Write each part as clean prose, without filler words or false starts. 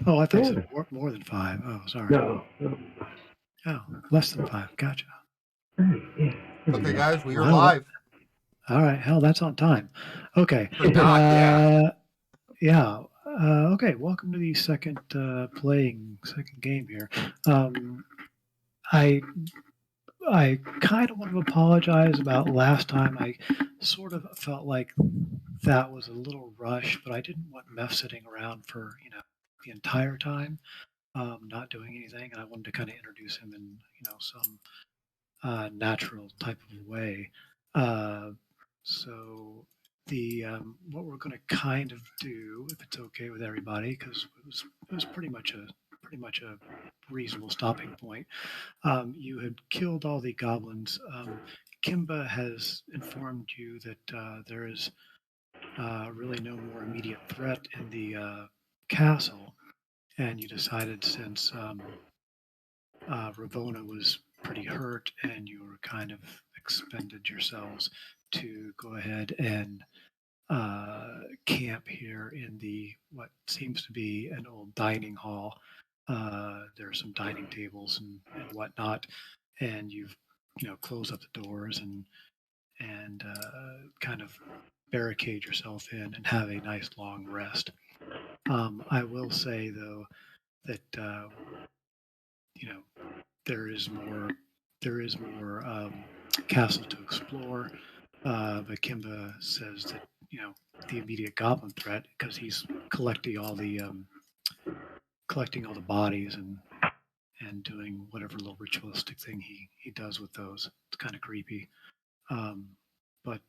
Oh, I thought you said more than 5. Oh, sorry. No. Oh, less than 5. Gotcha. Okay, guys, we are Well, live. All right. Hell, that's on time. Okay. Or not, yeah. Yeah. Okay. Welcome to the second game here. I I kind of want to apologize about last time. I sort of felt like that was a little rushed, but I didn't want Meph sitting around for the entire time, not doing anything, and I wanted to kind of introduce him in some natural type of way. Uh, so the what we're going to kind of do, if it's okay with everybody, because it was pretty much a reasonable stopping point. You had killed all the goblins. Kimba has informed you that there is really no more immediate threat in the castle, and you decided since Ravona was pretty hurt and you were kind of expended yourselves to go ahead and camp here in the what seems to be an old dining hall. There are some dining tables and whatnot, and you've closed up the doors and kind of barricade yourself in and have a nice long rest. I will say though that you know there is more castle to explore. But Kimba says that the immediate goblin threat, because he's collecting all the bodies and doing whatever little ritualistic thing he does with those. It's kind of creepy. Um, but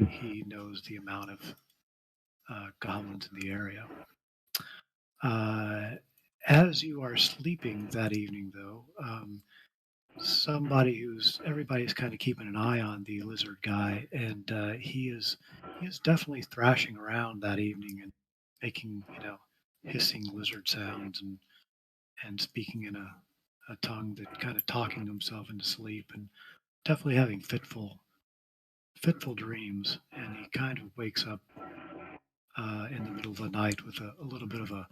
he knows the amount of goblins in the area. As you are sleeping that evening, though, everybody's kind of keeping an eye on the lizard guy, and he is definitely thrashing around that evening and making hissing lizard sounds and speaking in a tongue that kind of talking to himself into sleep, and definitely having fitful dreams. And he kind of wakes up in the middle of the night with a little bit of a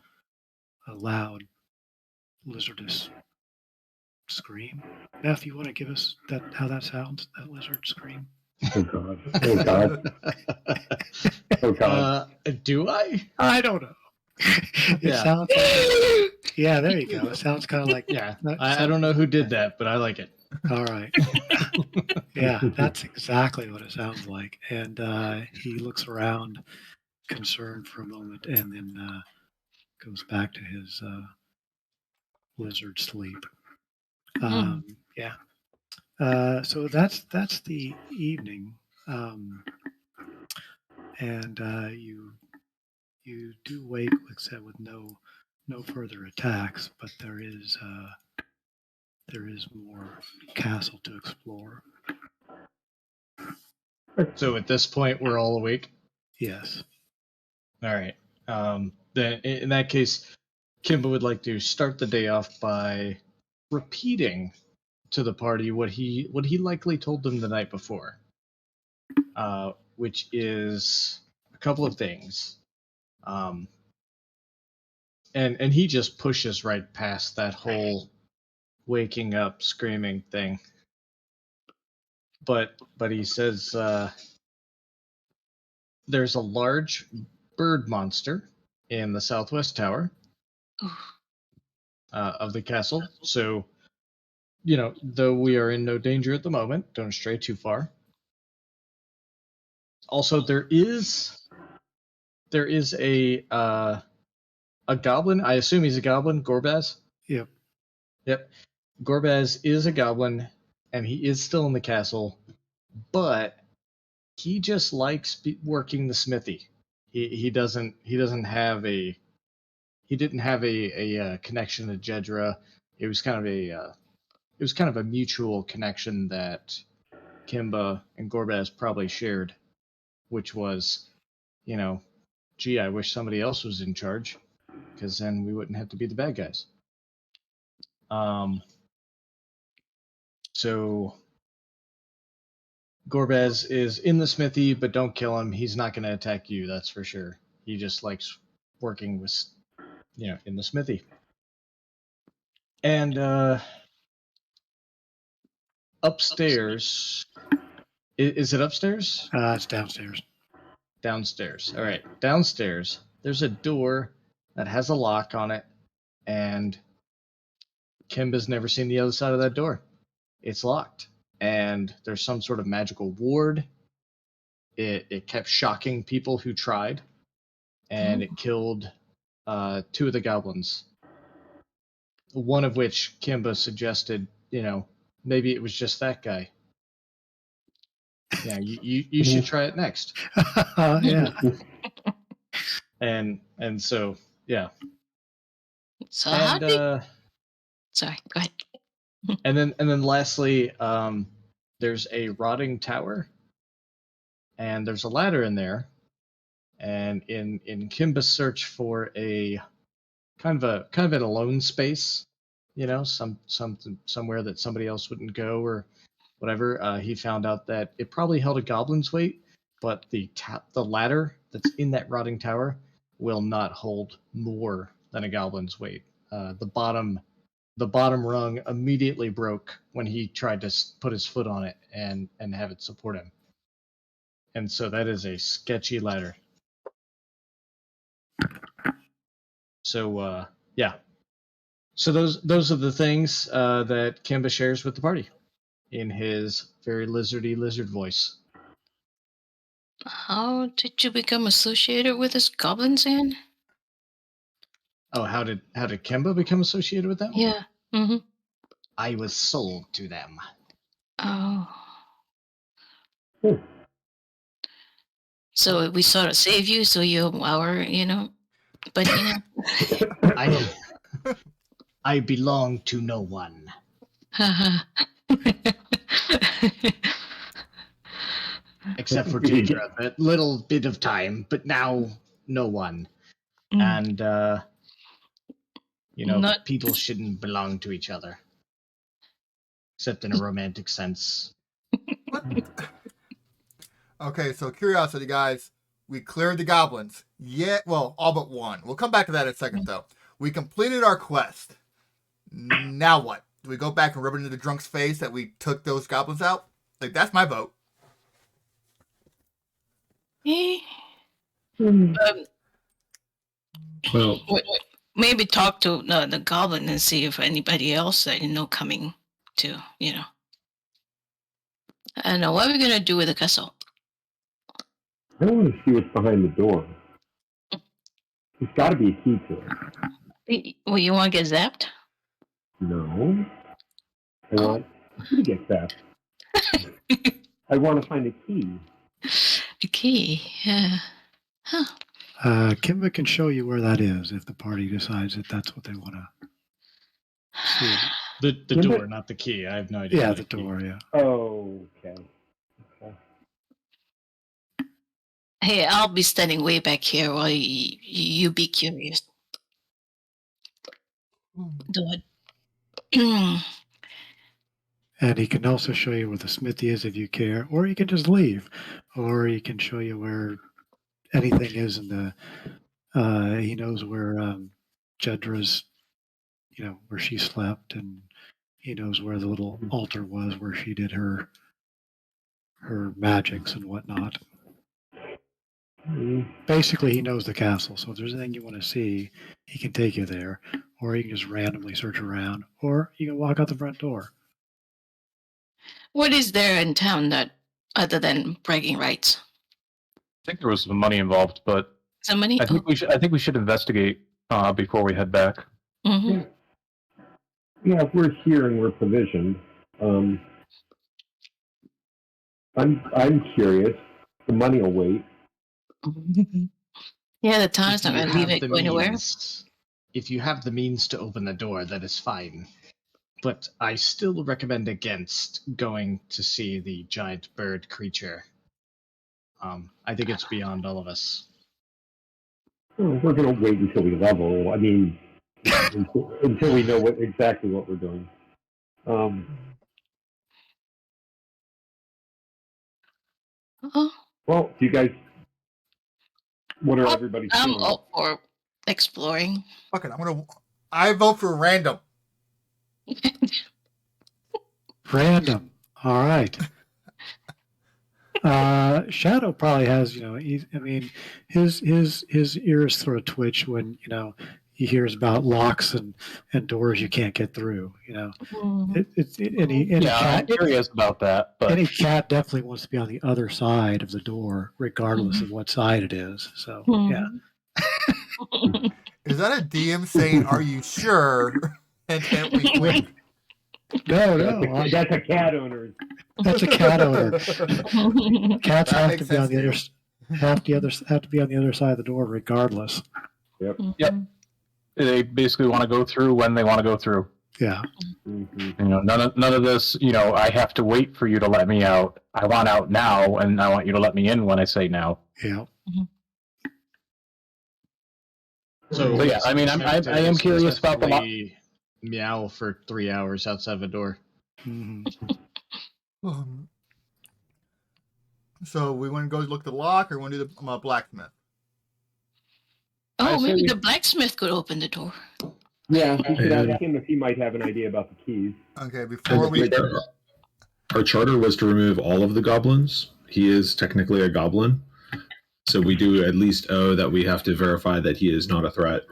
loud lizardous scream. Beth, you want to give us how that sounds? That lizard scream. Oh God. Oh God. Oh God. Do I? I don't know. It Yeah. sounds like, yeah, there you go. It sounds kind of like Yeah. I don't know who did that, but I like it. All right. Yeah, that's exactly what it sounds like. And he looks around, concerned for a moment, and then goes back to his lizard sleep. Yeah. So that's the evening, and you do wake, like I said, with no further attacks, but there is more castle to explore. So at this point, we're all awake. Yes. All right. Then in that case, Kimba would like to start the day off by repeating to the party what he likely told them the night before, which is a couple of things. And he just pushes right past that whole waking up screaming thing. But he says there's a large bird monster in the southwest tower of the castle. So, though we are in no danger at the moment, don't stray too far. Also, there is a goblin. I assume he's a goblin, Gorbaz. Yep. Gorbaz is a goblin, and he is still in the castle, but he just likes working the smithy. He didn't have a connection to Jedra. It was kind of a mutual connection that Kimba and Gorbaz probably shared, which was, gee, I wish somebody else was in charge, because then we wouldn't have to be the bad guys. So Gorbaz is in the smithy, but don't kill him. He's not going to attack you, that's for sure. He just likes working with in the smithy. And upstairs, is it upstairs? It's downstairs. Downstairs. All right, downstairs. There's a door that has a lock on it, and Kimba's never seen the other side of that door. It's locked, and there's some sort of magical ward. It kept shocking people who tried, and it killed 2 of the goblins. One of which Kimba suggested, maybe it was just that guy. Yeah, you should try it next. Yeah. And so yeah. So how And did? Sorry, go ahead. and then lastly, there's a rotting tower, and there's a ladder in there. And in Kimba's search for a kind of an alone space, somewhere that somebody else wouldn't go or whatever, he found out that it probably held a goblin's weight, but the ladder that's in that rotting tower will not hold more than a goblin's weight. The bottom rung immediately broke when he tried to put his foot on it and have it support him. And so that is a sketchy ladder. So yeah. So those are the things that Kimba shares with the party in his very lizard voice. How did you become associated with this goblins, Anne? Oh, how did Kimba become associated with them? Yeah. Mm-hmm. I was sold to them. Oh. So we sort of save you, so you're our, but I belong to no one. Except for Deidre, that little bit of time, but now no one. And people shouldn't belong to each other. Except in a romantic sense. What? Okay, so curiosity, guys. We cleared the goblins. Yeah, well, all but one. We'll come back to that in a second, though. We completed our quest. Now what? Do we go back and rub it into the drunk's face that we took those goblins out? Like, that's my vote. Well, maybe talk to the goblin and see if anybody else that coming to, I don't know. What are we gonna do with the castle? I want to see what's behind the door. There's got to be a key to it. Well, you want to get zapped? No. I want to get zapped. I want to find a key. A key, yeah. Huh. Kimba can show you where that is if the party decides that that's what they want to see. The door, not the key. I have no idea. Yeah, the door, yeah. Oh, okay. Hey, I'll be standing way back here while you be curious. Do it. And he can also show you where the smithy is if you care, or you can just leave, or he can show you where anything is in the. He knows where Jedra's, where she slept, and he knows where the little altar was where she did her magics and whatnot. Basically, he knows the castle, so if there's anything you want to see, he can take you there, or you can just randomly search around, or you can walk out the front door. What is there in town that, other than bragging rights? I think there was some money involved, but Some money? I think we should investigate before we head back. Mm-hmm. Yeah, if we're here and we're provisioned, I'm curious. The money will wait. Yeah, the town's not going to leave it go anywhere. If you have the means to open the door, that is fine. But I still recommend against going to see the giant bird creature. I think it's beyond all of us. Well, we're going to wait until we level. I mean, until we know exactly what we're doing. Well, do you guys? What are everybody's I'm feeling? up for Exploring. Fuck it, I vote for random. Random. All right. Shadow probably has, I mean, his ears sort of twitch when he hears about locks and doors you can't get through. Any Yeah, I'm cat curious about that, but any cat definitely wants to be on the other side of the door, regardless of what side it is. So yeah. Is that a DM saying, "Are you sure?" And can't we win? No, That's a cat owner. that's a cat owner. Cats That have makes to be on sense the other too. have to be on the other side of the door, regardless. Yep. Yep. They basically want to go through when they want to go through. Yeah. Mm-hmm. None of this. I have to wait for you to let me out. I want out now, and I want you to let me in when I say now. Yeah. So But yeah, I mean, I am curious about the meow for 3 hours outside of a door. Mhm. So we want to go look at the lock, or we want to do the blacksmith? Oh, I say maybe we- the blacksmith could open the door. Yeah, we should ask him if he might have an idea about the keys. Okay, before we. Our charter was to remove all of the goblins. He is technically a goblin. So we do at least owe that we have to verify that he is not a threat.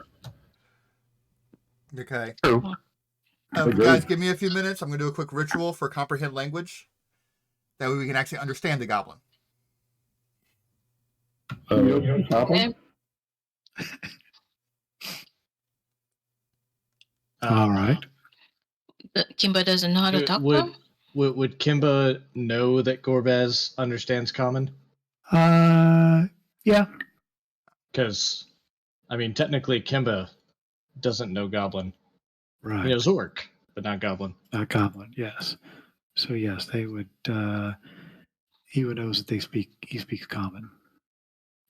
Okay. True. Guys, give me a few minutes. I'm going to do a quick ritual for comprehend language. That way we can actually understand the goblin. Okay. All right. Kimba doesn't know how to talk to him? Would Kimba know that Gorbaz understands common? Yeah. Because, I mean, technically Kimba doesn't know Goblin. Right. He knows Orc, but not Goblin. Not goblin. Yes. So yes, they would. He would knows that he speaks common.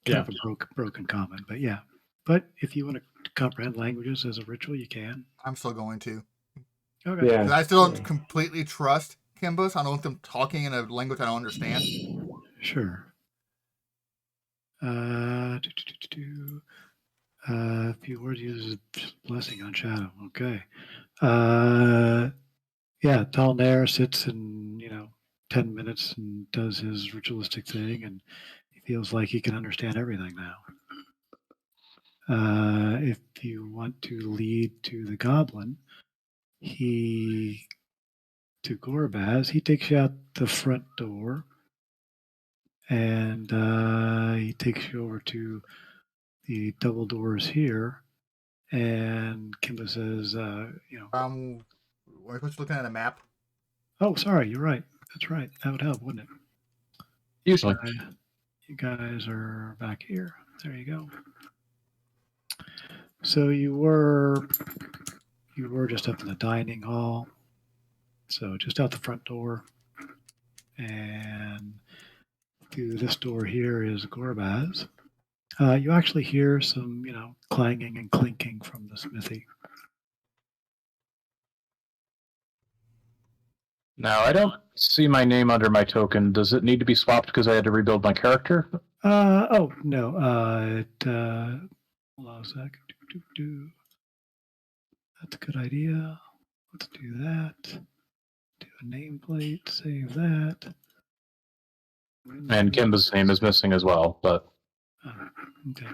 Kind of a broken common, but yeah. But if you want to comprehend languages as a ritual, you can. I'm still going to. Okay. Yeah. 'Cause I still don't completely trust Kimba, so I don't want them talking in a language I don't understand. Sure. A few words uses blessing on shadow. Okay. Yeah, Talnair sits and 10 minutes and does his ritualistic thing, and he feels like he can understand everything now. If you want to lead to the goblin, to Gorbaz, he takes you out the front door, and he takes you over to the double doors here. And Kimba says, We're supposed to looking at a map. oh, sorry, you're right. That's right. That would help, wouldn't it? Usually. You guys are back here. There you go. So you were just up in the dining hall. So just out the front door. And through this door here is Gorbaz. You actually hear some, clanging and clinking from the smithy. Now, I don't see my name under my token. Does it need to be swapped because I had to rebuild my character? Oh, no. Hold on a sec. That's a good idea. Let's do that. Do a nameplate, save that. And Kimba's name is missing as well, but Okay.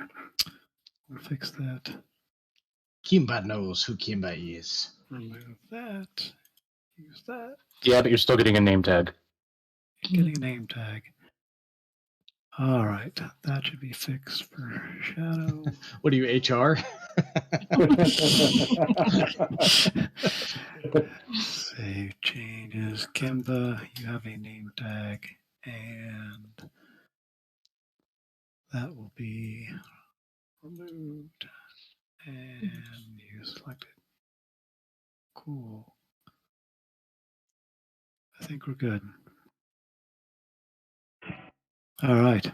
We'll fix that. Kimba knows who Kimba is. Remove that. Use that. yeah, but you're still getting a name tag. Getting a name tag. All right. That should be fixed for Shadow. What are you, HR? Save changes. Kimba, you have a name tag, and that will be removed. And you select it. Cool. I think we're good. All right.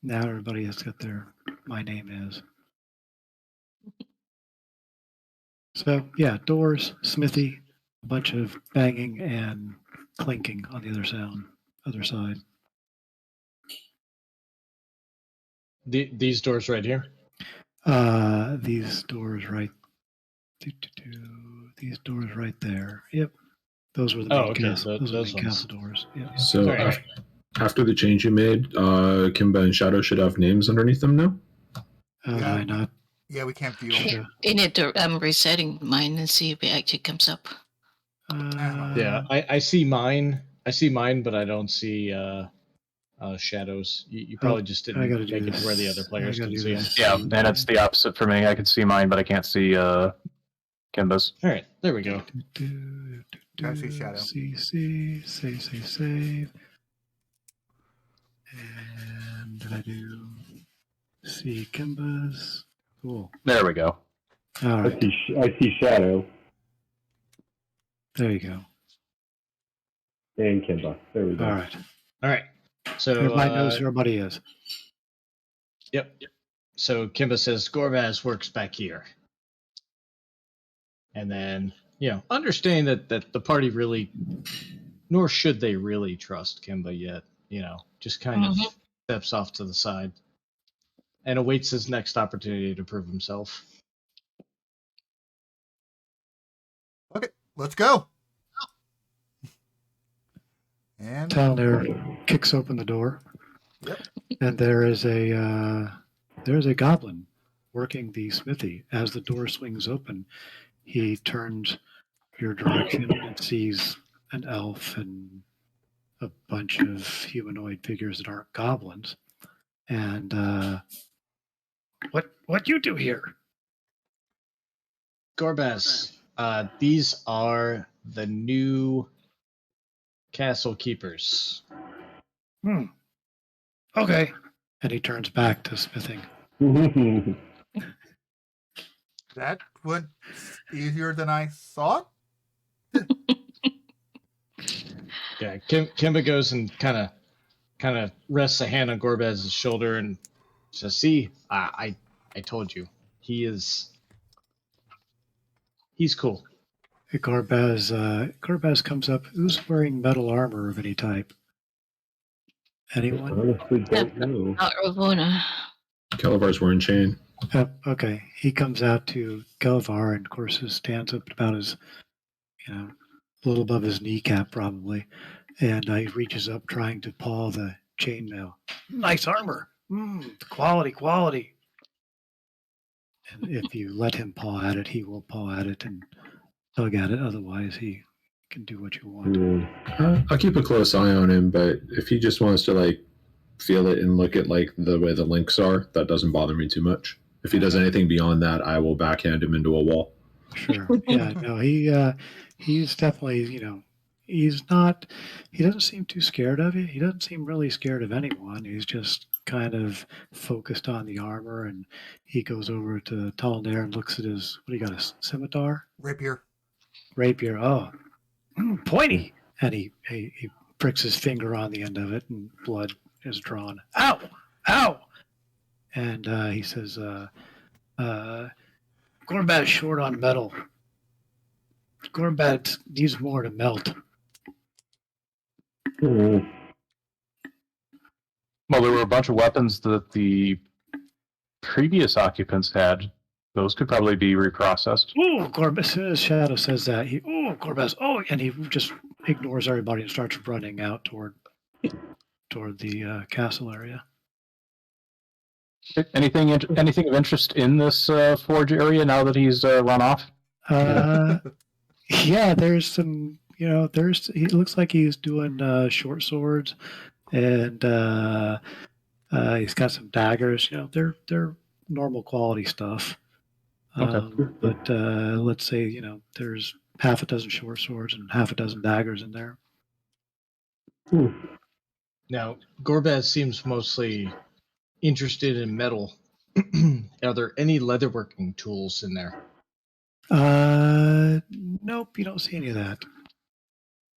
Now everybody has got their my name is. So yeah, doors, smithy, a bunch of banging and clinking on the other side. These doors right here. These doors right. These doors right there. Yep. Those were the main castle. Those were the main castle doors. Yep. So Sorry. after the change you made, Kimba and Shadow should have names underneath them now. Why not? Yeah, we can't view Should them. have. We need to resetting mine and see if it actually comes up. Yeah, I see mine. I see mine, but I don't see Shadows. You probably just didn't I gotta make do it this. to where the other players I gotta can do see them. this. Yeah, and it's the opposite for me. I can see mine, but I can't see Kimba's. All right, there we go. I see Shadow. Save. And did I do see Kimba's? Cool. There we go. All right. I see Shadow There you go. and Kimba. There we go. All right. All right. So Everybody knows who everybody is. Yep. So Kimba says Gorbaz works back here. And then, understand that the party really, nor should they really trust Kimba yet, just kind of steps off to the side and awaits his next opportunity to prove himself. Okay, let's go. And Talner kicks open the door. Yep. And there's a goblin working the smithy. As the door swings open, he turns your direction and sees an elf and a bunch of humanoid figures that aren't goblins. And what you do here? Gorbaz, these are the new castle keepers. Okay. And he turns back to smithing. that went easier than I thought. Yeah, Kimba goes and kind of rests a hand on Gorbaz's shoulder and says, "See, I told you, he's cool." Gorbaz comes up. Who's wearing metal armor of any type? Anyone? Honestly, don't know. Not Ravona. Calavar's wearing chain. Okay. He comes out to Kelvar and, of course, stands up about his, a little above his kneecap, probably. And he reaches up trying to paw the chainmail. Nice armor. Quality. And if you let him paw at it, he will paw at it and tug at it. Otherwise, he can do what you want. I'll keep a close eye on him, but if he just wants to feel it and look at the way the links are, that doesn't bother me too much. If he does anything beyond that, I will backhand him into a wall. Sure. Yeah. No. He's definitely. He doesn't seem too scared of it. He doesn't seem really scared of anyone. He's just kind of focused on the armor, and he goes over to Talnair and looks at his. What do you got? A scimitar? Rapier. Oh, pointy. And he pricks his finger on the end of it, and blood is drawn. Ow! And he says, Gorbad's short on metal. Gorbad needs more to melt. Well, there were a bunch of weapons that the previous occupants had. Those could probably be reprocessed. Ooh, Gorbad, as soon as Shadow says that, Gorbad, and he just ignores everybody and starts running out toward the castle area. Anything of interest in this forge area now that he's run off? Yeah, there's some, he looks like he's doing short swords, and he's got some daggers. They're normal quality stuff. Okay. But let's say, there's half a dozen short swords and half a dozen daggers in there. Now, Gorbaz seems mostly interested in metal. Are there any leatherworking tools in there? Nope, you don't see any of that.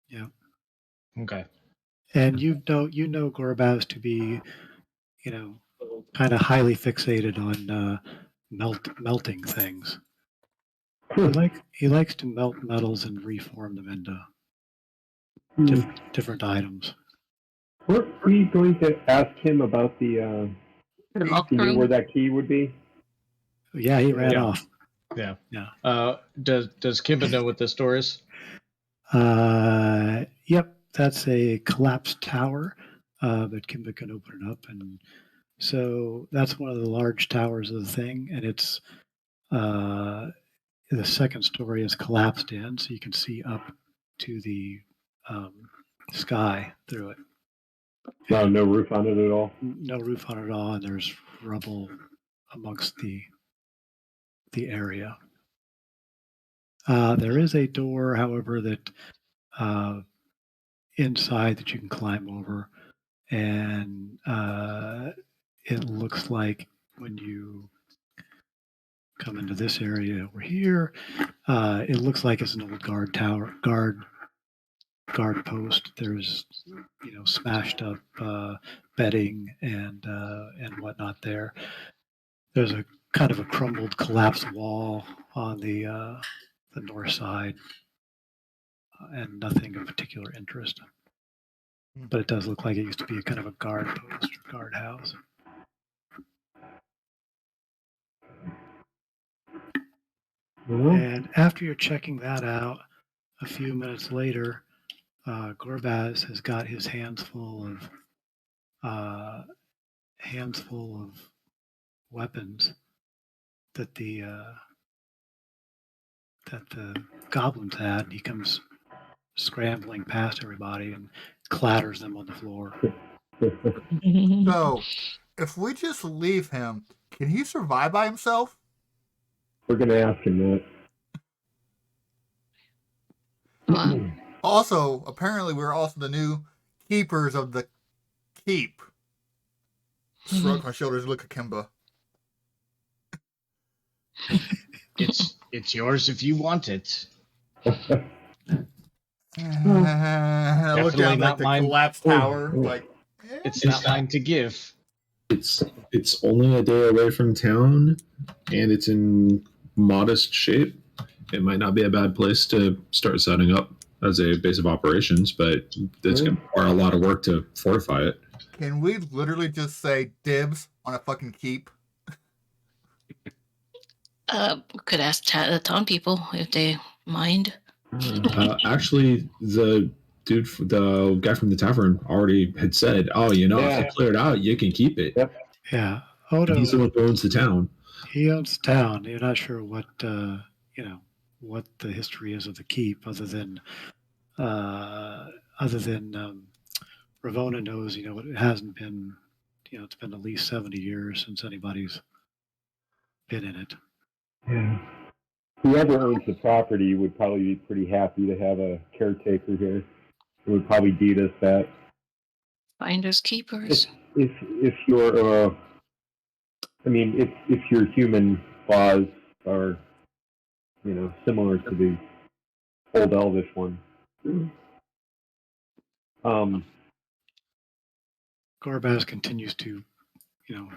Yeah. Okay. And you know Gorbaz to be, kind of highly fixated on melting things. He likes to melt metals and reform them into different items. Weren't we going to ask him about the The locked Do you know where room. that key would be? Yeah, he ran Yeah. off. Yeah. Yeah. Does Kimba know what this door is? Yep, that's a collapsed tower, but Kimba can open it up, and so that's one of the large towers of the thing, and it's the second story is collapsed in, so you can see up to the um, sky through it. No, And no roof on it at all. no roof on it at all, and there's rubble amongst the area. There is a door, however, that inside that you can climb over, and it looks like when you come into this area over here, it looks like it's an old guard post. There's smashed up bedding and whatnot there. There's a kind of a crumbled, collapsed wall on the north side, and nothing of particular interest. But it does look like it used to be a kind of a guard post or guard house. And after you're checking that out, a few minutes later, Gorbaz has got his hands full of weapons that the goblins had, and he comes scrambling past everybody and clatters them on the floor. So, if we just leave him, can he survive by himself? We're going to ask him that. Also, apparently, we're also the new keepers of the keep. Shrug my shoulders, look at Kimba. It's yours if you want it. I look Definitely down not like the mine. collapsed tower, like It's not mine to give. It's only a day away from town, and it's in modest shape. It might not be a bad place to start setting up as a base of operations, but it's going to require a lot of work to fortify it. Can we literally just say dibs on a fucking keep? Could ask the town people if they mind. Actually, the guy from the tavern already had said, "Oh, if you clear it out, you can keep it." Yep. Yeah, Odo. He's the one who owns the town. He owns the town. You're not sure what what the history is of the keep, other than Ravona knows. It hasn't been. It's been at least 70 years since anybody's been in it. Yeah. Whoever owns the property would probably be pretty happy to have a caretaker here. It would probably deed us that. Finders keepers. If your if your human laws are similar to the old elvish one. Gorbaz continues to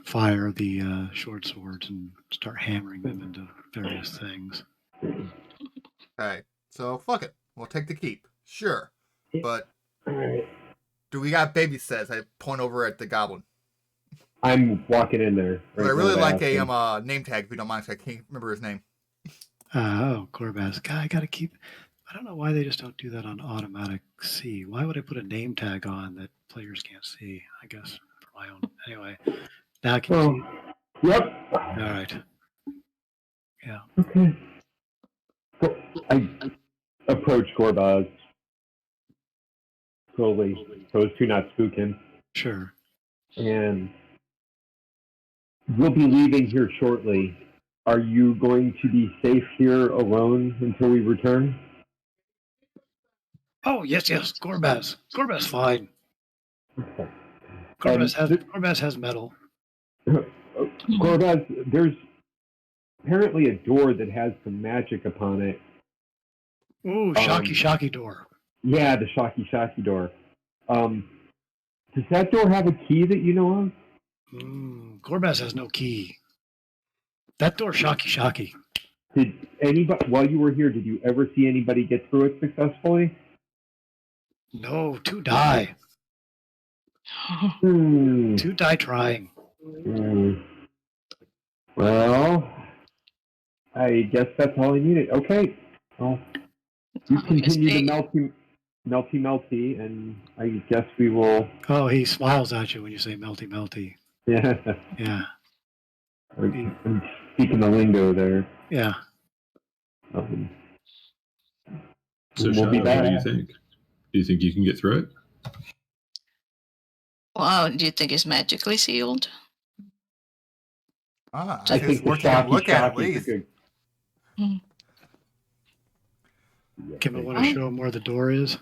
fire the short swords and start hammering them into various things. Alright, so fuck it. We'll take the keep. Sure. But Alright. do we got baby says? I point over at the goblin. I'm walking in there. But I really like a name tag if you don't mind, so I can't remember his name. Gorbaz. I gotta keep. I don't know why they just don't do that on automatic C. Why would I put a name tag on that players can't see? I guess for my own. Anyway, now I can see. Yep. All right. Yeah. Okay. So I approach Gorbaz slowly, so as to not spook him. Sure. And we'll be leaving here shortly. Are you going to be safe here alone until we return? Oh, yes. Gorbaz. Gorbaz, fine. Okay. Gorbaz has metal. Gorbaz, there's apparently a door that has some magic upon it. Ooh, Shocky door. Yeah, the Shocky door. Does that door have a key that you know of? Gorbaz has no key. That door, Shocky. Did anybody, while you were here, did you ever see anybody get through it successfully? No, 2 die. 2 die trying. Well, I guess that's all I needed. Okay. Well, you continue to melty, and I guess we will. Oh, he smiles at you when you say melty, melty. Yeah. Yeah, I'm speaking the lingo there. yeah. So, We'll Shadow, be what back. do you think? Do you think you can get through it? Wow, do you think it's magically sealed? I I think think it's the worth taking a look at shocky least. good. Hmm. Kim, I want to show him where the door is.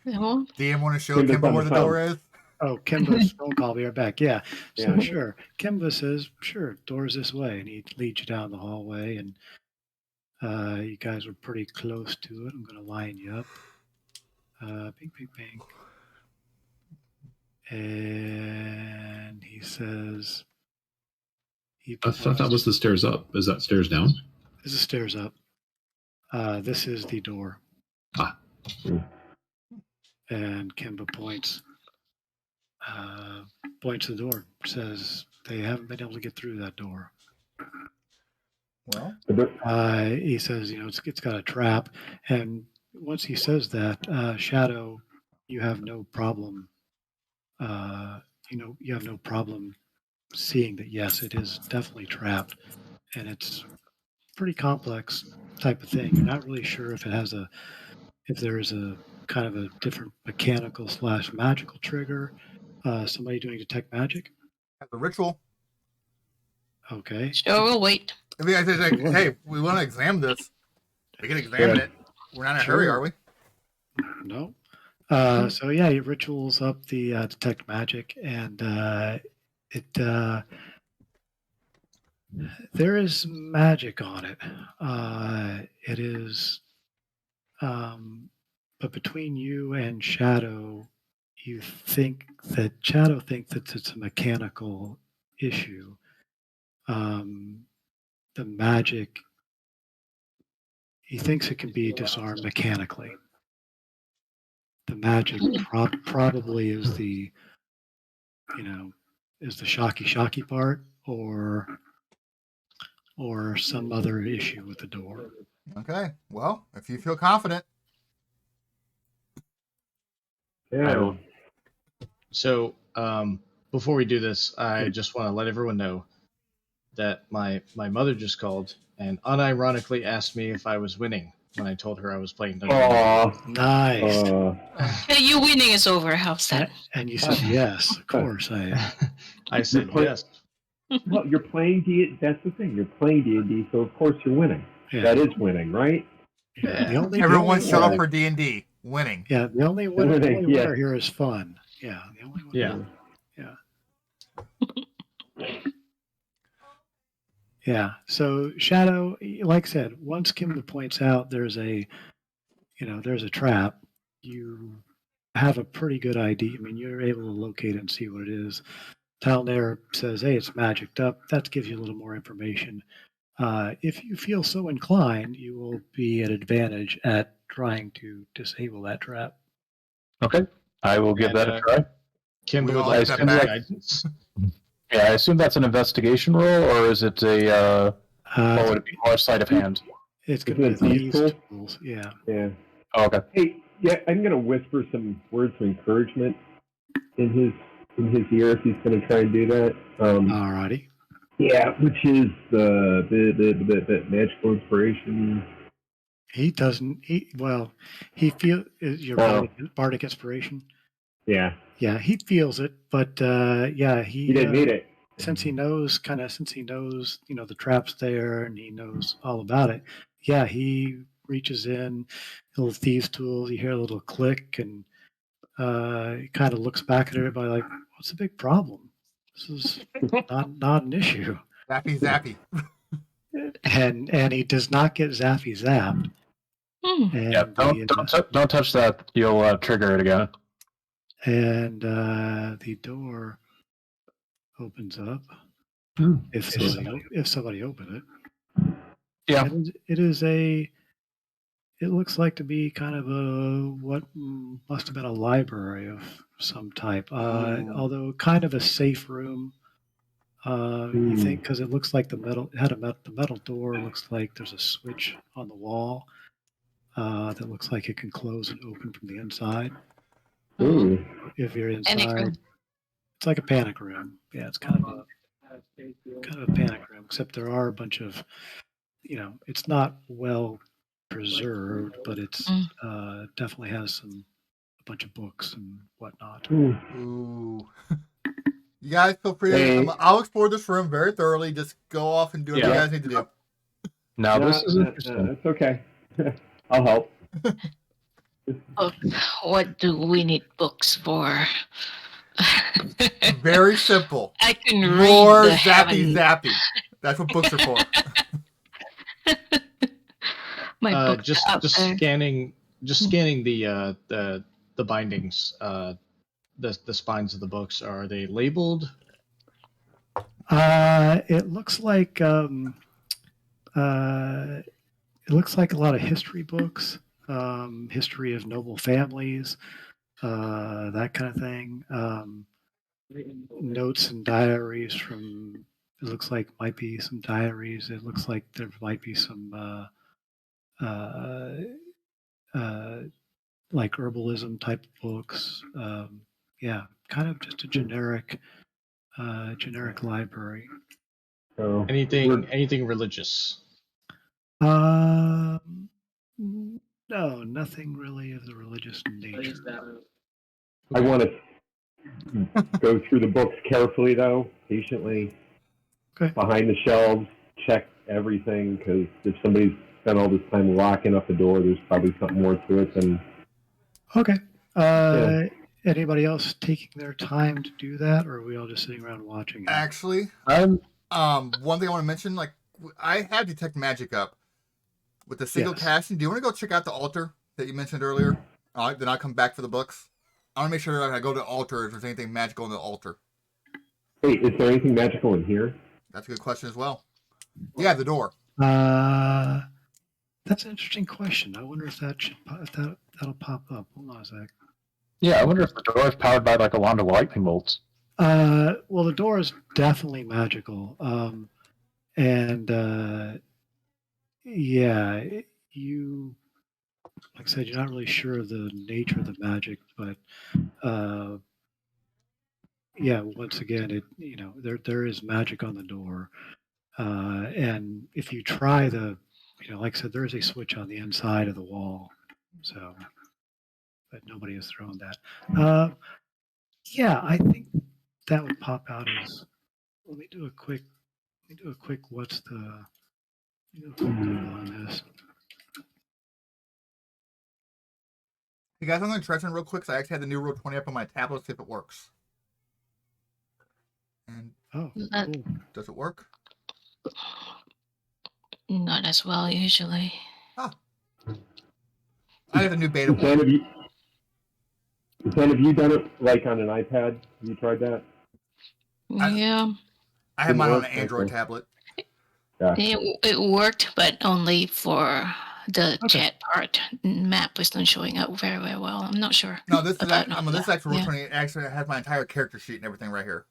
Well, DM want to show Kimba's Kimba on where the the door is? Oh, Kimba's phone call. Be right back. Yeah. So Yeah. sure, Kimba says, "Sure, door's this way," and he leads you down the hallway, and you guys were pretty close to it. I'm going to line you up. Bing, bing, bing. And he says, I thought that was the stairs up. Is that stairs down? This is stairs up. This is the door. Ah. And Kimba points to the door. Says they haven't been able to get through that door. Well, He says, it's got a trap, and once he says that, Shadow, you have no problem. You have no problem seeing that. Yes, it is definitely trapped, and it's pretty complex type of thing. You're not really sure if there is a kind of a different mechanical / magical trigger. Somebody doing detect magic. as a ritual. Okay. sure, we'll wait. If you guys are like, hey, we want to examine this, we can examine it. We're not in a hurry, are we? No. So yeah, he rituals up the detect magic, and there is magic on it. It is, but between you and Shadow, Shadow thinks that it's a mechanical issue. The magic, he thinks it can be disarmed mechanically. The magic probably is the shocky part, or some other issue with the door. Okay. Well, if you feel confident. Yeah. So, before we do this, I just want to let everyone know that my mother just called and unironically asked me if I was winning when I told her I was playing Dungeons. Aw. Nice. Hey, you winning is over. How's that? And you said yes, of course I am. I said yes. Well, you're playing D. That's the thing. You're playing D&D, so of course you're winning. Yeah. That is winning, right? Yeah. Everyone shut up for D&D. Winning. Yeah, the only winner here is fun. Yeah, the only winner. Yeah. Yeah. So Shadow, like I said, once Kimba points out there's a trap, you have a pretty good idea. I mean, you're able to locate it and see what it is. Talnair says, "Hey, it's magicked up." That gives you a little more information. If you feel so inclined, you will be at advantage at trying to disable that trap. Okay, I will give that a try. Kimba We would all like get some back. guidance. Yeah, I assume that's an investigation roll, or is it a or would it be more sleight of hand? It's going to Is be it these thieves' tools. Yeah. Yeah. Oh, okay. Hey, yeah, I'm gonna whisper some words of encouragement in his ear if he's gonna try and do that. Alrighty. Yeah, which is the magical inspiration. He doesn't. He feels your bardic inspiration. Yeah. Yeah, he feels it, but He didn't need it. Since he knows, the trap's there, and he knows all about it. Yeah, he reaches in, little thieves' tools. You hear a little click, and he kind of looks back at everybody like, "What's the big problem? This is not an issue." Zappy. And he does not get zappy zapped. And Yeah, don't touch that. You'll trigger it again. And the door opens up. If somebody opens it. Yeah. It is a it looks like to be kind of what must have been a library of some type. Although kind of a safe room. You think because it looks like the metal door looks like there's a switch on the wall that looks like it can close and open from the inside. Ooh. If you're Panic inside, room. it's like a panic room. Yeah, it's kind of a panic room, except there are a bunch of, it's not well preserved, but it's definitely has a bunch of books and whatnot. Ooh. You guys feel free to. Hey. I'll explore this room very thoroughly. Just go off and do what you guys need to do. Now this is interesting. It's okay. I'll help. Oh, what do we need books for? Very simple. I can More read the zappy heaven. zappy. That's what books are for. My book Just out there. scanning the bindings, the spines of the books. Are they labeled? It looks like a lot of history books, history of noble families, that kind of thing. Notes and diaries from. It looks like might be some diaries. It looks like there might be some like herbalism type books. Yeah, kind of just a generic library. So Anything religious? No, nothing really of the religious nature. I want to go through the books carefully, though, patiently, Okay. behind the shelves, check everything, because if somebody's spent all this time locking up the door, there's probably something more to it than. Okay. Anybody else taking their time to do that, or are we all just sitting around watching it? Actually, one thing I want to mention, like I have detect magic up with the single casting. Do you want to go check out the altar that you mentioned earlier? Then I'll come back for the books. I want to make sure that I go to the altar if there's anything magical in the altar. Hey, is there anything magical in here? That's a good question as well. Yeah, the door. That's an interesting question. I wonder if that'll pop up. Hold on a sec. Yeah, I wonder if the door is powered by like a wand of lightning bolts. Well, the door is definitely magical. Yeah, you, like I said, you're not really sure of the nature of the magic, but yeah, once again, there is magic on the door, and if you try like I said, there is a switch on the inside of the wall, so, but nobody has thrown that. Yeah, I think that would pop out as. Let me do a quick. What's the? Let me do a quick Google on this. Hey guys, I'm going to try something real quick. So I actually had the new Roll 20 up on my tablet, see if it works. And cool. Does it work? Not as well usually. I have a new beta. Have you done it like on an iPad? Have you tried that? Yeah. I have mine on an Android tablet. Yeah. It worked, but only for the chat part. Map was not showing up very, very well. I'm not sure. No, this is actually Roll 20. It actually has my entire character sheet and everything right here.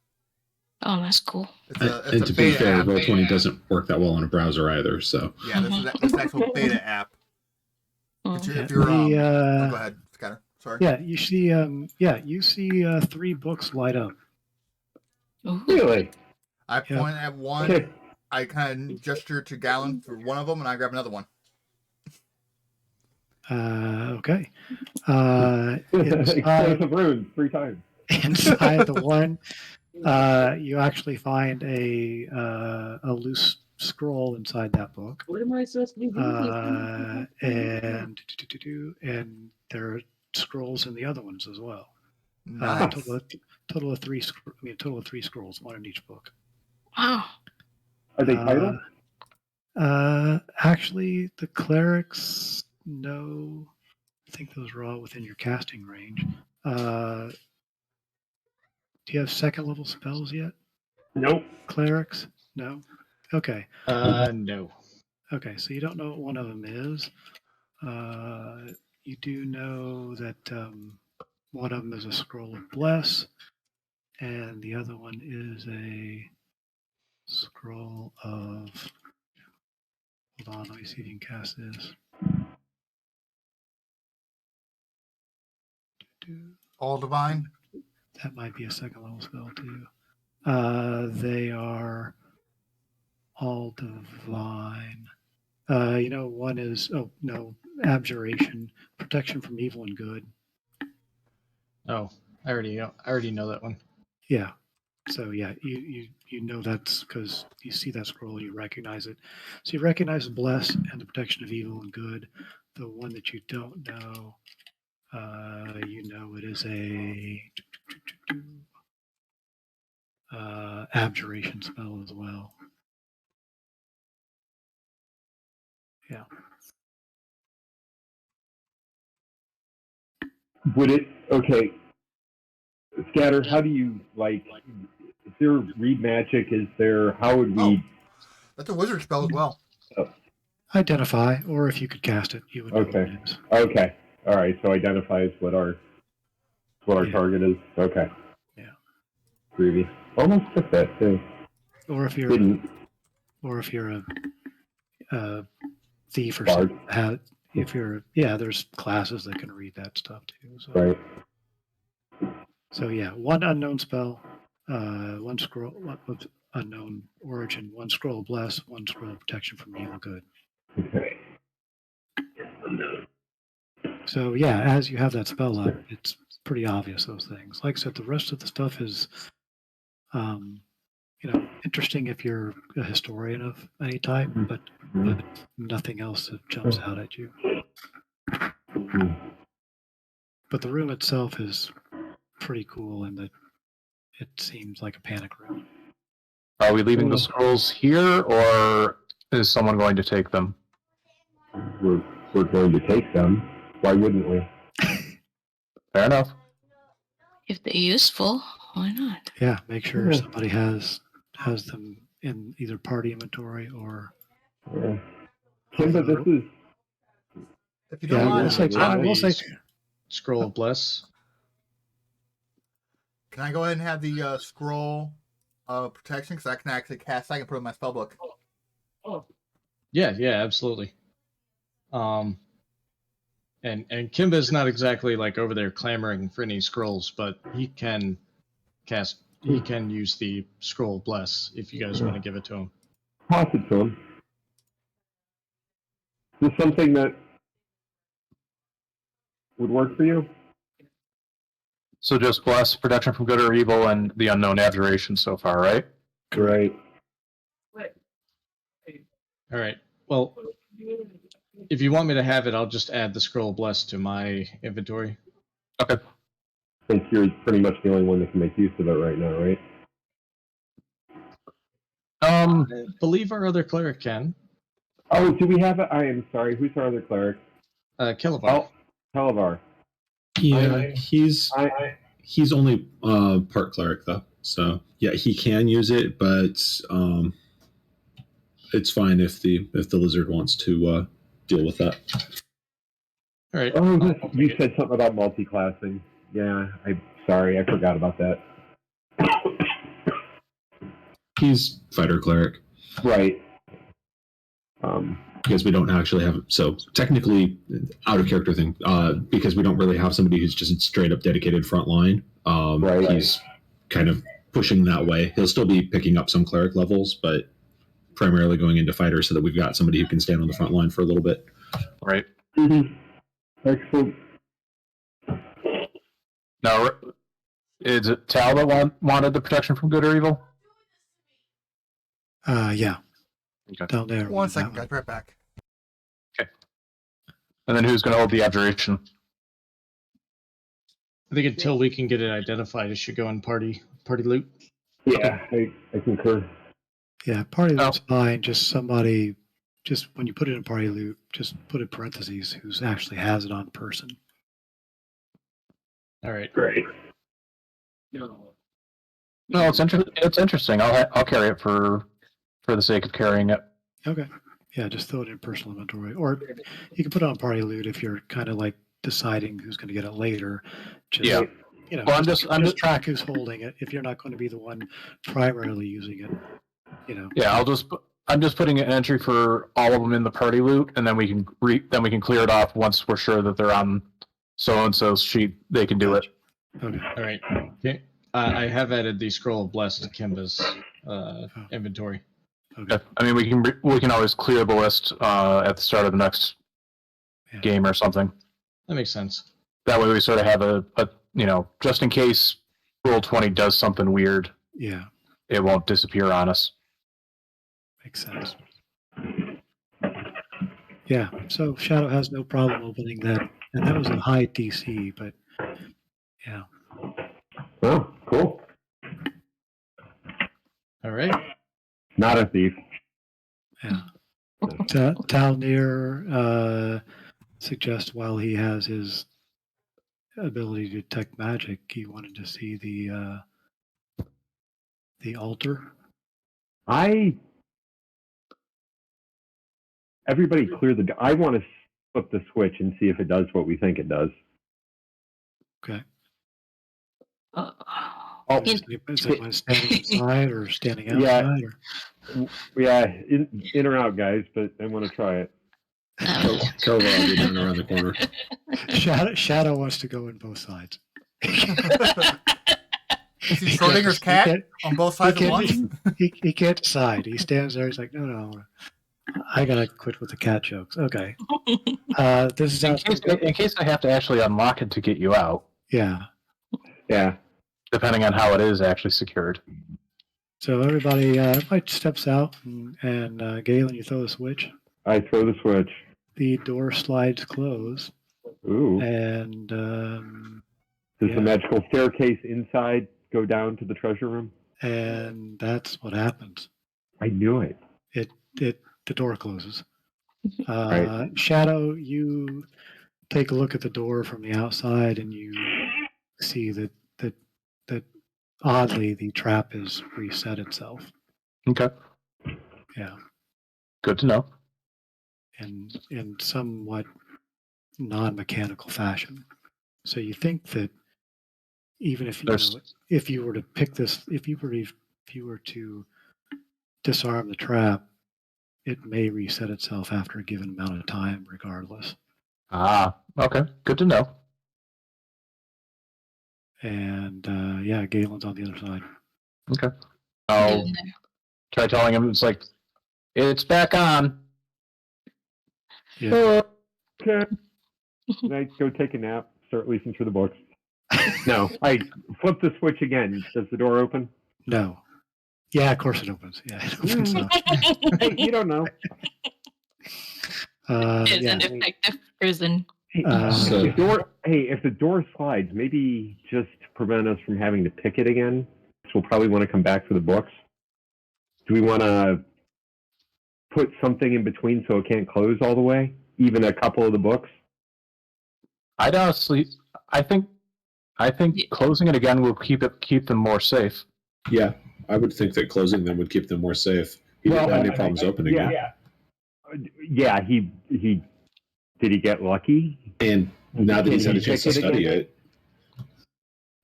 Oh, that's cool. And to be fair, Roll20 doesn't work that well on a browser either. So yeah, this is actual beta app. If you're go ahead, Scatter. Sorry. Yeah, you see. You see 3 books light up. Ooh. Really? I point at one. Okay. I kind of gesture to Gallon for one of them, and I grab another one. Okay. Explosive runes 3 times. Inside the one, you actually find a loose scroll inside that book. What am I supposed to be doing? And there are scrolls in the other ones as well. Nice. Total of 3 scrolls, 1 in each book. Wow. Are they titled? Actually, the clerics, no. I think those are all within your casting range. Do you have 2nd level spells yet? Nope. Clerics? No? Okay. No. Okay, so you don't know what one of them is. You do know that one of them is a scroll of bless, and the other one is a scroll of. Hold on, let me see if you can cast this. All divine. That might be a second level spell too. They are all divine. One is abjuration, protection from evil and good. Oh, I already know that one. Yeah. So yeah, you know that's because you see that scroll and you recognize it. So you recognize the bless and the protection of evil and good. The one that you don't know, it is a abjuration spell as well. Yeah. Would it? Okay. Scatter. How do you like? Is there read magic? Is there? How would we? Oh, that's a wizard spell as well. Identify, or if you could cast it, you would know Okay. what it is. Okay. All right. So identify is what our Yeah. target is. Okay. Yeah. Groovy. Almost took that too. Or if you're Didn't. a thief or Bard. something, there's classes that can read that stuff too. So. Right. So yeah, one unknown spell, one scroll with unknown origin, one scroll of bless, one scroll of protection from evil good. Okay. So yeah, as you have that spell up, it's pretty obvious those things. Like I said, the rest of the stuff is, interesting if you're a historian of any type, but nothing else that jumps out at you. But the room itself is pretty cool in that it seems like a panic room. Are we leaving the scrolls here, or is someone going to take them? We're going to take them. Why wouldn't we? Fair enough. If they're useful, why not? Yeah, make sure somebody has them in either party inventory or. Yeah. Kimba, this is. If you don't mind, I will say. Scroll of bless. Can I go ahead and have the scroll of protection? Because I can actually cast. I can put it in my spell book. Yeah, absolutely. And Kimba's not exactly like over there clamoring for any scrolls, but he can use the scroll of bless if you guys want to give it to him. Toss it to him. Is this something that would work for you? So just bless, protection from good or evil, and the unknown abjuration so far, right? Right. All right. Well, if you want me to have it, I'll just add the scroll of bless to my inventory. Okay. I think you're pretty much the only one that can make use of it right now, right? I believe our other cleric can. Oh, do we have it? I am sorry. Who's our other cleric? Kelevar. Oh, Televar. Yeah, he's only part cleric though, so yeah, he can use it, but it's fine if the lizard wants to deal with that. All right. Oh, you said something about multi-classing. Yeah, I'm sorry, I forgot about that. He's fighter cleric, right? Because we don't actually have, so technically out of character thing, because we don't really have somebody who's just straight up dedicated frontline. He's kind of pushing that way. He'll still be picking up some cleric levels, but primarily going into fighter so that we've got somebody who can stand on the front line for a little bit. Right. Mm-hmm. Excellent. Now, is it Tal that wanted the protection from good or evil? Yeah. Okay. Down there. One second, guys. Right back. Okay. And then who's going to hold the abjuration? I think until we can get it identified, it should go in party loot. Yeah, I concur. Yeah, party loot's fine. Just somebody, when you put it in party loot, just put in parentheses who's actually has it on person. All right. Great. No, it's interesting. I'll carry it for the sake of carrying it. Okay. Yeah, just throw it in personal inventory, or you can put it on party loot if you're kind of like deciding who's going to get it later. Just Yeah. Well, I'm just just track who's holding it if you're not going to be the one primarily using it. Yeah, I'm just putting an entry for all of them in the party loot, and then we can clear it off once we're sure that they're on so and so's sheet. They can do Gotcha. it. Okay. All right. Okay. I have added the scroll of blessed to Kimba's inventory. Okay. I mean, we can always clear the list at the start of the next game or something. That makes sense. That way, we sort of have a just in case Roll20 does something weird. Yeah. It won't disappear on us. Makes sense. Yeah. So Shadow has no problem opening that, and that was a high DC, but yeah. Oh, cool. All right. Not a thief. Yeah. Talnir suggests while he has his ability to detect magic, he wanted to see the altar. Everybody clear the. I want to flip the switch and see if it does what we think it does. Okay. Oh, Is anyone standing inside or standing outside? Yeah, in or out, guys. But I want to try it. Kelva will be down around the corner. Shadow wants to go in both sides. Is he Schrodinger's cat on both sides at once? He can't decide. He stands there. He's like, no. I gotta quit with the cat jokes. Okay. This is in case I have to actually unlock it to get you out. Yeah. Yeah. Depending on how it is actually secured. So everybody steps out, and Galen, you throw the switch. I throw the switch. The door slides closed. Ooh. And does the magical staircase inside go down to the treasure room? And that's what happens. I knew it. The door closes. Right. Shadow, you take a look at the door from the outside, and you see that oddly the trap has reset itself. Okay. Yeah. Good to know. In somewhat non-mechanical fashion. So you think that even if if you were to pick this, if you were to disarm the trap, it may reset itself after a given amount of time, regardless. Ah, okay. Good to know. And Galen's on the other side. Okay. I'll try telling him it's back on. Yeah. Okay. Can I go take a nap? Start leafing through the books. No, I flip the switch again. Does the door open? No. Yeah, of course it opens. Yeah, it opens up. Hey, you don't know. It's an effective prison. If the door slides, maybe just to prevent us from having to pick it again, so we'll probably want to come back for the books. Do we want to put something in between so it can't close all the way? Even a couple of the books? I think closing it again will keep them more safe. Yeah, I would think that closing them would keep them more safe. He didn't have any problems opening it. Yeah, he did he get lucky? And now that he's had a chance to study it.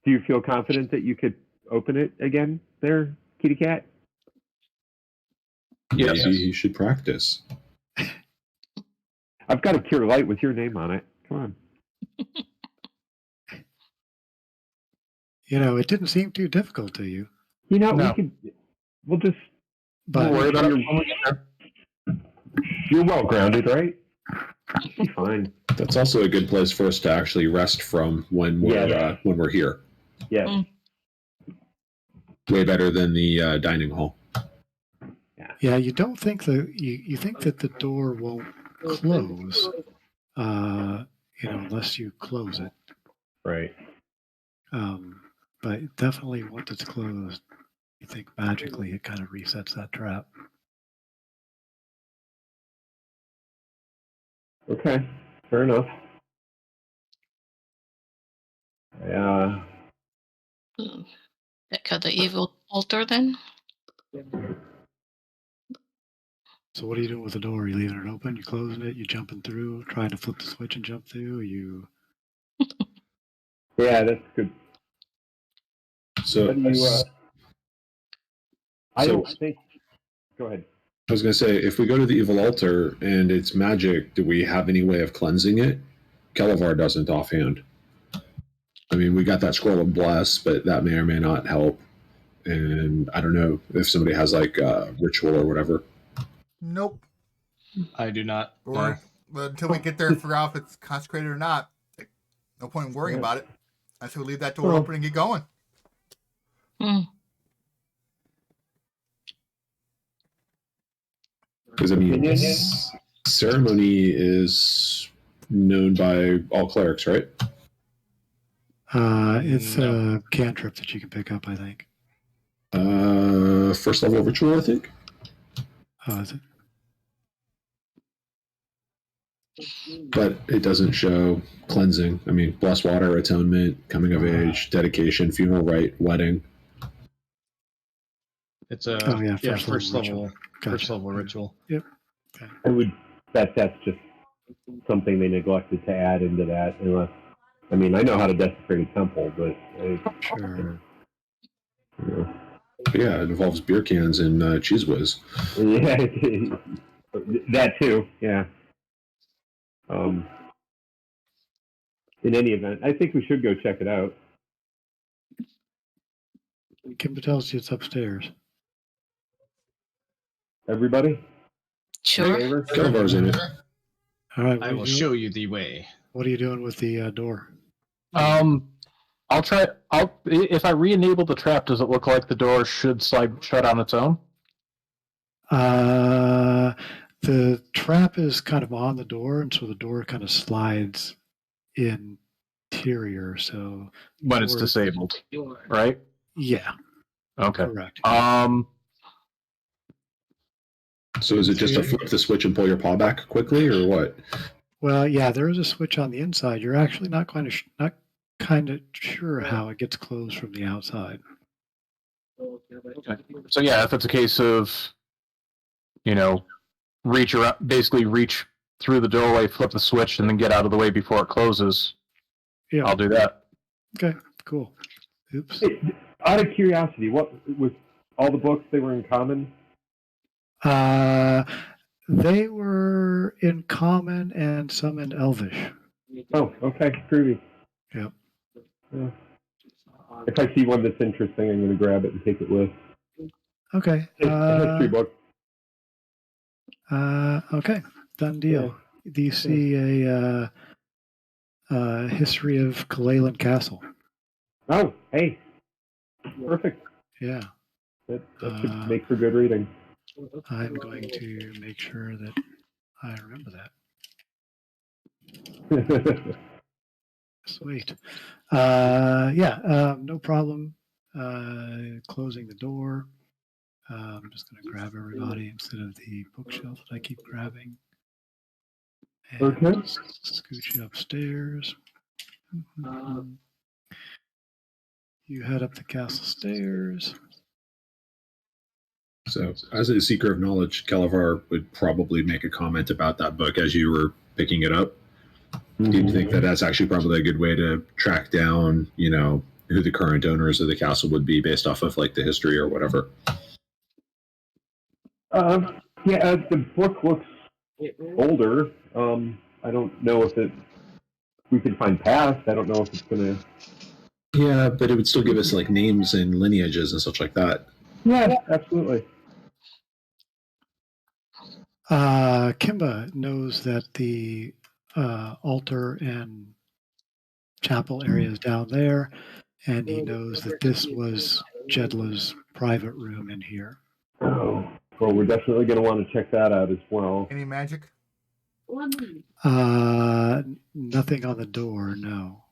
Do you feel confident that you could open it again there, kitty cat? Yes. Maybe he should practice. I've got a cure light with your name on it. Come on. It didn't seem too difficult to you. We'll just but worry about it. You're well grounded, right? Be fine. That's also a good place for us to actually rest from when we're here. Yeah. Way better than the dining hall. Yeah, you don't think you think that the door won't close, unless you close it. Right. But definitely once it's closed, you think magically it kind of resets that trap. Okay, fair enough. Yeah. Check out the evil altar then. So what are you doing with the door? Are you leaving it open? You closing it? You jumping through? Trying to flip the switch and jump through? You Yeah, that's good. So, How do you, I so don't think. Go ahead. I was going to say, if we go to the evil altar and it's magic, do we have any way of cleansing it? Kelevar doesn't offhand. I mean, we got that scroll of bless, but that may or may not help. And I don't know if somebody has like a ritual or whatever. Nope. I do not. Or until we get there and figure out if it's consecrated or not. No point in worrying about it. I say we leave that door open and get going. Because I mean, ceremony is known by all clerics, right? it's No. a cantrip that you can pick up, I think. First level ritual, I think. Oh, is it? But it doesn't show cleansing. I mean, blessed water, atonement, coming of age, dedication, funeral rite, wedding. It's a Oh, yeah, first first level level ritual. Gotcha. first level ritual. Yep. Okay. I would bet that's just something they neglected to add into that. Unless, I mean, I know how to desecrate a temple, but Sure. Yeah, it involves beer cans and cheese whiz. Yeah, that too. Yeah. In any event, I think we should go check it out. Kimber tells you it's upstairs. Everybody? Sure. Kelevar's in it. All right. I will show you the way. What are you doing with the door? I'll try. If I re-enable the trap, does it look like the door should slide shut on its own? The trap is kind of on the door, and so the door kind of slides interior. So When it's disabled, right? Yeah. Okay. Correct. So is it just to flip the switch and pull your paw back quickly, or what? Well, yeah, there is a switch on the inside. You're actually not kind of sure how it gets closed from the outside. Okay. So yeah, if it's a case of, reach through the doorway, flip the switch, and then get out of the way before it closes, Yeah. I'll do that. Okay. Cool. Oops. Hey, out of curiosity, what was all the books they were in common? They were in common and some in Elvish. Oh, okay, groovy. Yep. Yeah. If I see one that's interesting, I'm going to grab it and take it with. Okay. History book. Okay. Done deal. Do you see a history of Kalalan Castle? Oh, hey, perfect. Yeah. That should make for good reading. I'm going to make sure that I remember that. Sweet. No problem. Closing the door. I'm just going to grab everybody instead of the bookshelf that I keep grabbing. And Okay. scoot you upstairs. You head up the castle stairs. So, as a seeker of knowledge, Kelevar would probably make a comment about that book as you were picking it up. Do you think that that's actually probably a good way to track down, who the current owners of the castle would be based off of like the history or whatever? The book looks older. I don't know if we could find past. I don't know if it's going to. Yeah, but it would still give us like names and lineages and such like that. Yeah, absolutely. Kimba knows that the altar and chapel area is down there, and he knows that this was Jedla's private room in here. Oh, well, we're definitely going to want to check that out as well. Any magic? Nothing on the door, no.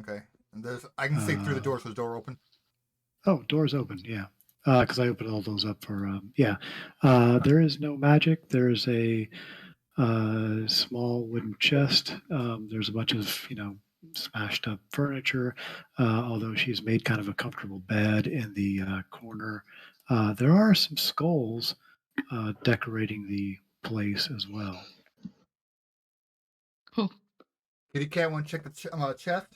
Okay. And I can see through the door, so the door open. Oh, door's open, yeah. Because I opened all those up for, there is no magic. There's a small wooden chest. There's a bunch of, smashed up furniture, although she's made kind of a comfortable bed in the corner. There are some skulls decorating the place as well. Kitty cat want to check the chest?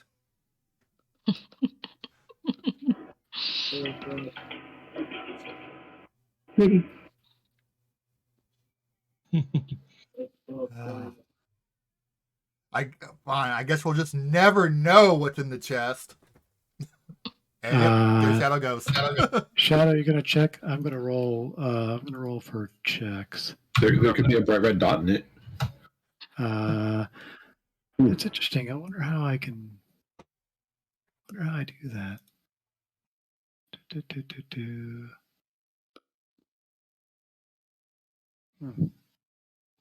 Fine. I guess we'll just never know what's in the chest. And there Shadow goes. Shadow, you're gonna check. I'm gonna roll. I'm gonna roll for checks. There could be a bright red dot in it. It's interesting. I wonder how I can. Wonder how I do that.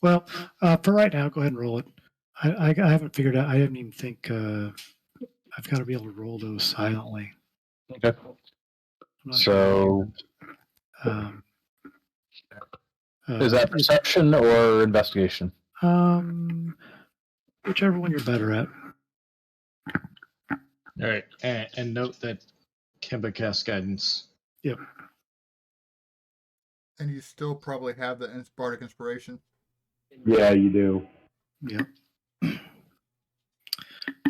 Well, for right now, go ahead and roll it. I haven't figured out. I didn't even think. I've got to be able to roll those silently. Okay. I'm not So sure. is that perception or investigation? Whichever one you're better at. All right, and note that Kimba casts guidance. Yep. And you still probably have the Bardic Inspiration. Yeah, you do. Yep.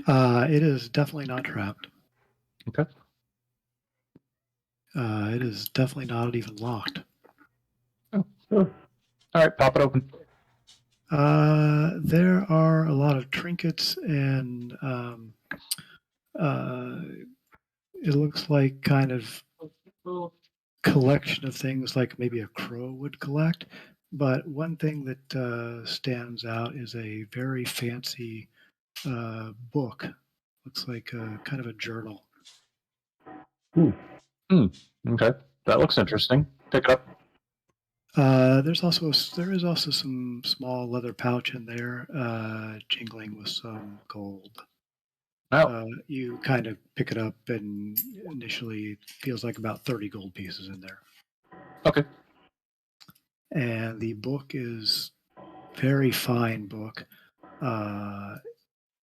It is definitely not trapped. Okay. It is definitely not even locked. Oh. All right, pop it open. There are a lot of trinkets and it looks like kind of collection of things like maybe a crow would collect. But one thing that stands out is a very fancy book. Looks like kind of a journal. Okay, that looks interesting. Pick it up. There is also some small leather pouch in there, jingling with some gold. Oh, You kind of pick it up, and initially it feels like about 30 gold pieces in there. okay. And the book is very fine book.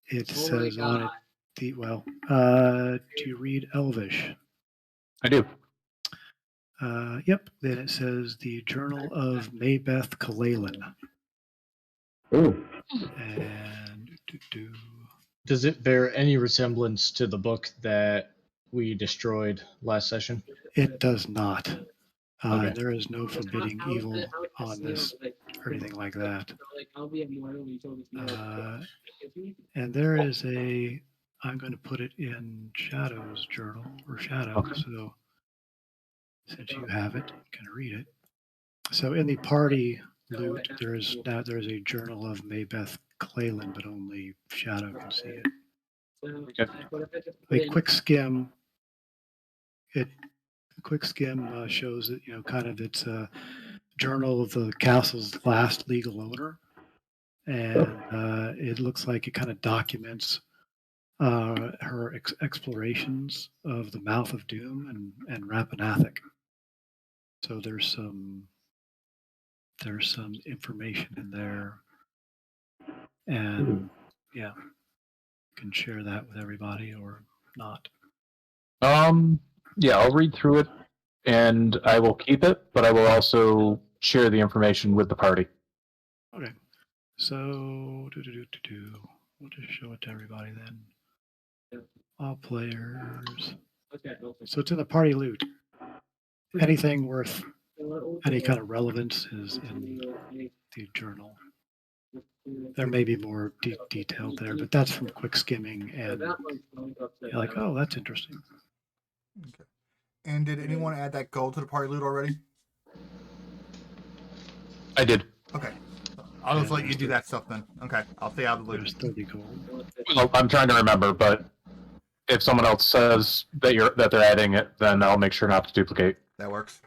It says on it do you read Elvish? I do. Yep. Then it says the Journal of Maybeth Kalalin. Oh, And Does it bear any resemblance to the book that we destroyed last session? it does not. Okay. There is no forbidding evil on this or anything like that. And there is I'm going to put it in Shadow's journal or Shadow. Okay. So since you have it, you can read it. So in the party loot, there is a journal of Maybeth Clayland, but only Shadow can see it. Okay. A quick skim. Shows that kind of it's a journal of the castle's last legal owner, and it looks like it kind of documents her explorations of the Mouth of Doom and Rappan Athuk. So there's some information in there, and yeah, you can share that with everybody or not. Yeah, I'll read through it, and I will keep it, but I will also share the information with the party. Okay, so we'll just show it to everybody then. All players. So it's in the party loot. Anything worth any kind of relevance is in the journal. There may be more detailed there, but that's from quick skimming, and you're like, oh, that's interesting. Okay. And did anyone add that gold to the party loot already? I did. Okay. I'll just let you do that stuff then. Okay. I'll stay out of the loot. There's 30 gold. Well, I'm trying to remember, but if someone else says that they're adding it, then I'll make sure not to duplicate. That works.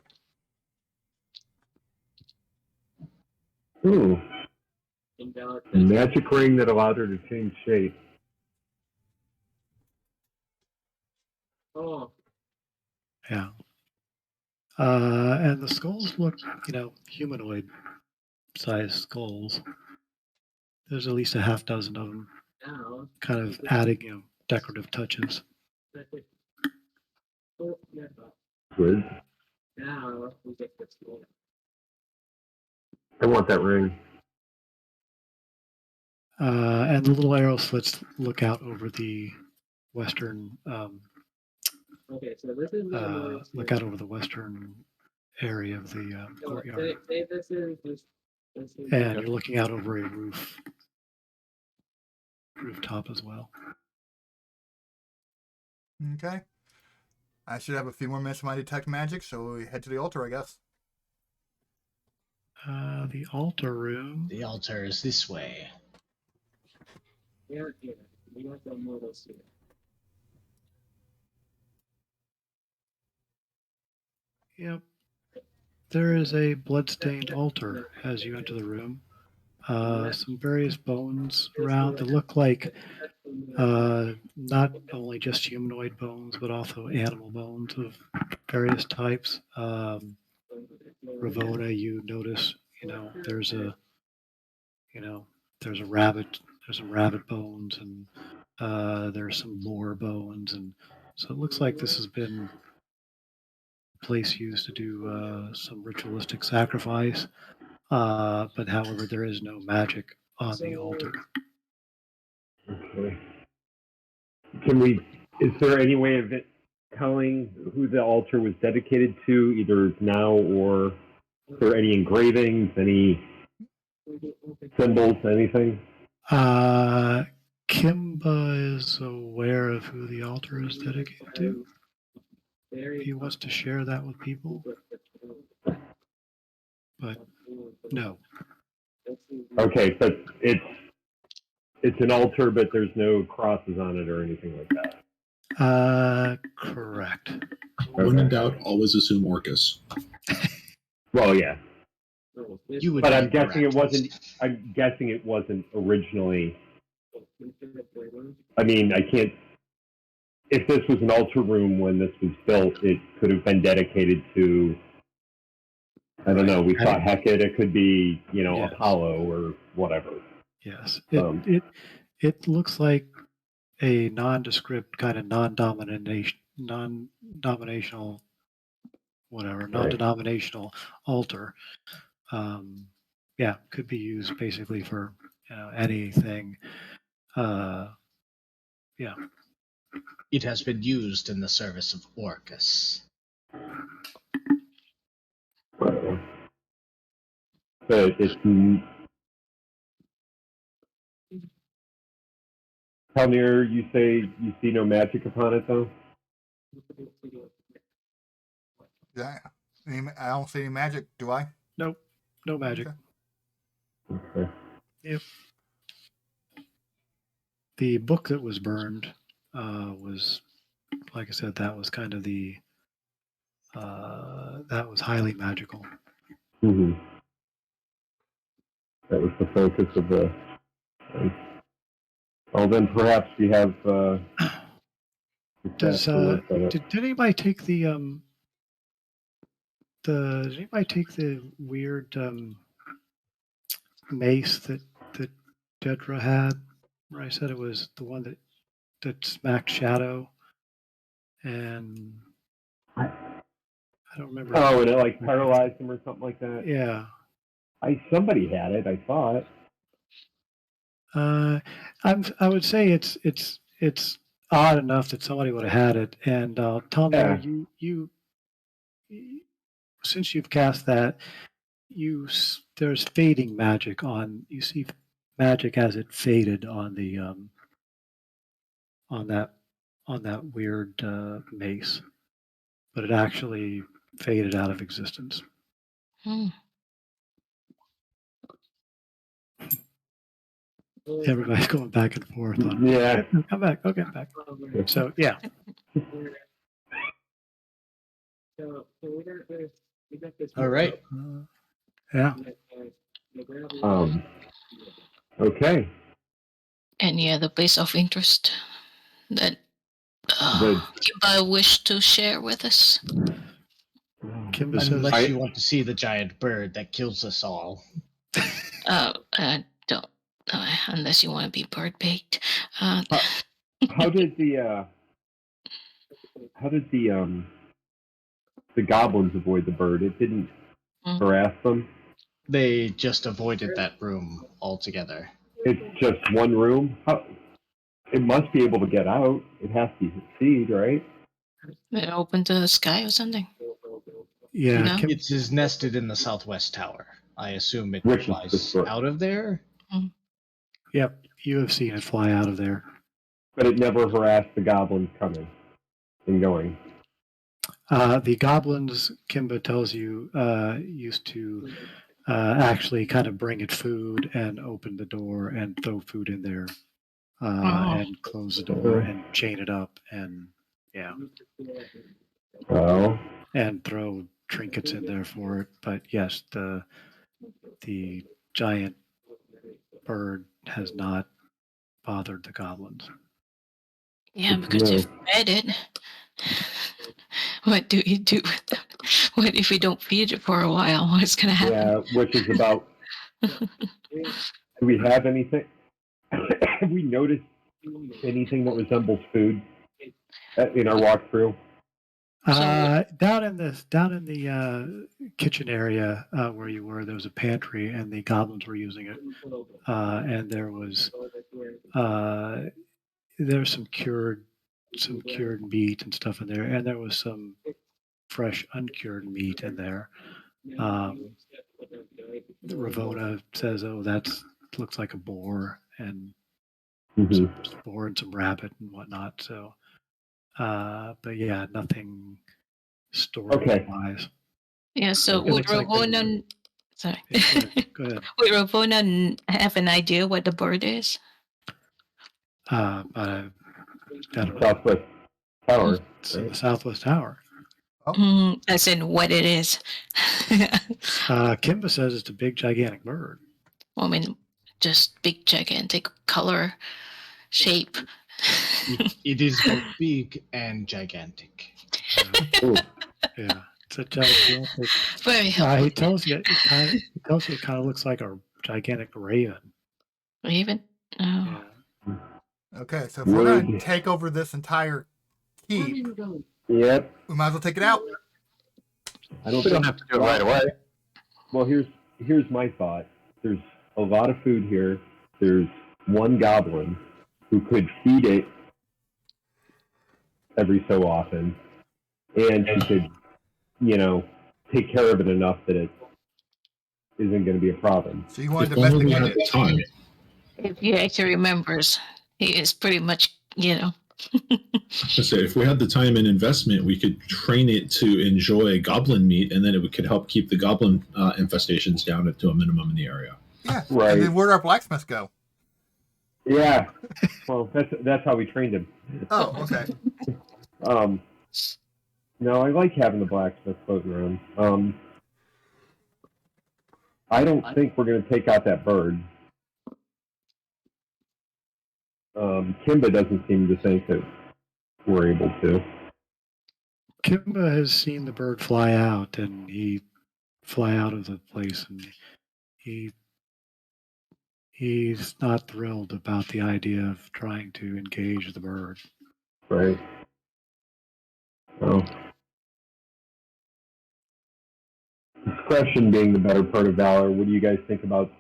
ooh. Magic ring that allowed her to change shape. Yeah. And the skulls look, humanoid sized skulls. There's at least a half dozen of them, kind of adding, decorative touches. Good. I want that ring. And the little arrow slits look out over the western. Okay, so this is what I'm going to Look out over the western area of the so courtyard, say this is and you're looking out over a rooftop as well. Okay. I should have a few more minutes of my detect magic, so we head to the altar, I guess. The altar room. The altar is this way. yeah, we got the models here. Yep. There is a bloodstained altar as you enter the room. Some various bones around that look like not only just humanoid bones, but also animal bones of various types. Ravona, you notice, there's a rabbit, there's some rabbit bones, and there's some boar bones, and so it looks like this has been a place used to do some ritualistic sacrifice. But however, there is no magic on the altar. Okay. Is there any way of it telling who the altar was dedicated to, either now or are there any engravings, any symbols, anything? Kimba is aware of who the altar is dedicated to. He wants to share that with people, but no. Okay, so it's an altar, but there's no crosses on it or anything like that. Correct. When in Okay. doubt, always assume Orcus. Well, yeah, You would but be I'm guessing it correct. wasn't. I'm guessing it wasn't originally. I mean, I can't. If this was an altar room when this was built, it could have been dedicated to. I don't know. We saw Hecate. It could be, Yes. Apollo or whatever. Yes. It looks like a nondescript kind of non-denominational, whatever, non-denominational altar. Could be used basically for anything. It has been used in the service of Orcus. But it's. Palmir, you say you see no magic upon it, though? Yeah. I don't see any magic, do I? Nope. No magic. Okay. Okay. Yep. The book that was burned was, like I said, that was kind of that was highly magical. Mm-hmm. That was the focus of the. Well, then perhaps we have. Did anybody take the did anybody take the weird mace that Dedra had? Where I said it was the one that smacked Shadow, and I don't remember. Oh, and it like paralyzed him or something like that. Yeah. Somebody had it. I thought. I would say it's odd enough that somebody would have had it, and Tom, Yeah. you since you've cast that, there's fading magic on. You see magic as it faded on the on that weird mace, but it actually faded out of existence. Hmm. Everybody's going back and forth on. Yeah. Come back. Okay, back. So yeah. All right. Yeah. Okay. Any other place of interest that The- Kimba wish to share with us? Kimba says, Unless you want to see the giant bird that kills us all. Don't. Unless you want to be bird baked. How did the goblins avoid the bird? It didn't harass them. They just avoided that room altogether. It's just one room. It must be able to get out. It has to succeed, right? It opened to the sky or something. Yeah, No? It is nested in the southwest tower. I assume it Which is the flies story. out of there. Yep, you have seen it fly out of there. But it never harassed the goblins coming and going. The goblins, Kimba tells you, used to actually kind of bring it food and open the door and throw food in there and close the door and chain it up and Oh. and throw trinkets in there for it. But yes, the giant bird has not bothered the goblins. Yeah, Good to because know. if you fed it, what do you do with them? What if we don't feed it for a while? What's going to happen? Yeah, which is about. Do we have anything? Have we noticed anything that resembles food in our walkthrough? Down in the kitchen area where you were, there was a pantry, and the goblins were using it. And there's some cured meat and stuff in there, and there was some fresh uncured meat in there. Ravona says, "Oh, looks like a boar and some boar and some rabbit and whatnot." So, but yeah, nothing storage wise. Yeah, so It would looks like Ravona... Sorry. Yeah, go ahead. Would Ravona have an idea what the bird is? I don't know. Southwest Tower. It's in the Southwest Tower. As in what it is. Kimba says it's a big, gigantic bird. Well, I mean, just big, gigantic color, shape. It is both big and gigantic. Yeah, it's a gigantic. Very helpful. He tells you it kind of looks like a gigantic raven. Raven? Oh. Yeah. Okay, so if we're going to take over this entire keep, Yep. we might as well take it out. I don't We don't have to do it right away. Well, here's my thought. There's a lot of food here. There's one goblin who could feed it every so often, and she could, take care of it enough that it isn't going to be a problem. So you want If to only we domesticate had it. the time. If he actually remembers, he is pretty much, I say, if we had the time and investment, we could train it to enjoy goblin meat, and then it could help keep the goblin infestations down to a minimum in the area. Yeah, Right. And then where'd our blacksmith go? Yeah. Well, that's how we trained him. Oh, okay. No, I like having the blacksmith floating around. I don't think we're going to take out that bird. Kimba doesn't seem to think that we're able to. Kimba has seen the bird fly out, and he fly out of the place, and he's not thrilled about the idea of trying to engage the bird. Right. Oh. Discretion being the better part of valor, what do you guys think about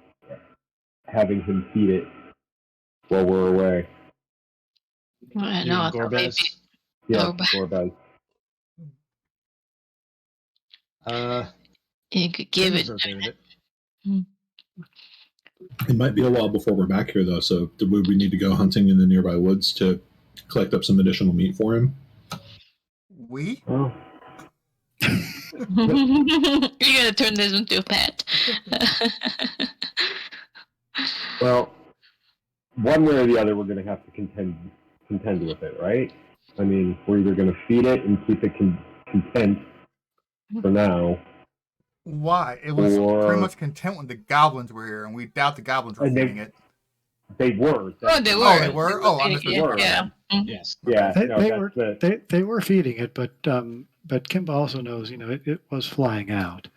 having him feed it while we're away? I You know. and Gorbez? Yeah, Gorbez. Gorbez. You could give it. Okay with it. It might be a while before we're back here, though, so would we need to go hunting in the nearby woods to collect up some additional meat for him? We? Oh. You're gonna turn this into a pet. Well, one way or the other, we're going to have to contend with it, right? I mean, we're either going to feed it and keep it content for now. Why? It was pretty much content when the goblins were here, and we doubt the goblins were feeding it. They were. They were. Oh, they were? Oh, I missed Yeah. word. Yeah. Yes. Yeah, They were feeding it, but Kimba also knows, it was flying out.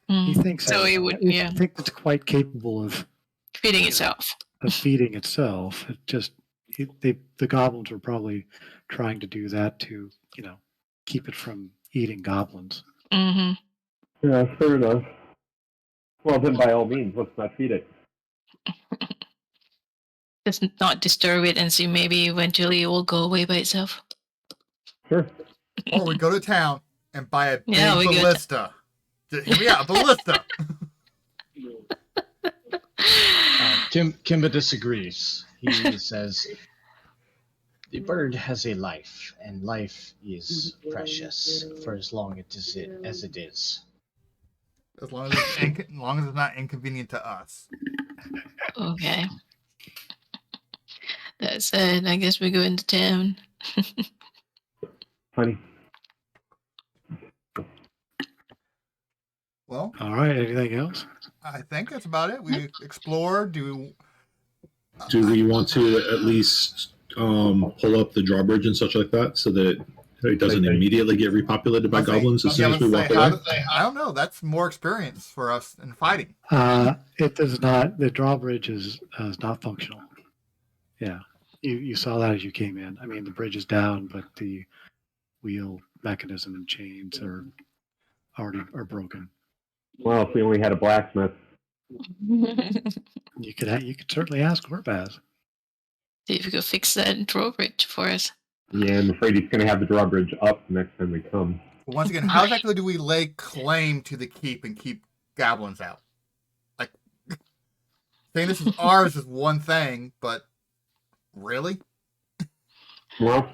He thinks So he would, he thinks it's quite capable of feeding itself. Of feeding itself. It just the goblins were probably trying to do that to keep it from eating goblins. Mm-hmm. Yeah, fair enough. Well, then by all means, let's not feed it. Just not disturb it and see maybe eventually it will go away by itself. Sure. Or we go to town and buy a big Yeah, we go to- ballista. Just hear me out, a ballista. Kimba disagrees. He says the bird has a life, and life is precious for as long as it is. As long as it's not inconvenient to us. Okay. That's it. I guess we go into town. Honey. Well, All right. Anything else? I think that's about it. We explored. Do we want to at least pull up the drawbridge and such like that so that it doesn't immediately get repopulated by goblins as soon as we walk away? I don't know. That's more experience for us in fighting. It does not. The drawbridge is not functional. Yeah, you saw that as you came in. I mean, the bridge is down, but the wheel mechanism and chains are broken. Well, if we only had a blacksmith. You could certainly ask Gorbaz. See if you could fix that drawbridge for us. Yeah, I'm afraid he's going to have the drawbridge up next time we come. But once again, how exactly do we lay claim to the keep and keep goblins out? Like, saying this is ours is one thing, but really? Well,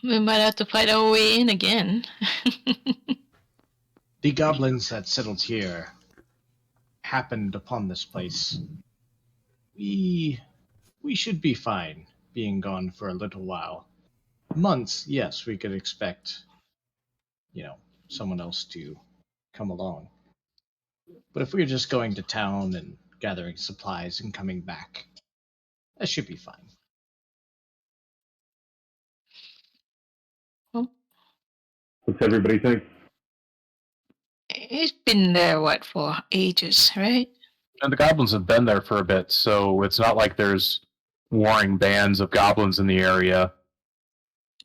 We might have to fight our way in again. The goblins that settled here happened upon this place. We should be fine being gone for a little while. Months, yes, we could expect, someone else to come along. But if we're just going to town and gathering supplies and coming back, that should be fine. what's everybody think? It's been there, for ages, right? And the goblins have been there for a bit, so it's not like there's warring bands of goblins in the area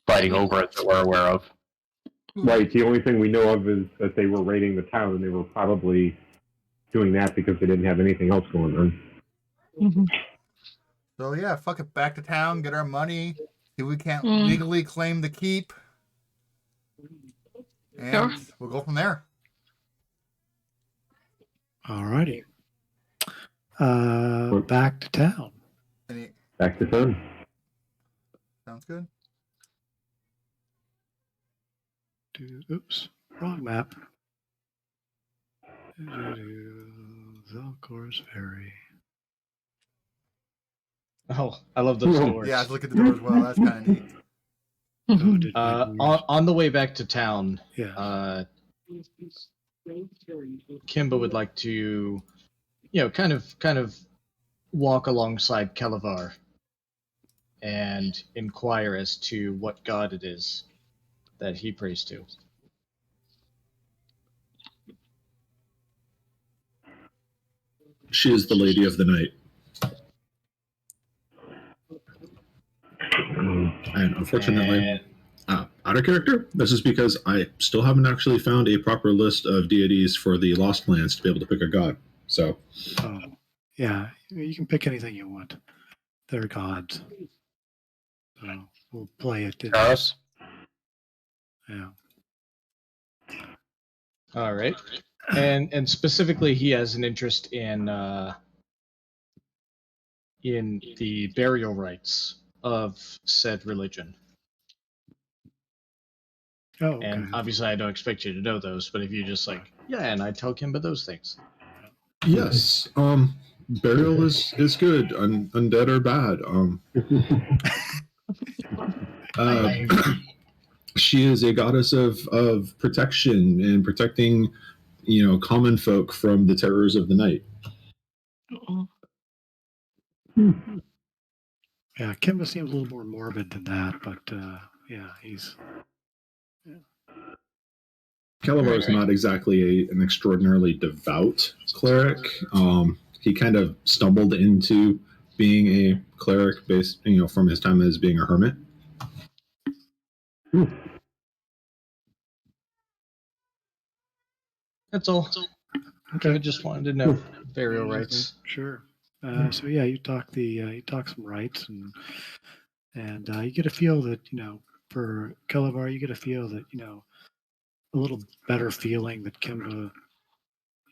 fighting over it that we're aware of. Right, the only thing we know of is that they were raiding the town, and they were probably doing that because they didn't have anything else going on. Mm-hmm. So yeah, fuck it, back to town, get our money, see if we can't Mm. legally claim the keep, and Sure. we'll go from there. All righty. Back to town. Back to town. Sounds good. Oops, wrong map. Zelcor's Ferry. Oh, I love those doors. Yeah, I look at the door as well. That's kind of neat. Oh, did my doors- On the way back to town, yeah. Kimba would like to, kind of walk alongside Kalavar and inquire as to what god it is that he prays to. She is the lady of the night. And unfortunately, out of character, this is because I still haven't actually found a proper list of deities for the Lost Lands to be able to pick a god. So, Yeah, you can pick anything you want. They're gods. So we'll play it. Karis? Yeah. All right. And specifically, he has an interest in the burial rites of said religion. Oh, okay. And obviously, I don't expect you to know those, but if you just and I tell Kimba those things. yes, burial is good. Undead are bad. She is a goddess of protection and protecting, common folk from the terrors of the night. Yeah, Kimba seems a little more morbid than that, but yeah, he's. Calabar is not exactly an extraordinarily devout cleric. He kind of stumbled into being a cleric based, from his time as being a hermit. That's all. I just wanted to know burial rights. Sure. So yeah, you talk some rights, and you get a feel that for Kelevar, you get a feel that a little better feeling that Kimba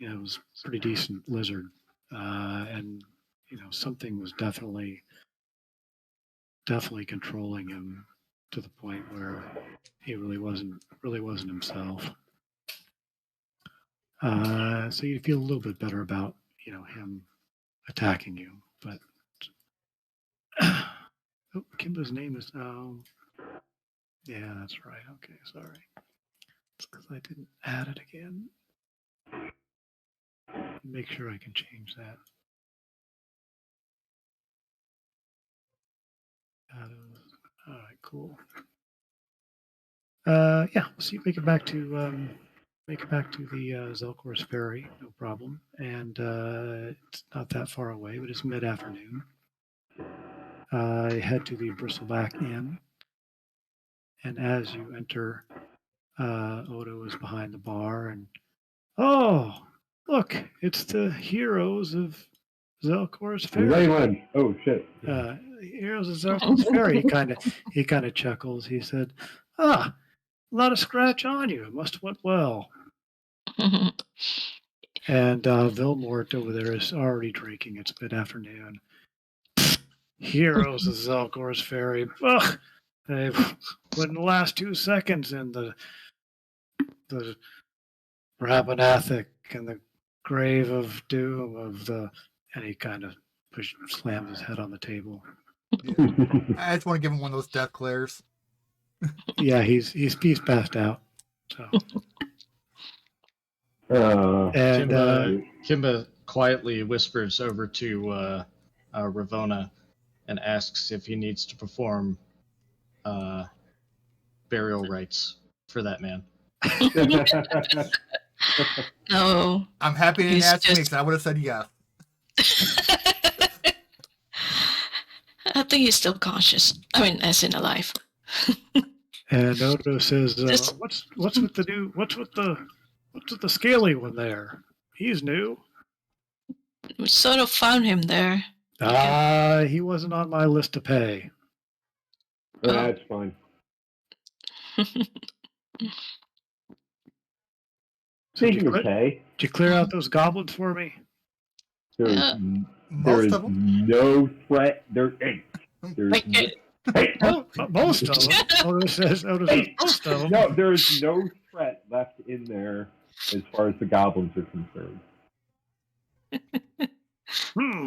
was a pretty decent lizard, and something was definitely controlling him to the point where he really wasn't himself. So you feel a little bit better about him attacking you, but Kimba's name is yeah, that's right. Okay, sorry. It's because I didn't add it again. Make sure I can change that. All right, cool. Yeah, so you make it back to the Zelkor's ferry, no problem. And it's not that far away, but it's mid-afternoon. You head to the Bristleback Inn, and as you enter, Odo is behind the bar, and oh, look, it's the heroes of Zelkor's ferry. Leyland. Oh shit. Heroes of Zelkor's ferry. He kind of chuckles. He said, "Ah, a lot of scratch on you. It must have went well." And Vilmort over there is already drinking. It's mid-afternoon. Heroes of Zelkor's ferry. Ugh, they've put in the last 2 seconds in the Rappan Athuk and the grave of doom of the. And he kind of slams his head on the table. I just want to give him one of those death glares. Yeah, he's passed out. So. And Kimba quietly whispers over to Ravona and asks if he needs to perform burial rites for that man. No. I'm happy you didn't ask me because I would have said yes. I think he's still conscious. I mean, as in alive. And Odo says, "What's with the scaly one there? He's new." We sort of found him there. He wasn't on my list to pay. That's fine. Speaking of pay, did you clear out those goblins for me? There is no threat. There's most of them. Odo says most of them. No, there is no threat left in there as far as the goblins are concerned.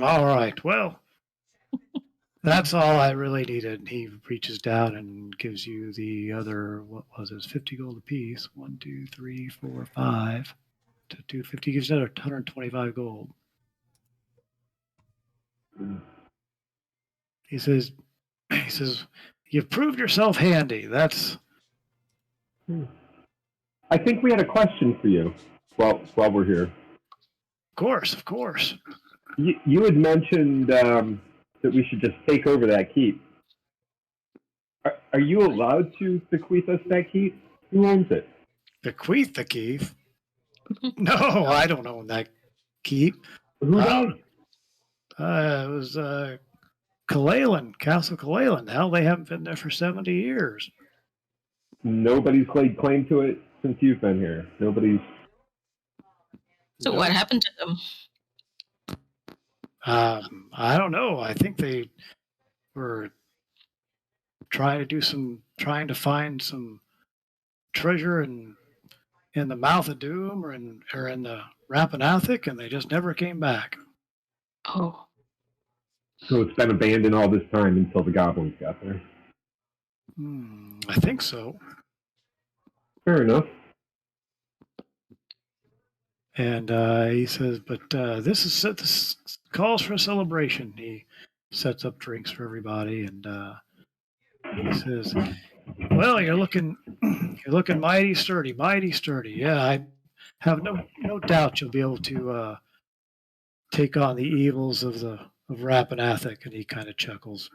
All right. Well, that's all I really needed. He reaches down and gives you the other, what was it, 50 gold apiece. 1, 2, 3, 4, 5. To 250, gives you another 125 gold. He says, "You've proved yourself handy. That's." I think we had a question for you while we're here. Of course. You had mentioned that we should just take over that keep. Are you allowed to bequeath us that keep? Who owns it? Bequeath the keep? No, I don't own that keep. Who does? It was Kalalan, Castle Kalalan. Hell, they haven't been there for 70 years. Nobody's laid claim to it since you've been here. Nobody's. So what happened to them? I don't know. I think they were trying to find some treasure in the Mouth of Doom or in the Rappan Athuk, and they just never came back. Oh. So it's been abandoned all this time until the goblins got there. I think so. Fair enough. And he says, but this calls for a celebration. He sets up drinks for everybody, and he says, "Well, you're looking mighty sturdy, mighty sturdy. Yeah, I have no doubt you'll be able to take on the evils of Rappan Athuk." And he kind of chuckles.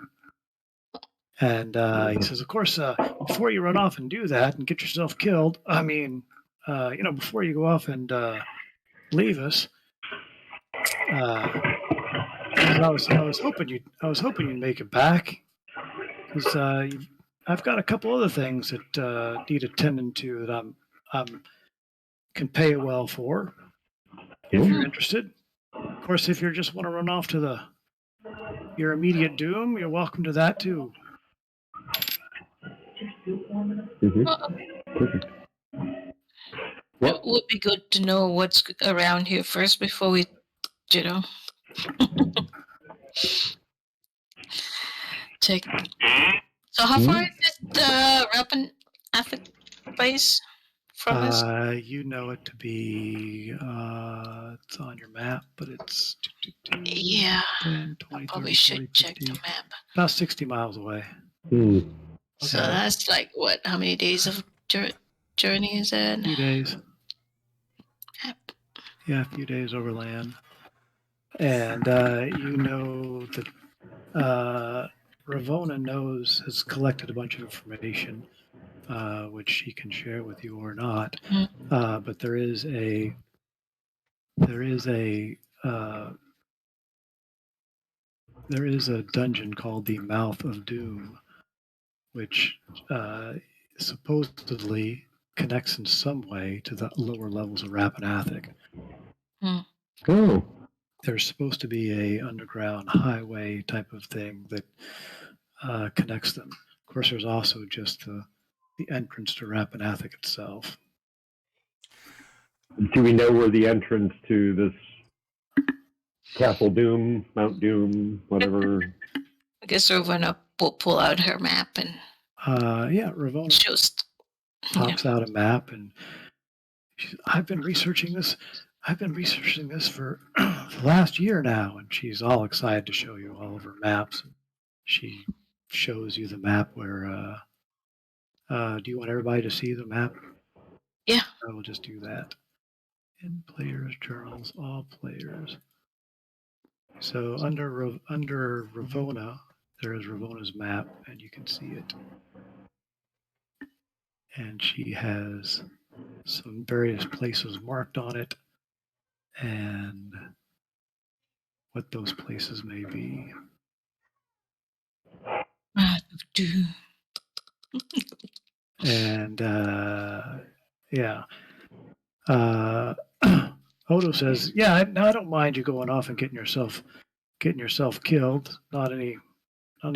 And he says, "Of course, before you run off and do that and get yourself killed, I mean, before you go off and leave us. I was hoping you'd make it back, because I've got a couple other things that need attending to that I'm can pay well for if you're interested. Of course, if you just want to run off to your immediate doom, you're welcome to that too. Mm-hmm. It would be good to know what's around here first before we, take. So how far is this Rappan Athuk base from us? You know it to be it's on your map, but it's Yeah, 10, 20, probably 30, should 40, check 50, the map. about 60 miles away. So that's like what? How many days of journey is that? A few days. Yep. Yeah, a few days overland. And you know that Ravona has collected a bunch of information, which she can share with you or not. But there is a dungeon called the Mouth of Doom, which supposedly connects in some way to the lower levels of Rappan Athuk. Oh. There's supposed to be a underground highway type of thing that connects them. Of course, there's also just the entrance to Rappan Athuk itself. Do we know where the entrance to this Castle Doom, Mount Doom, whatever? I guess Ravonna will pull out her map and Ravonna shows. pops out a map, and I've been researching this for the last year now, and she's all excited to show you all of her maps. She shows you the map where. Do you want everybody to see the map? Yeah. I will just do that. In players' journals, all players. So under Ravonna, there is Ravona's map, and you can see it. And she has some various places marked on it, and what those places may be. And Odo says, "Yeah, I don't mind you going off and getting yourself killed. Not any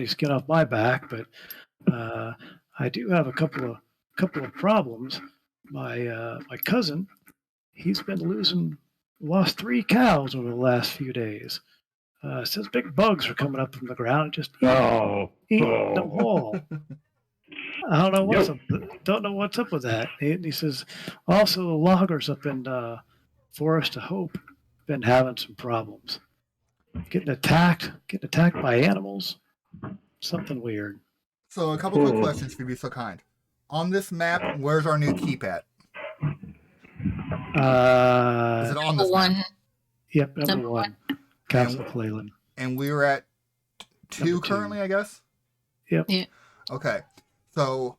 skin off my back, but I do have a couple of problems. My cousin, he's been lost 3 cows over the last few days. Says big bugs are coming up from the ground, just eating them whole. I don't know what's up with that." He says, also the loggers up in Forest of Hope been having some problems, getting attacked by animals, something weird. So a couple quick questions, if you'd be so kind. On this map, where's our new keep at? Is it on this one? map? Yep, number 1, Castle Clayland. And we were at 2 currently, I guess? Yep. Yeah. Okay. So,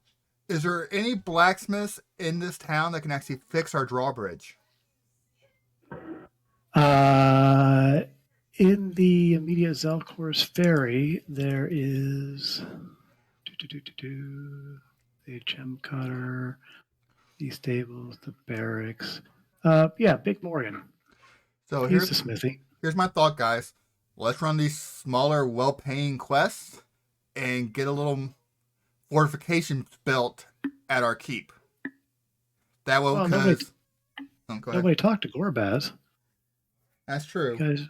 is there any blacksmiths in this town that can actually fix our drawbridge? In the immediate Zelcor's ferry, there is the gem cutter, the stables, the barracks. Big Morgan. So he's the smithy. Here's my thought, guys. Let's run these smaller, well-paying quests and get a little fortifications built at our keep. That way, because nobody talked to Gorbaz. That's true. Guys.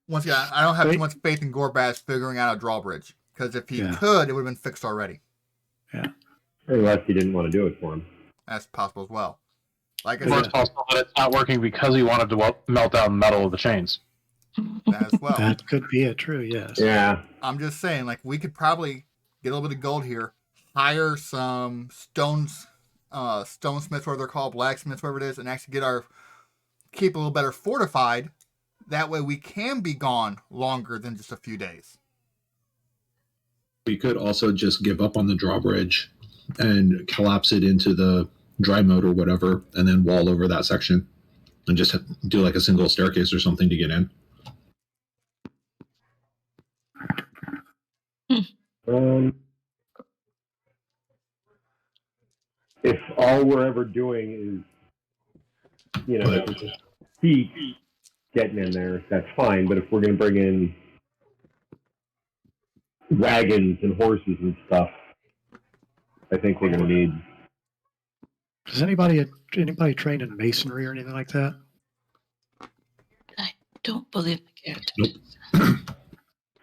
Once again, I don't have too much faith in Gorbaz figuring out a drawbridge, because if he could, it would have been fixed already. Yeah. Unless he didn't want to do it for him. That's possible as well. Like I said, it's possible that it's not working because he wanted to melt down metal of the chains. That as well. That could be true, yes. Yeah. I'm just saying, like, we could probably get a little bit of gold here, hire some stonesmiths, whatever they're called, blacksmiths, whatever it is, and actually keep a little better fortified. That way we can be gone longer than just a few days. We could also just give up on the drawbridge and collapse it into the dry moat or whatever, and then wall over that section, and just do like a single staircase or something to get in. If all we're ever doing is, just feet getting in there, that's fine. But if we're going to bring in wagons and horses and stuff, I think we're going to need. Does anybody trained in masonry or anything like that? Don't believe the character. Nope.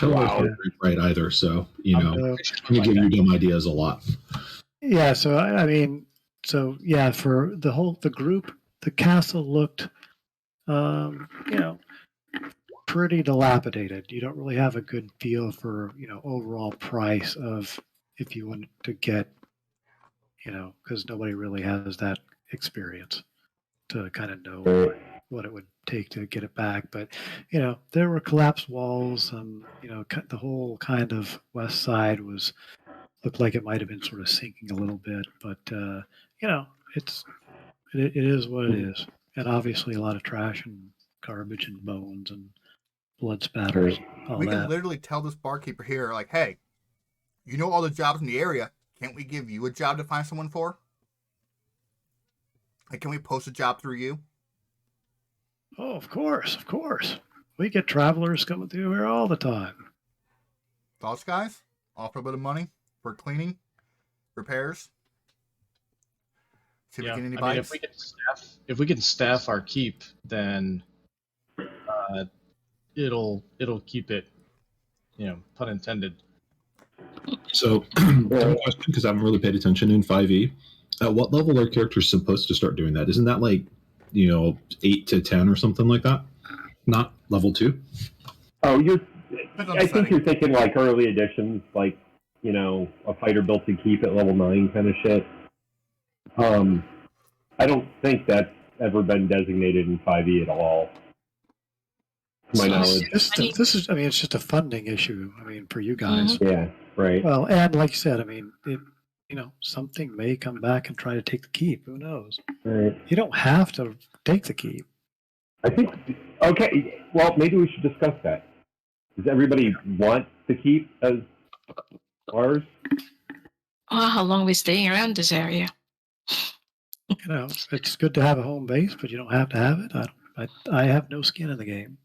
Wow. Not right either, so can give you dumb ideas a lot. Yeah, so I mean, for the group, the castle looked, pretty dilapidated. You don't really have a good feel for overall price of if you want to get, because nobody really has that experience to kind of know what it would take to get it back. But there were collapsed walls, and the whole kind of west side looked like it might have been sort of sinking a little bit. But it is what it is, and obviously a lot of trash and garbage and bones and blood spatters. All We can that. literally tell this barkeeper here, like, hey, you know all the jobs in the area. Can't we give you a job to find someone for? Like, can we post a job through you? Oh, of course. We get travelers coming through here all the time. Thoughts, guys? Offer a bit of money for cleaning, repairs. See if we get any bites. If we can staff our keep, then it'll keep it, pun intended. So, dumb question, because I haven't really paid attention in 5e. At what level are characters supposed to start doing that? Isn't that like 8 to 10 or something like that? Not level 2? Oh, I think you're thinking like early editions, like a fighter built to keep at level 9 kind of shit. I don't think that's ever been designated in 5e at all. To my knowledge. This is, it's just a funding issue. For you guys. Mm-hmm. Yeah, right. Well, and like you said, something may come back and try to take the keep. Who knows? Right. You don't have to take the keep. I think. Okay. Well, maybe we should discuss that. Does everybody want the keep as ours? Well, how long are we staying around this area? It's good to have a home base, but you don't have to have it. I have no skin in the game,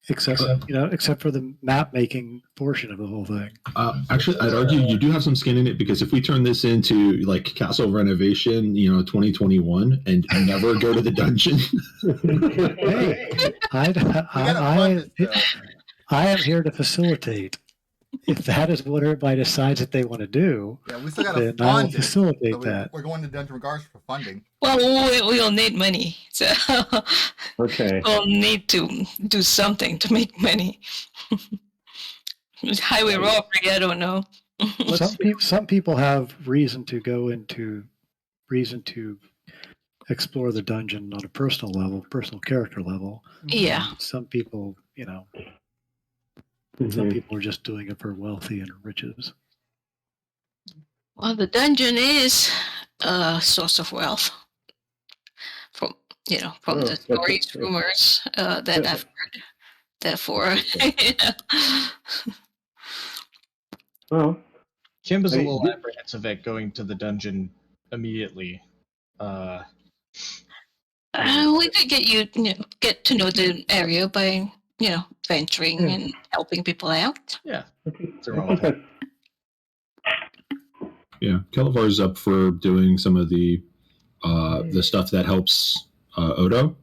except for the map making portion of the whole thing. Actually, I'd argue you do have some skin in it, because if we turn this into like castle renovation, 2021, and never go to the dungeon. Hey, I am here to facilitate. If that is what everybody decides that they want to do, we still got to then I will fund facilitate it. that. We're going to dungeon regardless for funding. Well, we'll need money, so Okay. we'll need to do something to make money. Highway robbery, I don't know. Some people have reason to explore the dungeon on a personal character level. Yeah. Some people, some people are just doing it for wealthy and riches. Well, the dungeon is a source of wealth. From the stories, rumors that I've heard. Therefore, Well, Kimba's a little apprehensive at going to the dungeon immediately. we could get to know the area by venturing and helping people out. Yeah. Yeah, Kelevar's up for doing some of the stuff that helps Odo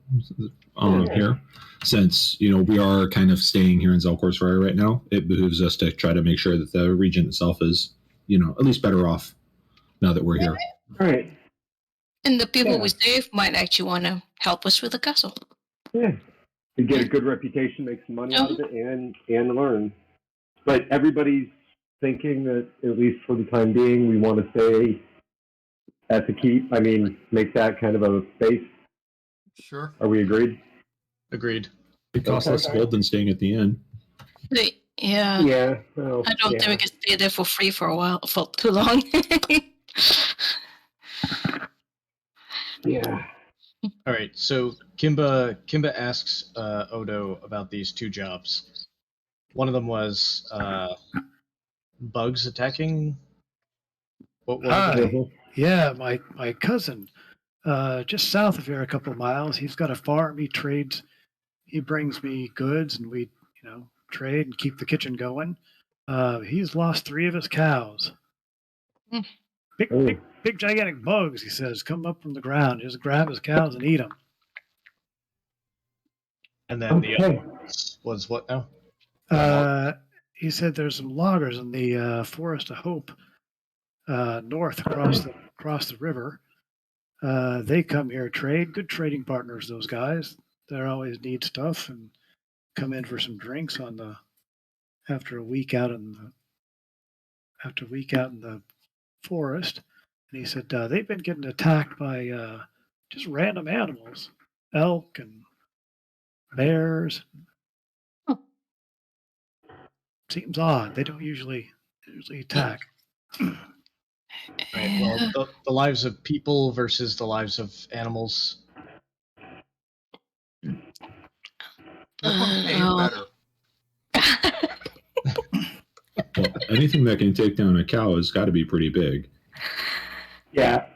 here. Since we are kind of staying here in Zelkorsfire right now, it behooves us to try to make sure that the region itself is at least better off now that we're here. All right. And the people we save might actually want to help us with the castle. Yeah. You get a good reputation, make some money out of it, and learn. But everybody's thinking that, at least for the time being, we want to stay at the keep. Make that kind of a base. Sure. Are we agreed? Agreed. It costs less gold than staying at the inn. Yeah. Yeah. Well, I don't think we can stay there for free for too long. Yeah. All right, so Kimba asks Odo about these two jobs. One of them was bugs attacking. What was Hi. it? Yeah, my cousin, just south of here, a couple of miles. He's got a farm. He trades. He brings me goods, and we, trade and keep the kitchen going. He's lost 3 of his cows. Hmm. Big, gigantic bugs. He says come up from the ground, just grab his cows and eat them. And then the other Okay. one was what now? He said there's some loggers in the Forest of Hope, north across the river. They come here trade. Good trading partners, those guys. They always need stuff and come in for some drinks after a week out in the forest. And he said they've been getting attacked by just random animals, elk and bears. Huh. Seems odd. They don't usually attack. Right. Well, the lives of people versus the lives of animals. This one pays Oh. better. Well, anything that can take down a cow has got to be pretty big. Yeah.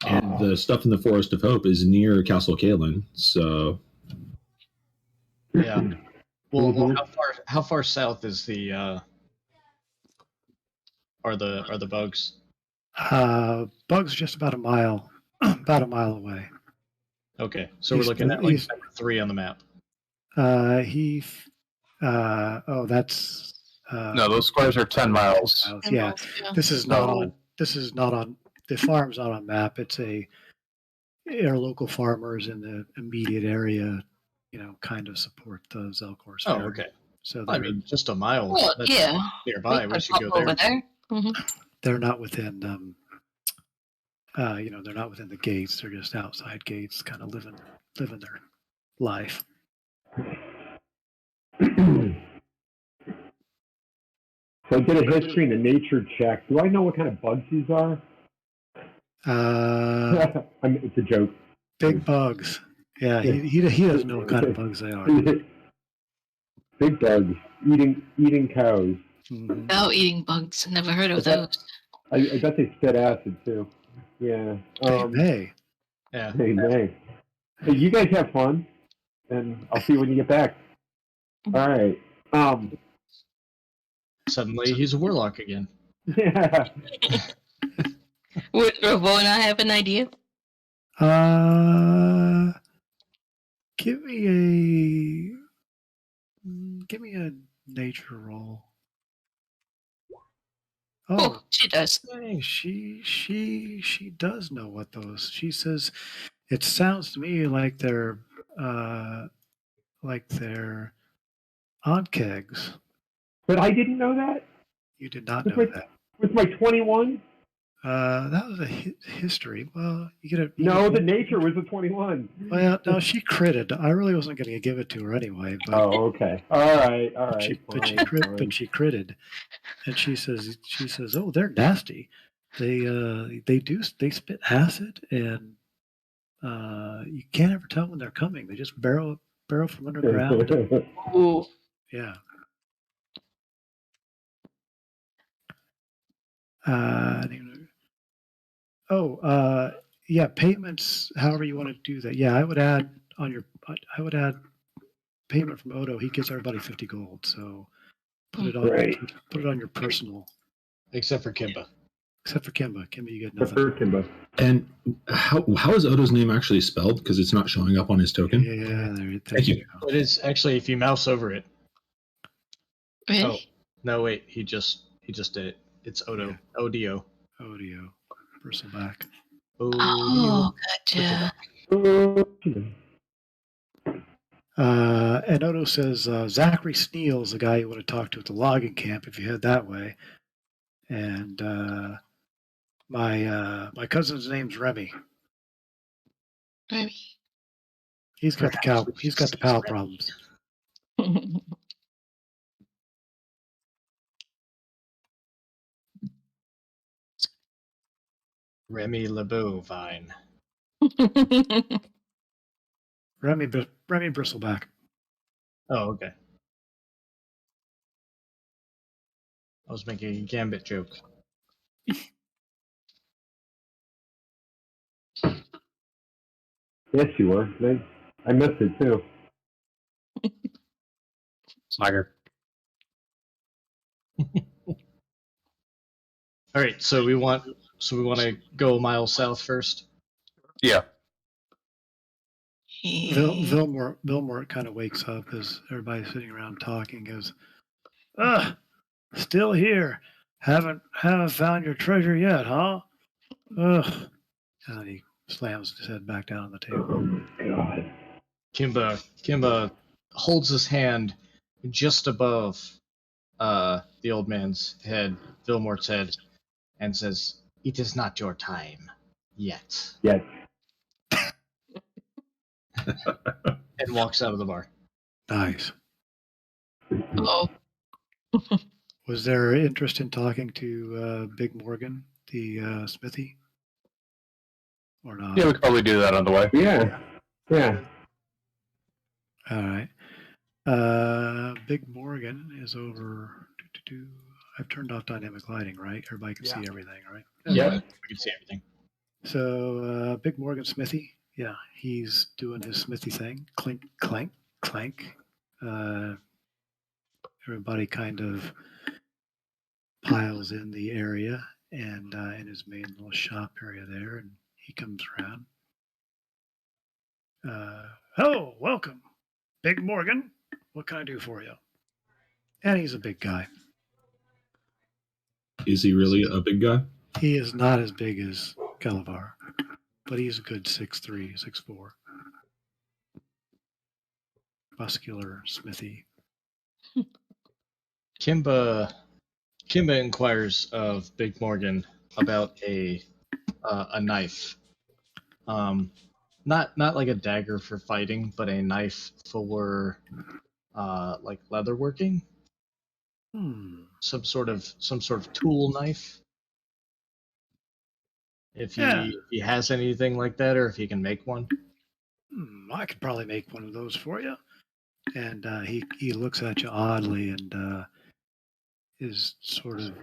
And the stuff in the Forest of Hope is near Castle Kalen, so Yeah. Well, Mhm. how far south is the are the bugs? Bug's just about a mile, away. Okay, so we're He's- looking at like he's- number 3 on the map. That's No, those squares are 10 miles. Yeah, Yeah. this is not on. The farm's not on map. It's our local farmers in the immediate area, kind of support the Zelkors. Oh, Ferry. okay. So I mean, just a mile. Well, That's yeah. nearby. We could should go pop over there. there. Mhm. they're not within. They're not within the gates. They're just outside gates, kind of living their life. So I did a history and a nature check. Do I know what kind of bugs these are? I mean, it's a joke. Big bugs. Yeah, he doesn't know what kind of bugs they are. Big bugs eating cows. Mhm. Cow eating bugs. Never heard of Is that- those. I bet they spit acid too. Yeah. They may. Yeah. They may. Hey, you guys have fun, and I'll see you when you get back. All right. Suddenly, he's a warlock again. Yeah. Would Ravona have an idea? Give me a nature roll. Oh, she does. Dang, she does know what those. She says it sounds to me like they're on kegs. But I didn't know that. You did not With know my, that. with my 21. That was a history. Well, No, the nature was a 21. Well, no, she critted. I really wasn't going to give it to her anyway. But, Oh, okay. All right. but she critted, and she says, "Oh, they're nasty. They spit acid, and you can't ever tell when they're coming. They just barrel from underground. Ooh. Yeah. Yeah. Payments. However you want to do that. Yeah, I would add payment from Odo. He gives everybody 50 gold. So put it on Right. your personal. Except for Kimba. Except for Kimba. Kimba, you get nothing. Kimba. And how is Odo's name actually spelled? Because it's not showing up on his token. Yeah, Thank you. It is actually, if you mouse over it. Really? Oh, no, wait. He just did it. It's Odo. Yeah. ODO. Odio. Bristleback. Oh, gotcha. And Odo says Zachary Sneal's the guy you want to talk to at the logging camp if you head that way. And my cousin's name's Remy. Maybe. He's got the cow. He's got the pal problems. Remy LeBeauvine. Remy Bristleback. Oh, okay. I was making a Gambit joke. Yes, you were. I missed it too. Sniger. All right, so we want to go a mile south first. Yeah. Vilmort kind of wakes up as everybody's sitting around talking. Goes, "Ugh, still here. Haven't found your treasure yet, huh? Ugh." And he slams his head back down on the table. Oh my god. Kimba holds his hand just above the old man's head, Vilmort's head, and says, "It is not your time yet," Yes. and walks out of the bar. Nice. Oh, Was there interest in talking to Big Morgan, the smithy, or not? Yeah, we could probably do that on the way. Yeah. Yeah. All right. Big Morgan is over. I've turned off dynamic lighting, right? Everybody can see everything, right? Yeah, we can see everything. So Big Morgan Smithy, yeah, he's doing his Smithy thing. Clink, clank, clank. Everybody kind of piles in the area and in his main little shop area there, and he comes around. Hello, welcome, Big Morgan. What can I do for you? And he's a big guy. Is he really a big guy? He is not as big as Calavar, but he's a good 6'3", 6'4". Muscular Smithy. Kimba inquires of Big Morgan about a knife. Not like a dagger for fighting, but a knife for like leatherworking. Some sort of tool knife. If he has anything like that, or if he can make one. I could probably make one of those for you. And he looks at you oddly and is sort of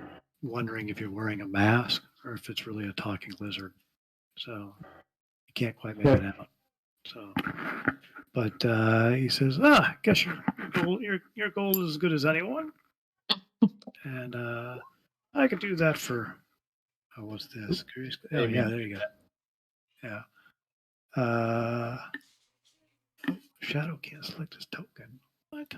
wondering if you're wearing a mask or if it's really a talking lizard. So you can't quite make it out. So, but he says, "I guess your gold is as good as anyone." And I could do that for. Oh, what's this? Oh, yeah, there you go. Yeah. Shadow can't select his token. What?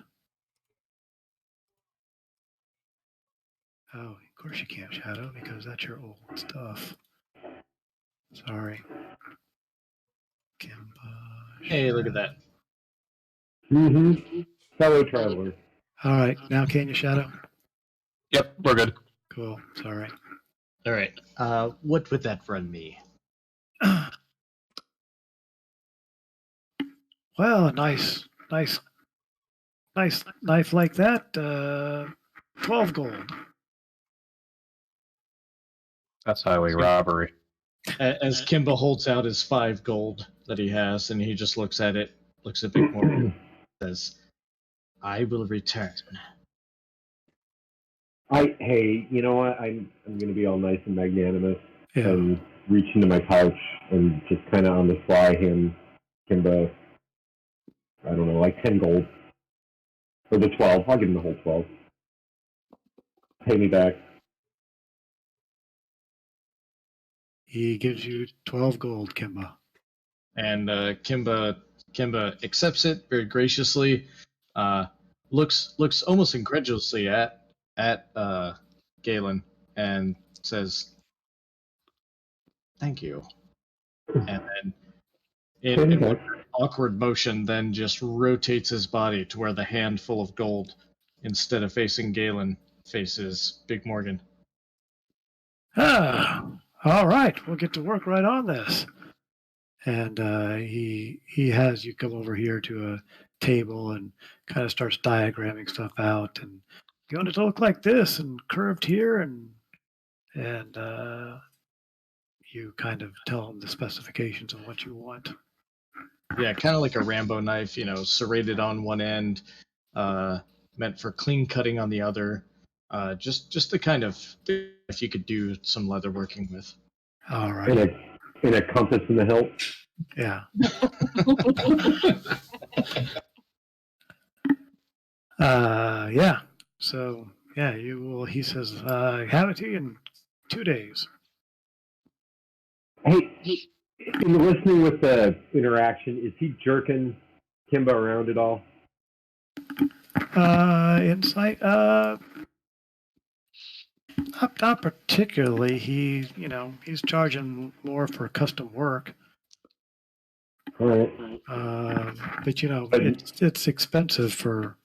Oh, of course you can't Shadow because that's your old stuff. Sorry. Kimba. Hey, look at that. Mm-hmm. Fellow traveler. All right, now can you Shadow? Yep, we're good. Cool. Sorry. All right. What would that run me? Well, nice knife like that. 12 gold. That's highway robbery. As Kimba holds out his 5 gold that he has, and he just looks at it, looks a bit more, says, "I will return." Hey, you know what? I'm gonna be all nice and magnanimous Yeah. and reach into my pouch and just kind of on the fly hand Kimba, I don't know, like 10 gold or the 12. I'll give him the whole 12. Pay me back. He gives you 12 gold, Kimba. And Kimba accepts it very graciously. Looks almost incredulously at Galen and says, "Thank you." And then in one awkward motion, then just rotates his body to where the handful of gold, instead of facing Galen, faces Big Morgan. All right. We'll get to work right on this. And he has you come over here to a table and kind of starts diagramming stuff out. And you want it to look like this and curved here and you kind of tell them the specifications of what you want. Yeah, kind of like a Rambo knife, serrated on one end, meant for clean cutting on the other. Just the kind of if you could do some leather working with. All right. And a compass in the hilt. Yeah. Yeah. So yeah, you will. He says, "Have it to you in 2 days." Hey, in listening with the interaction, is he jerking Kimba around at all? Insight. Not particularly. He's charging more for custom work. All right. But it's expensive for,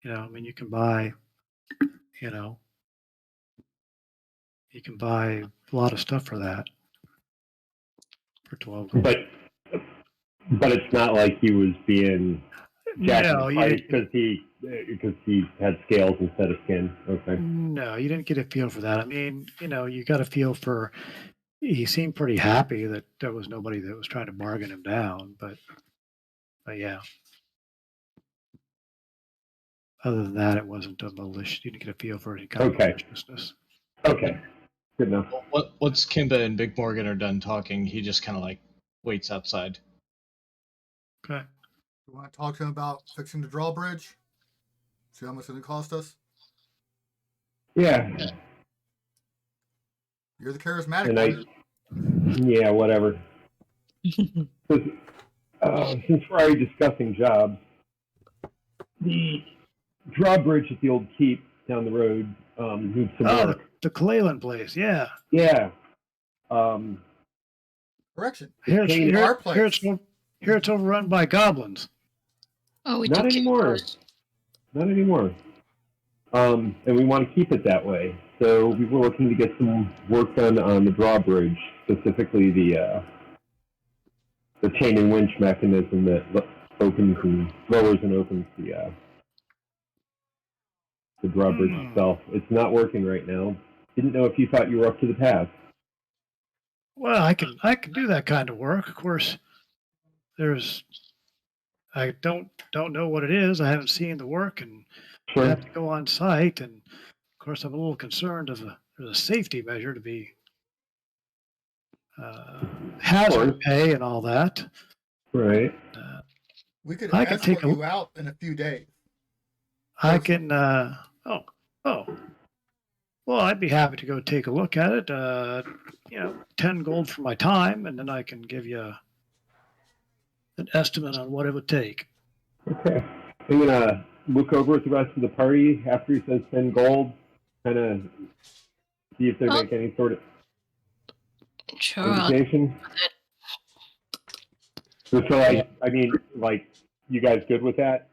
I mean, you can buy a lot of stuff for that for 12 gold. But it's not like he was being jacking No, the you price didn't. because he had scales instead of skin. Okay. No, you didn't get a feel for that. I mean, you got a feel for. He seemed pretty happy that there was nobody that was trying to bargain him down, but yeah. Other than that, it wasn't a malicious. You didn't get a feel for any kind of maliciousness. Okay. Good enough. Once Kimba and Big Morgan are done talking, he just kind of like waits outside. Okay. You want to talk to him about fixing the drawbridge? See how much it's going to cost us? Yeah. You're the charismatic one. Yeah, whatever. Since we're already discussing jobs, the drawbridge at the old keep down the road needs some work. The Clayland place, yeah. Yeah. Correction. Here Our place. Here it's overrun by goblins. Oh, we Not took anymore. Not anymore. And we want to keep it that way. So we were looking to get some work done on the drawbridge, specifically the chain and winch mechanism that opens and lowers and opens the drawbridge itself. It's not working right now. Didn't know if you thought you were up to the task. Well, I can do that kind of work. Of course, I don't know what it is. I haven't seen the work, and I have to go on site. And of course, I'm a little concerned there's a safety measure to be hazard pay and all that. Right. We could I can escort you out in a few days. I can. Well, I'd be happy to go take a look at it. 10 gold for my time, and then I can give you an estimate on what it would take. Okay. I'm going to look over at the rest of the party after he says 10 gold, kind of see if they make any sort of indication. So, you guys good with that?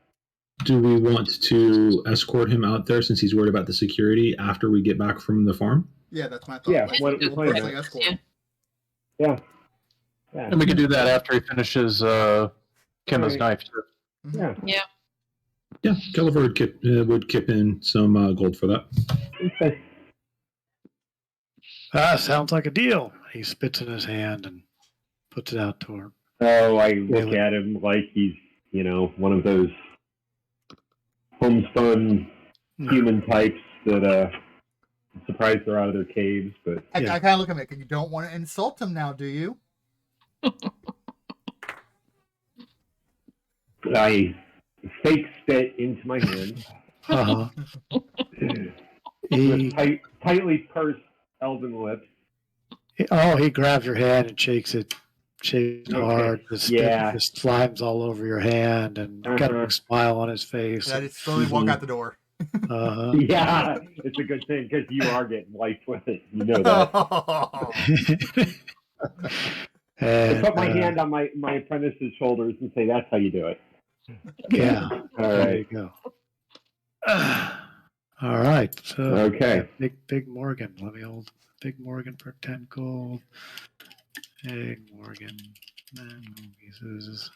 Do we want to escort him out there since he's worried about the security after we get back from the farm? Yeah, that's my thought. Yeah, we'll personally escort him. Yeah. And we can do that after he finishes Kimba's knife. Yeah. Yeah. Yeah, Gulliver would kip in some gold for that. Okay. Sounds like a deal. He spits in his hand and puts it out to her. Oh, I look at him like he's, one of those homespun human types that I'm surprised they're out of their caves. But I kind of look at him like, you don't want to insult him now, do you? I fake spit into my hand. Uh-huh. With tightly pursed elven lips. He grabs your hand and shakes it hard. The spit just slimes all over your hand, and got a big smile on his face. And I just slowly walk out the door. Yeah, it's a good thing because you are getting wiped with it. You know that. I put my hand on my apprentice's shoulders and say, "That's how you do it." Yeah. All There right. you go. All right. So Okay. Big Morgan. Let me hold Big Morgan for 10 gold. Big Morgan. And he says,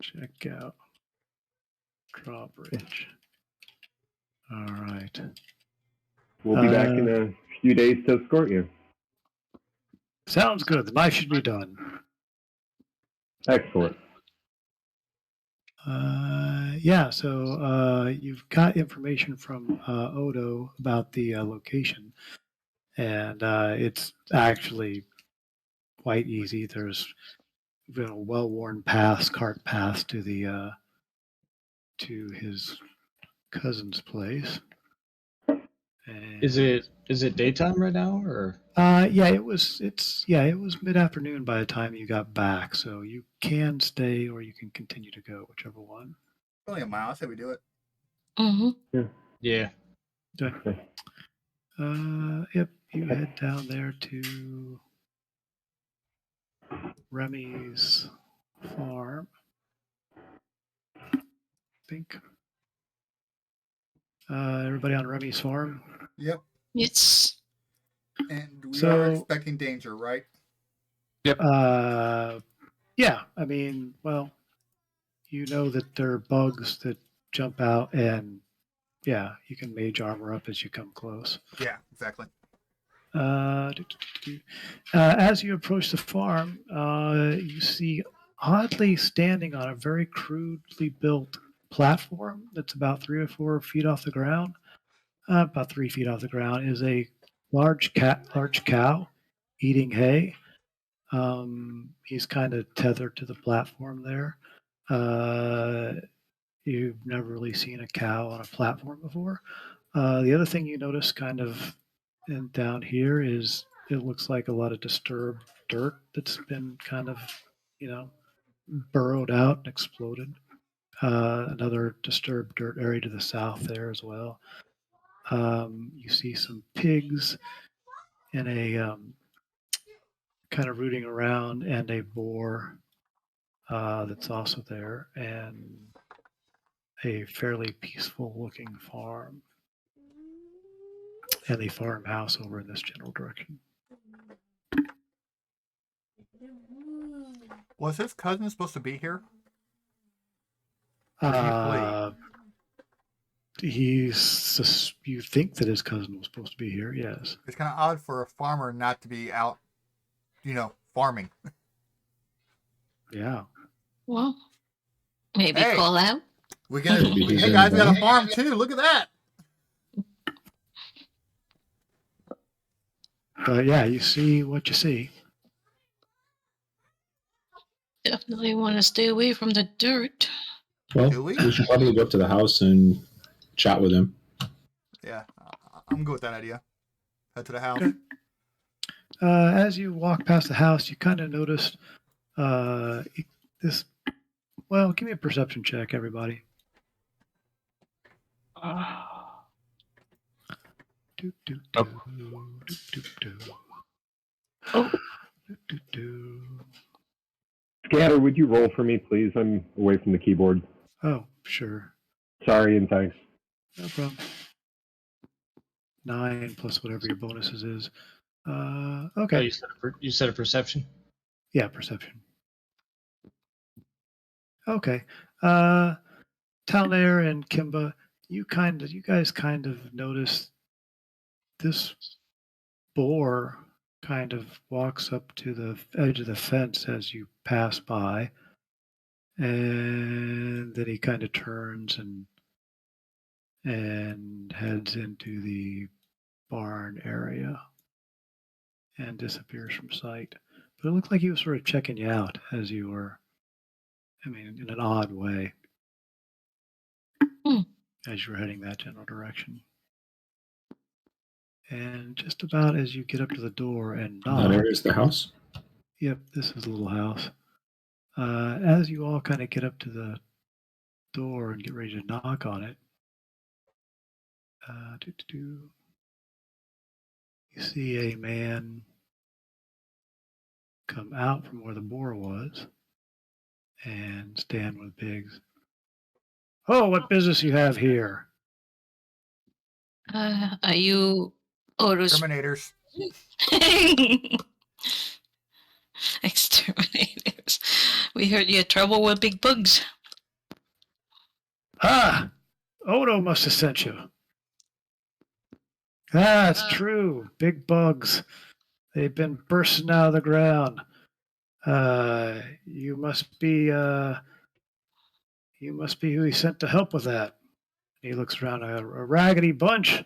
check out drawbridge. All right. We'll be back in a few days to escort you. Sounds good. The knife should be done. Excellent. Yeah, so you've got information from Odo about the location, and it's actually quite easy. There's well-worn paths, cart paths to the to his cousin's place. And, Is it daytime right now or? yeah, it was mid-afternoon by the time you got back, so you can stay or you can continue to go, whichever one. Only a mile. I say we do it. Mm-hmm. Yeah. Okay. Yep, you head down there to Remy's farm. I think. Everybody on Remy's farm? Yep. It's And we So- are expecting danger, right? Yeah, I mean, well, you know that there are bugs that jump out, and yeah, you can mage armor up as you come close. Yeah, exactly. As you approach the farm, you see oddly standing on a very crudely built platform that's about 3 or 4 feet off the ground. About 3 feet off the ground is a large cow eating hay. He's kind of tethered to the platform there. You've never really seen a cow on a platform before. The other thing you notice kind of down here is it looks like a lot of disturbed dirt that's been kind of, burrowed out and exploded. Another disturbed dirt area to the south there as well. You see some pigs and a kind of rooting around, and a boar that's also there, and a fairly peaceful looking farm, and a farmhouse over in this general direction. Was his cousin supposed to be here? Or did he You think that his cousin was supposed to be here? Yes. It's kind of odd for a farmer not to be out, farming. Yeah. well, maybe Hey. call out. We can. Maybe he's Hey in guys, we got a there. farm too. Look at that. But yeah, you see what you see. Definitely want to stay away from the dirt. Well, Do we? we should probably go up to the house and chat with him. Yeah, I'm good with that idea. Head to the house. Okay. As you walk past the house, you kind of notice this. Well, give me a perception check, everybody. Do, do, Oh. do, do, do, do. Oh. Do, do, do. Scatter, would you roll for me, please? I'm away from the keyboard. Oh, sure. Sorry and thanks. No problem. 9 plus whatever your bonuses is. Oh, Okay. you said a perception. Yeah, perception. Okay. Talnair and Kimba, you guys kind of notice this boar kind of walks up to the edge of the fence as you pass by, and then he kind of turns and heads into the barn area and disappears from sight. But it looked like he was sort of checking you out as you were, in an odd way, as you were heading that general direction. And just about as you get up to the door and That knock, area is the house. yep, this is a little house. As you all kind of get up to the door and get ready to knock on it, you see a man come out from where the boar was and stand with pigs. Oh, what business you have here? Are you Odo's Terminators. exterminators? We heard you had trouble with big bugs. Ah, Odo must have sent you. That's true. Big bugs. They've been bursting out of the ground. You must be who he sent to help with that. He looks around a raggedy bunch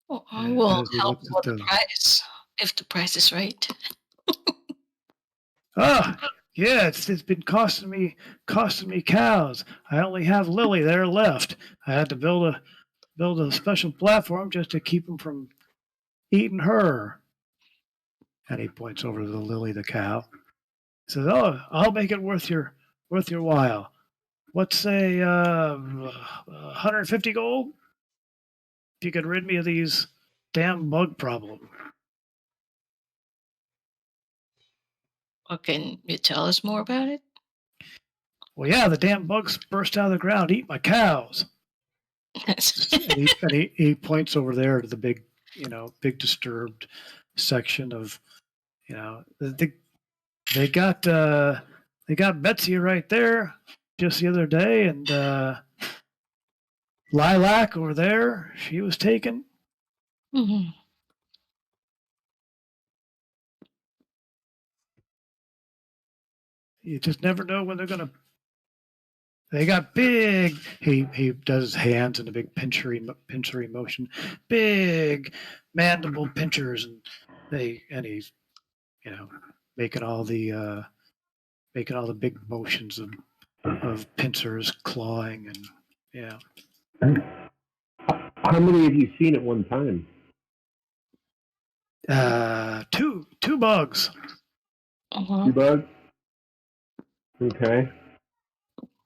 Well, I will as he help looks for at the the. price, if the price is right. Ah, yeah, it's been costing me cows. I only have Lily there left. I had to build a special platform just to keep them from eating her. And he points over to the Lily the cow. He says, "Oh, I'll make it worth your while. Let's say 150 gold if you could rid me of these damn bug problem." Or can you tell us more about it? Well, yeah, the damn bugs burst out of the ground, eat my cows. And he points over there to the big, big disturbed section of, they got Betsy right there just the other day, and Lilac over there, she was taken. Mhm. You just never know when they're gonna. They got big. He does his hands in a big pinchery motion, big mandible pinchers, and he's making all the big motions of pincers, clawing, and yeah. How many have you seen at one time? Two bugs. Two bugs? Okay.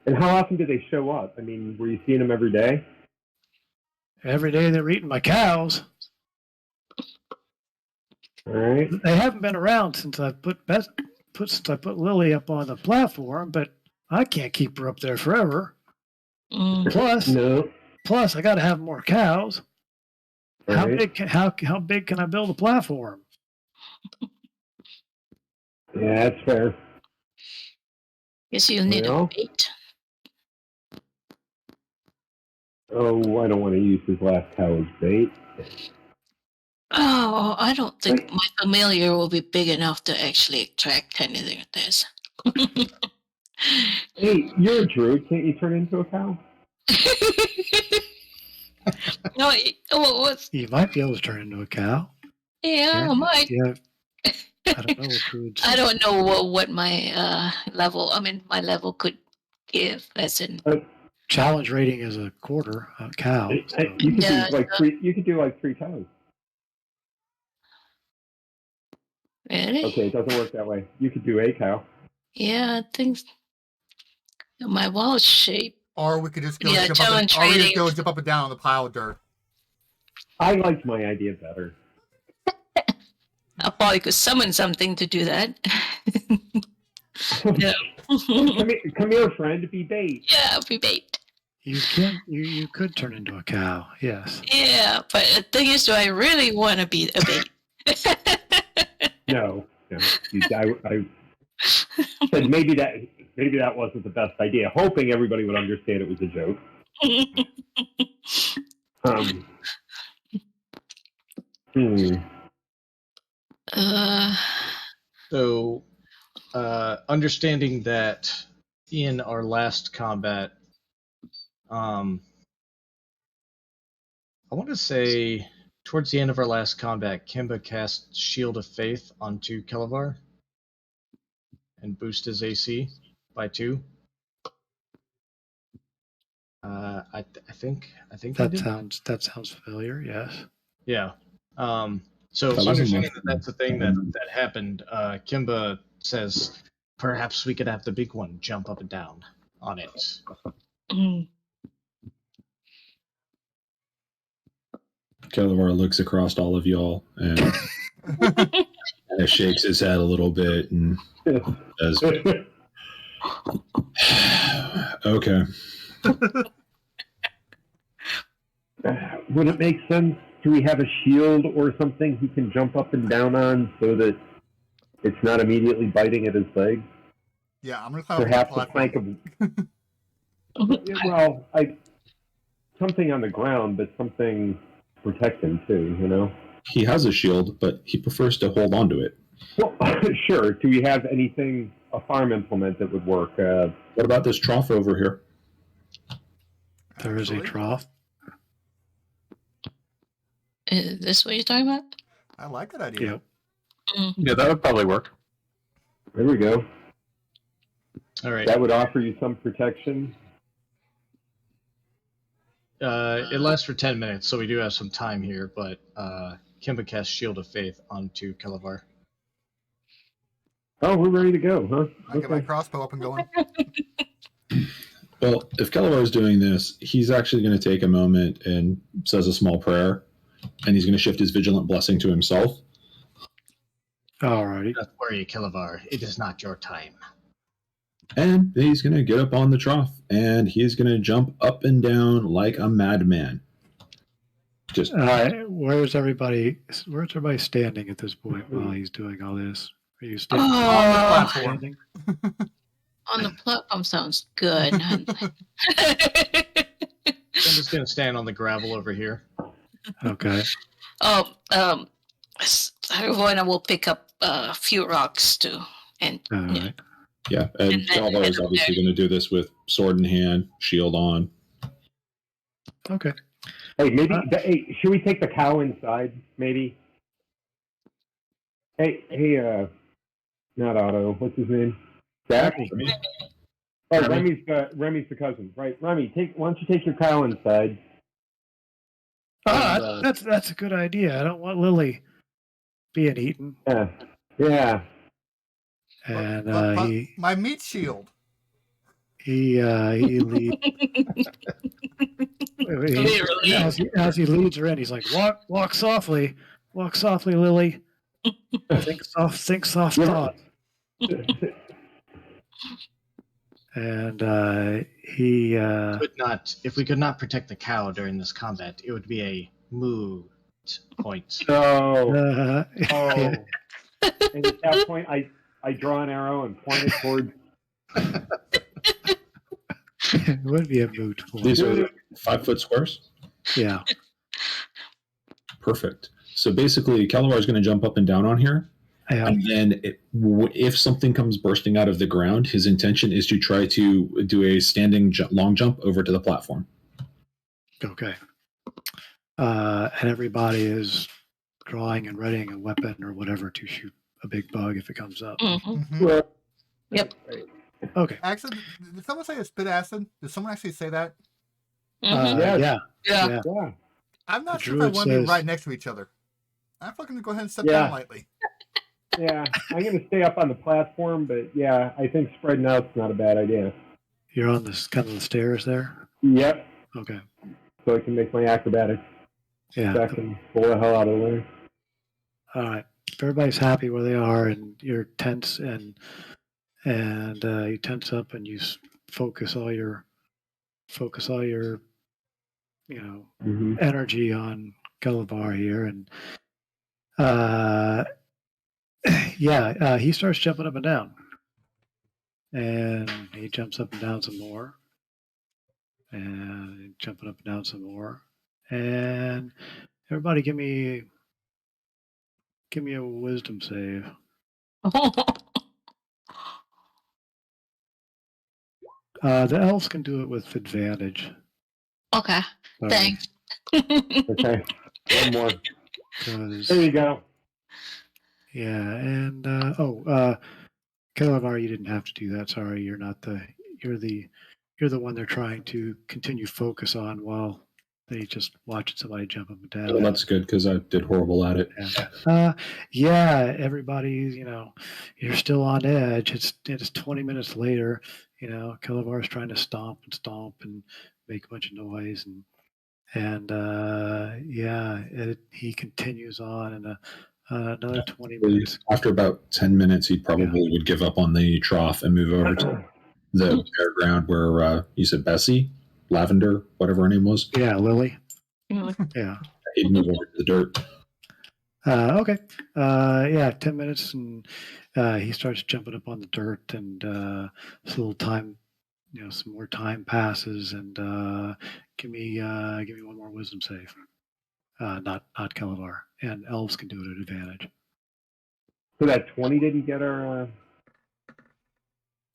And how often do they show up? I mean, were you seeing them every day? Every day they're eating my cows. All right. They haven't been around since I put Lily up on the platform, but I can't keep her up there forever. Mm. Plus, I got to have more cows. All How right. big? How big can I build a platform? Yeah, that's fair. Guess you'll need a Well. bait. Oh, I don't want to use his last cow as bait. Oh, I don't think my familiar will be big enough to actually attract anything of this. Hey, you're a druid. Can't you turn into a cow? No, what's? You might be able to turn into a cow. Yeah, I might. Yeah. I don't know what druids. I don't know what my level. I mean, my level could give. As in, Challenge rating is a quarter a cow. So. You could do like three. You could do like 3 cows. Really? Okay, it doesn't work that way. You could do a cow. Yeah, I think my wall shape. Or we could just go Yeah, jump up and down on the pile of dirt. I liked my idea better. I probably could summon something to do that. Yeah. Come here, friend. Be bait. Yeah, be bait. You can. You could turn into a cow. Yes. Yeah, but the thing is, do I really want to be a bait? No. I said maybe that wasn't the best idea, hoping everybody would understand it was a joke. So, understanding that in our last combat, I want to say towards the end of our last combat, Kimba cast Shield of Faith onto Kelevar and boost his AC by 2. I think that sounds familiar. Yes. Yeah. So understanding that that's the thing that happened, Kimba says perhaps we could have the big one jump up and down on it. Kelevar looks across all of y'all and shakes his head a little bit and says, "Okay." Would it make sense? Do we have a shield or something he can jump up and down on so that it's not immediately biting at his leg? Yeah, I'm gonna climb Perhaps up a plank of. Something on the ground, but something to protect him too. He has a shield, but he prefers to hold on to it. Well, sure. Do we have anything, a farm implement that would work? What about this trough over here? There is a Actually, trough. Is this what you're talking about? I like that idea. Yep. Yeah, that would probably work. There we go. All right. That would offer you some protection. It lasts for 10 minutes, so we do have some time here, but Kimba casts Shield of Faith onto Kelevar. Oh, we're ready to go, huh? I get my crossbow up and going. Well, if Kelevar is doing this, he's actually going to take a moment and says a small prayer, and he's going to shift his vigilant blessing to himself. Alrighty. Don't worry, Kelevar. It is not your time. And he's going to get up on the trough, and he's going to jump up and down like a madman. Just Where's everybody standing at this point while he's doing all this? Are you On the platform. standing? On the platform sounds good. I'm just going to stand on the gravel over here. Okay. Everyone will pick up a few rocks too, and All right. yeah, and And then Kelevar is obviously going to do this with sword in hand, shield on. Okay. Hey, maybe. Hey, should we take the cow inside? Maybe. Hey, not Otto. What's his name? Zach. Oh, Remy's the cousin, right? Remy, why don't you take your cow inside? That's a good idea. I don't want Lily being eaten. Yeah. And But my meat shield. he leads. Literally. As he leads her in, he's like, walk softly, Lily. Think soft thoughts. And he If we could not protect the cow during this combat, it would be a moot point. Oh. yeah. And at that point, I draw an arrow and point it towards. It would be a moot point. These are 5 foot squares? Yeah. Perfect. So basically, Kelevar is going to jump up and down on here. Yeah. And then if something comes bursting out of the ground, his intention is to try to do a standing long jump over to the platform. Okay. And everybody is drawing and readying a weapon or whatever to shoot a big bug if it comes up. Mhm. Yep. Okay. Actually, did someone say a spit acid? Did someone actually say that? Yeah. Yeah. Yeah. I'm not The sure if I druid want to be says- right next to each other. I'm fucking gonna go ahead and step Yeah. down lightly. Yeah. I'm going to stay up on the platform, but yeah, I think spreading out's not a bad idea. You're on this kind of the stairs there. Yep. Okay. So I can make my acrobatics Yeah. back and pull the hell out of the way. All right. If everybody's happy where they are, and you're tense, and you tense up, and you focus all your Mm-hmm. energy on Gullivar here, and he starts jumping up and down, and he jumps up and down some more, and jumping up and down some more, and everybody give me a wisdom save. The elves can do it with advantage. Okay. Sorry, Thanks. Okay. One more. 'cause- There you go. yeah, and Kelevar, you didn't have to do that. Sorry, you're the one they're trying to continue focus on while they just watching somebody jump up and down. Well, that's good because I did horrible at it. Everybody's, you're still on edge. It's 20 minutes later. Kelevar's trying to stomp and make a bunch of noise, and he continues on, and another 20 minutes. After about 10 minutes, he probably would give up on the trough and move over to the bare ground where you said Bessie, Lavender, whatever her name was. Yeah, Lily. Mm. Yeah. He'd move over to the dirt. Okay. 10 minutes, and he starts jumping up on the dirt, and a little time, some more time passes, and give me one more wisdom save. not Kelevar, and elves can do it at advantage. So that 20 didn't get our.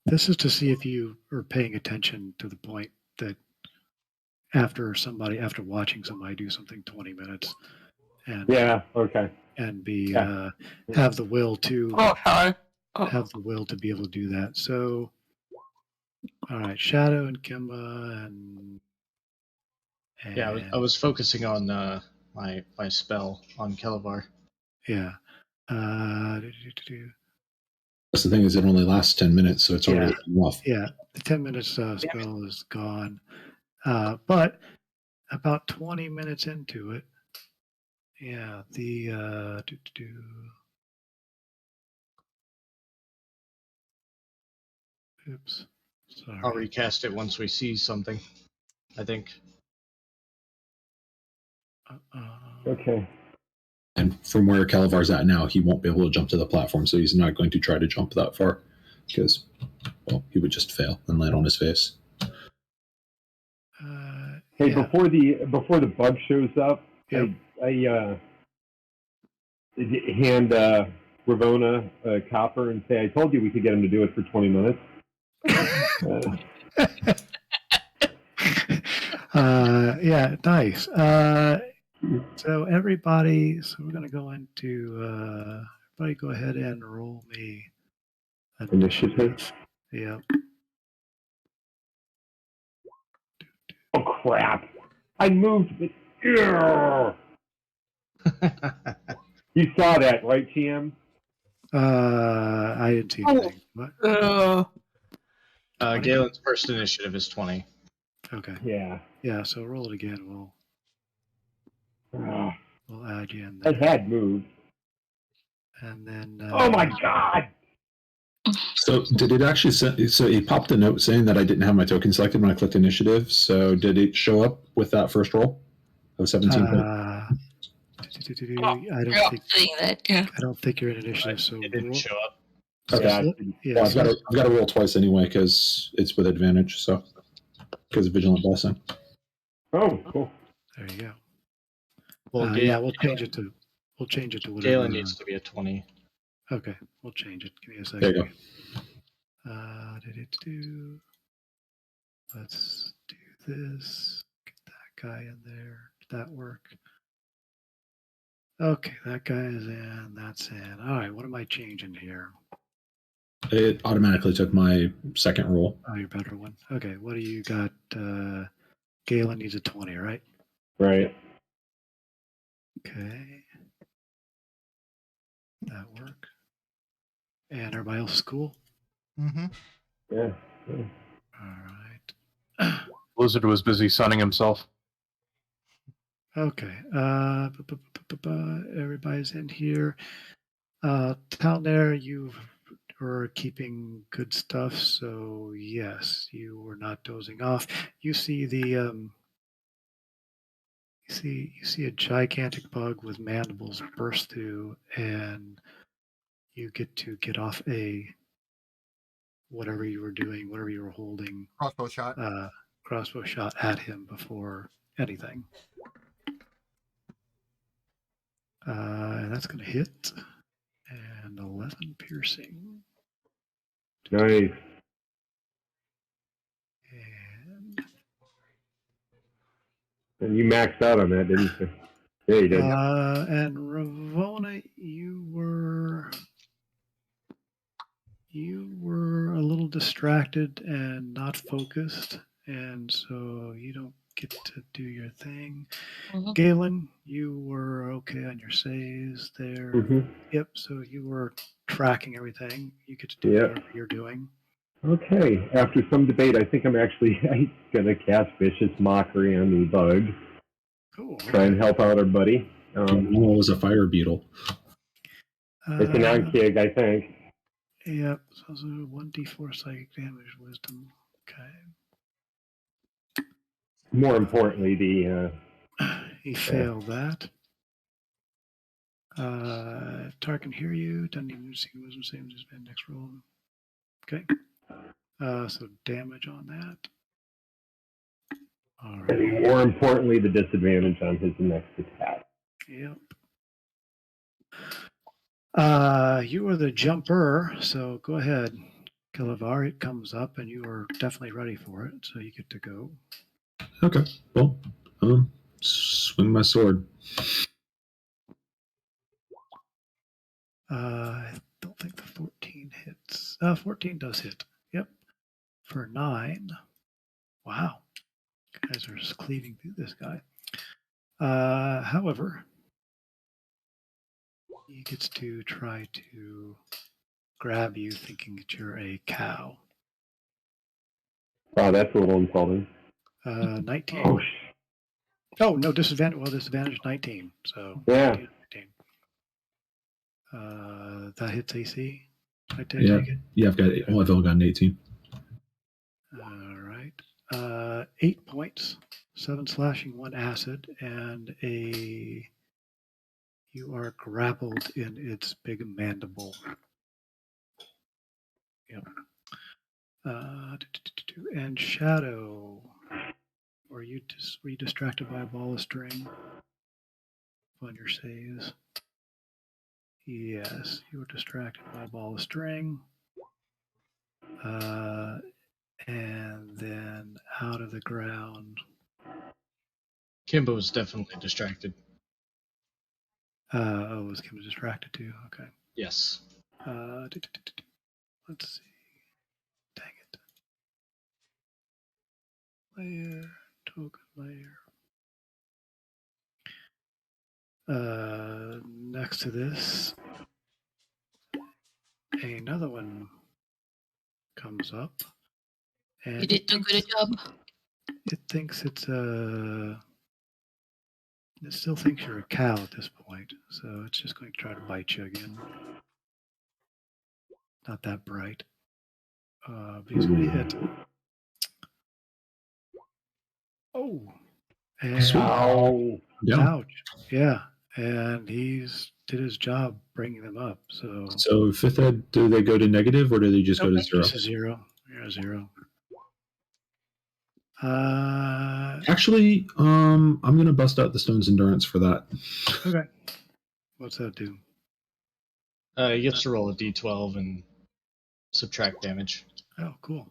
This is to see if you are paying attention to the point that after watching somebody do something 20 minutes, and Yeah. Okay. and be Yeah. have the will to Oh, hi. Oh. have the will to be able to do that. So, all right, Shadow and Kimba and Yeah, I was focusing on my spell on Kelevar. yeah. That's the thing is, it only lasts 10 minutes, so it's already off. Yeah, the 10 minutes spell is gone, but about 20 minutes into it, yeah, the oops, sorry. I'll recast it once we see something, I think. Okay. And from where Kelevar's at now, he won't be able to jump to the platform, so he's not going to try to jump that far because, well, he would just fail and land on his face. Hey, yeah. before the bug shows up, Yep. I hand Ravona a copper and say, "I told you we could get him to do it for 20 minutes." Yeah, nice. So everybody, we're going to go into, everybody go ahead and roll me Initiative. Yep. Oh, crap. I moved it. You saw that, right, TM? I didn't see anything. What? Galen's first initiative is 20. Okay. Yeah. Yeah, so roll it again. We'll add you in I there. had moved. And then. Oh, my God. So did it actually so it popped a note saying that I didn't have my token selected when I clicked initiative. So did it show up with that first roll of 17? I don't think Seeing that, yeah. I don't think you're in initiative. So It didn't roll, show up. Okay. yeah, Well, I've got to roll twice anyway because it's with advantage. So because of vigilant blessing. Oh, cool. there you go. Well, Yeah, we'll change it to whatever. Galen needs to be a 20. Okay, we'll change it. Give me a second. There you go. Let's do this. Get that guy in there. Did that work? Okay, that guy is in. That's in. All right, what am I changing here? It automatically took my second roll. Oh, your better one. Okay, what do you got? Galen needs a 20, right? Right. Okay. That work. And everybody else is cool? Mm-hmm. Yeah. All right. Blizzard was busy sunning himself. Okay. Everybody's in here. Talnair, you were keeping good stuff, so yes, you were not dozing off. You see the you see a gigantic bug with mandibles burst through, and you get off a whatever you were doing, whatever you were holding, Crossbow shot at him before anything. And that's going to hit, and 11 piercing. Nice. And you maxed out on that, didn't you? Yeah, you did. And Ravona, you were a little distracted and not focused, and so you don't get to do your thing. Mhm. Galen, you were okay on your saves there. Mm-hmm. Yep, so you were tracking everything. You get to do Yep. whatever you're doing. Okay. After some debate, I think I'm actually going to cast Vicious Mockery on the bug. Cool. Try and help out our buddy. It was a fire beetle. It's an on-kig, I think. Yep, so 1d4 psychic damage, wisdom. Okay. More importantly, the He failed that. Tar can hear you. Doesn't even see wisdom saving. Just been next roll. Okay. So damage on that. All right. more importantly, the disadvantage on his next attack. Yep. You are the jumper, so go ahead. Kalavar, it comes up and you are definitely ready for it, so you get to go. Okay. Well, swing my sword. I don't think the 14 hits. 14 does hit. Yep. For 9. Wow. Guys are just cleaving through this guy. However, he gets to try to grab you thinking that you're a cow. Wow, that's a little insulting. 19. Oh, Oh, no, disadvantage. Well, disadvantage 19. So yeah. 19, 19. That hits AC. I take Yeah. it. Yeah, I've only got an 18. All right. 8 points, 7 slashing, 1 acid, and you are grappled in its big mandible. Yep. And Shadow, were you distracted by a ball of string on your saves? Yes, you were distracted by a ball of string. And then out of the ground. Kimba was definitely distracted. Was Kim distracted too? Okay. Yes. Let's see. Dang it. Layer, token layer. Next to this, another one comes up. And You did too good a job. It thinks it's a. It still thinks you're a cow at this point, so it's just going to try to bite you again. Not that bright. But he's going to hit. Oh, and Ow. Down. ouch! Yeah, and did his job bringing them up. So fifth ed, do they go to negative or do they just go to 0? Just a 0. Yeah, 0. Actually, I'm gonna bust out the stone's endurance for that. Okay. What's that do? He gets to roll a d12 and subtract damage. Oh, cool.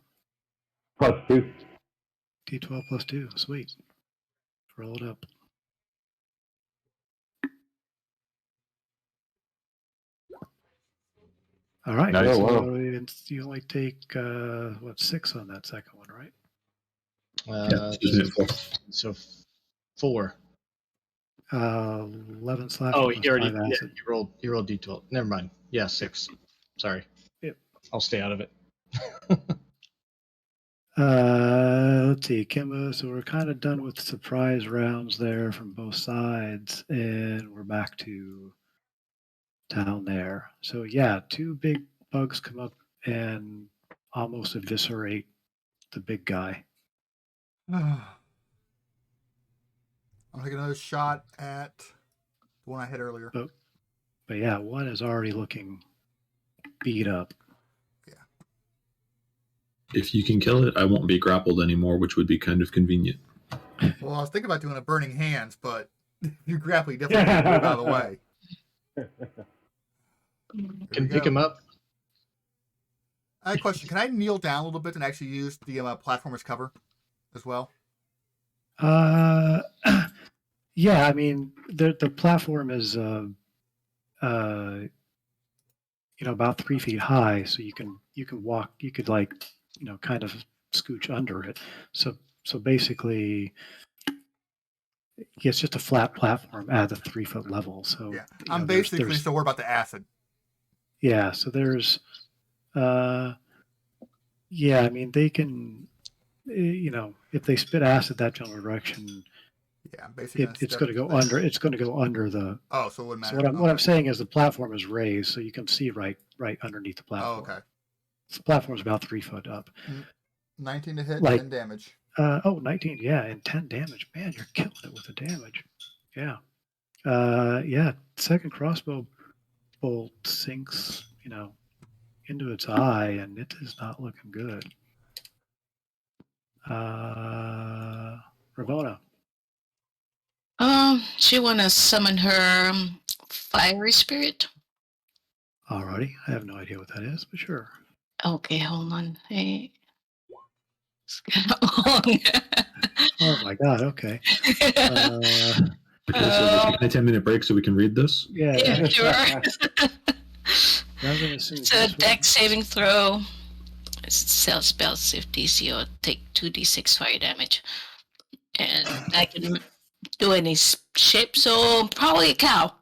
+2. D12 plus 2. Sweet. Roll it up. All right. Nice. So Oh, wow. you only take 6 on that second one, right? So 4. 11 slashing Oh, plus he already 5 yeah, acid. he rolled d12. Never mind. Yeah, 6. Sorry. Yep. I'll stay out of it. Let's see, Kimbo. So we're kind of done with surprise rounds there from both sides, and we're back to down there. So yeah, 2 big bugs come up and almost eviscerate the big guy. I'm taking another shot at the one I hit earlier. But yeah, one is already looking beat up. If you can kill it, I won't be grappled anymore, which would be kind of convenient. Well, I was thinking about doing a burning hands, but if you grapple, you definitely need to move out of the way. Can pick him up. I have a question. Can I kneel down a little bit and actually use the platform as cover as well? Yeah, I mean the platform is about 3 feet high, so you can walk. You could kind of scooch under it. So basically, it's just a flat platform at the 3 foot level. So yeah, I'm basically still worried about the acid. Yeah, so there's, I mean they can, if they spit acid that general direction, Yeah, I'm basically it's going to go under. It's going to go under the. Oh, so it wouldn't matter. So what I'm saying is the platform is raised, so you can see right underneath the platform. Oh, okay. So the platform's about 3 foot up. 19 to hit, 10 damage. 19, yeah, and 10 damage. Man, you're killing it with the damage. Yeah. Second crossbow bolt sinks, into its eye, and it is not looking good. Ravona. She wanna summon her fiery spirit. Alrighty. I have no idea what that is, but sure. Okay, hold on. Hey. It's kinda long. Oh my god, okay. Okay, so we're taking a 10-minute break so we can read this. Yeah, Yeah, sure. I'm gonna assume It's a this one- deck saving throw. Spell if DC or take 2d6 fire damage. And I can do any shape, so probably a cow.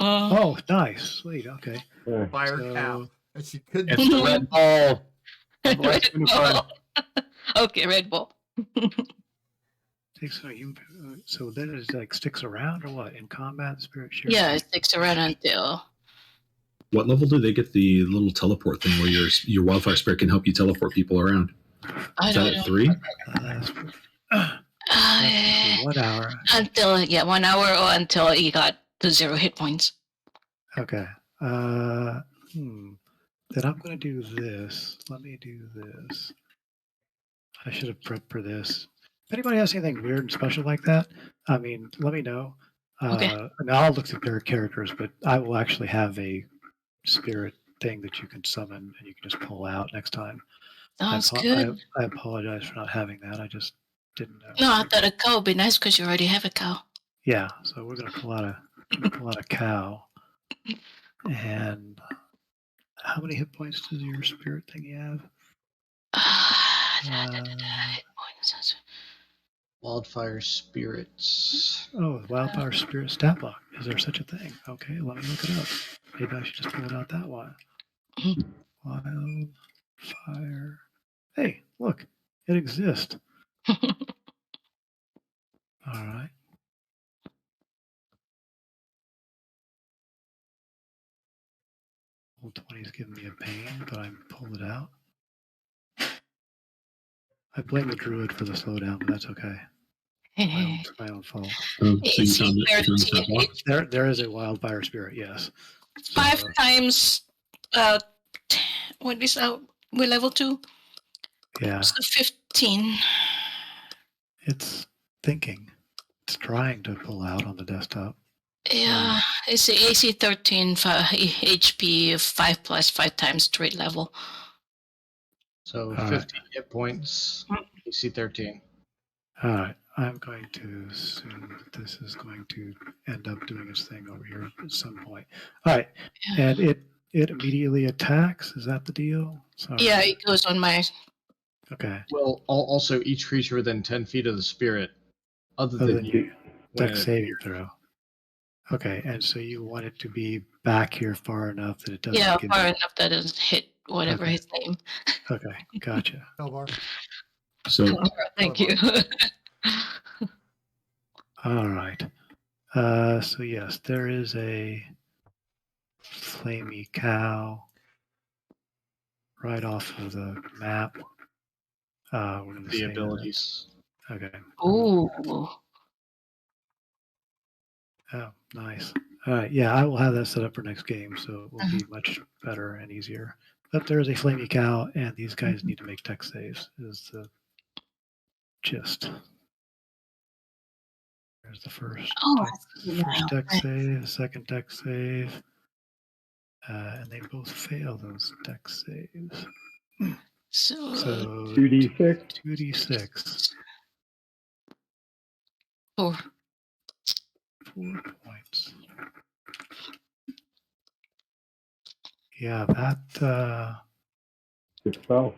Oh, nice. Sweet, okay. Fire So- cow. And she couldn't. It's the red ball. The Red white unicorn. ball. Okay, red ball. Takes so then it like sticks around or what? In combat, spirit share? Yeah, it sticks around until. What level do they get the little teleport thing where your wildfire spirit can help you teleport people around? I Is don't that know. at 3? That's 1 hour. Until 1 hour or until he got to 0 hit points. Okay. Then I'm gonna do this. Let me do this. I should have prepped for this. If anybody has anything weird and special like that, I mean, let me know. Okay. And I'll look through their characters, but I will actually have a spirit thing that you can summon and you can just pull out next time. Sounds good. I apologize for not having that. I just didn't know. No, I thought a cow would be nice because you already have a cow. Yeah, so we're gonna pull out a cow. And how many hit points does your spirit thingy have? Hit points. Wildfire spirits. Oh, wildfire spirit stat block. Is there such a thing? Okay, let me look it up. Maybe I should just pull it out that way. Wildfire. Hey, look, it exists. All right. Old 20 is giving me a pain, but I pulled it out. I blame the druid for the slowdown, but that's okay. It's my own fault. So you AC found the stat 13, block? There is a wildfire spirit, yes. So, 5 times. What is that? We're level 2. yeah, So 15. it's thinking. It's trying to pull out on the desktop. Yeah, it's a AC 13, HP 5 plus 5 times straight level. So All 15 hit points. AC 13. All right, I'm going to assume that this is going to end up doing its thing over here at some point. All right, and it immediately attacks. Is that the deal? Sorry. Yeah, it goes on my. Okay. Well, also each creature within 10 feet of the spirit, other Other than than you, you, when deck it saving appears. throw. Okay, and so you want it to be back here far enough that it doesn't. Yeah, give far you- enough that it doesn't hit whatever Okay. his name. Okay, gotcha. Elvar. So Thank you. All right. So yes, there is a flamey cow right off of the map. We're gonna The say that- abilities. Okay. Ooh. Oh, nice. All right. Yeah, I will have that set up for next game, so it will be much better and easier. But there is a flamey cow, and these guys need to make deck saves. Is the gist. There's the first. Oh, First deck Right. save, second deck save, and they both fail those deck saves. So, So 2d6. 2d6, 4. 4 points. Yeah, that Good spell.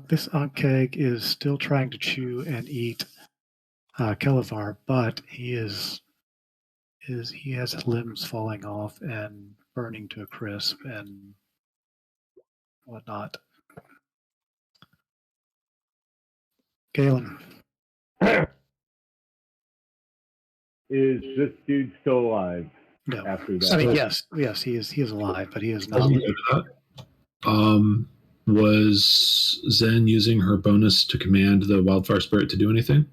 this Ankeg is still trying to chew and eat Kelevar, but he has limbs falling off and burning to a crisp and whatnot. Galen, Is this dude still alive no. after that? I mean, yes, he is alive, but he is not. I'll go to that. Was Zen using her bonus to command the wildfire spirit to do anything?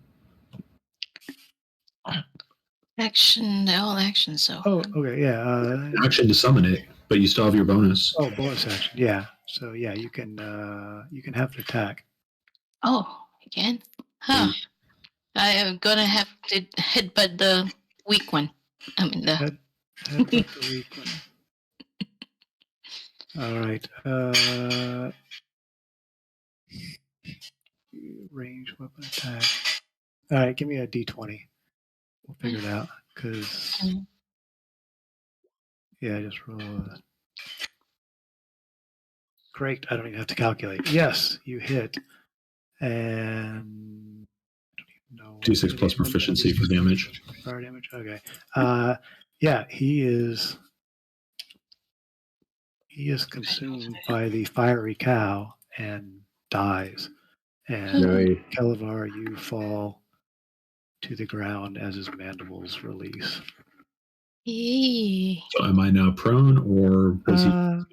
Action, all actions, so. Oh, okay, yeah. Action to summon it, but you still have your bonus. Oh, bonus action, yeah. So yeah, you can have an attack. Oh, again? Huh. I am gonna have to headbutt the weak one. I mean the. Headbutt the weak one. All right. Range weapon attack. All right, give me a d20. We'll figure it out. Because, yeah, just roll a. Great. I don't even have to calculate. Yes, you hit. And. I don't even know. D6 plus proficiency for damage. Fire damage? Okay. Yeah, he is consumed by the fiery cow and dies. And Nice. Kelevar, you fall to the ground as his mandibles release. Yee. So am I now prone, or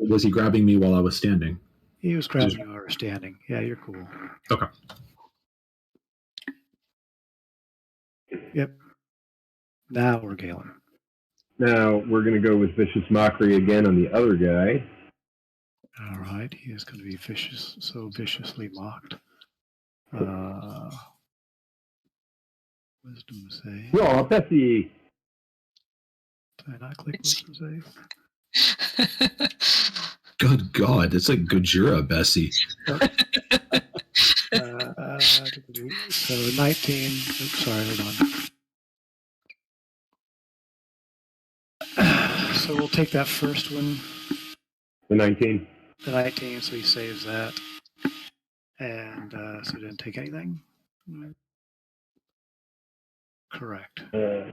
was he grabbing me while I was standing? He was grabbing you while you were standing. Yeah, you're cool. Okay. Yep. Now we're Galen. Now we're going to go with Vicious Mockery again on the other guy. All right, he is going to be viciously mocked. Wisdom save. No, Bessie. Did I not click wisdom save? Good God, it's like Gojira, Bessie. So 19. Oops, sorry, hold on. So we'll take that first one, The 19. the 19, so he saves that. And so he didn't take anything? Correct. Yeah.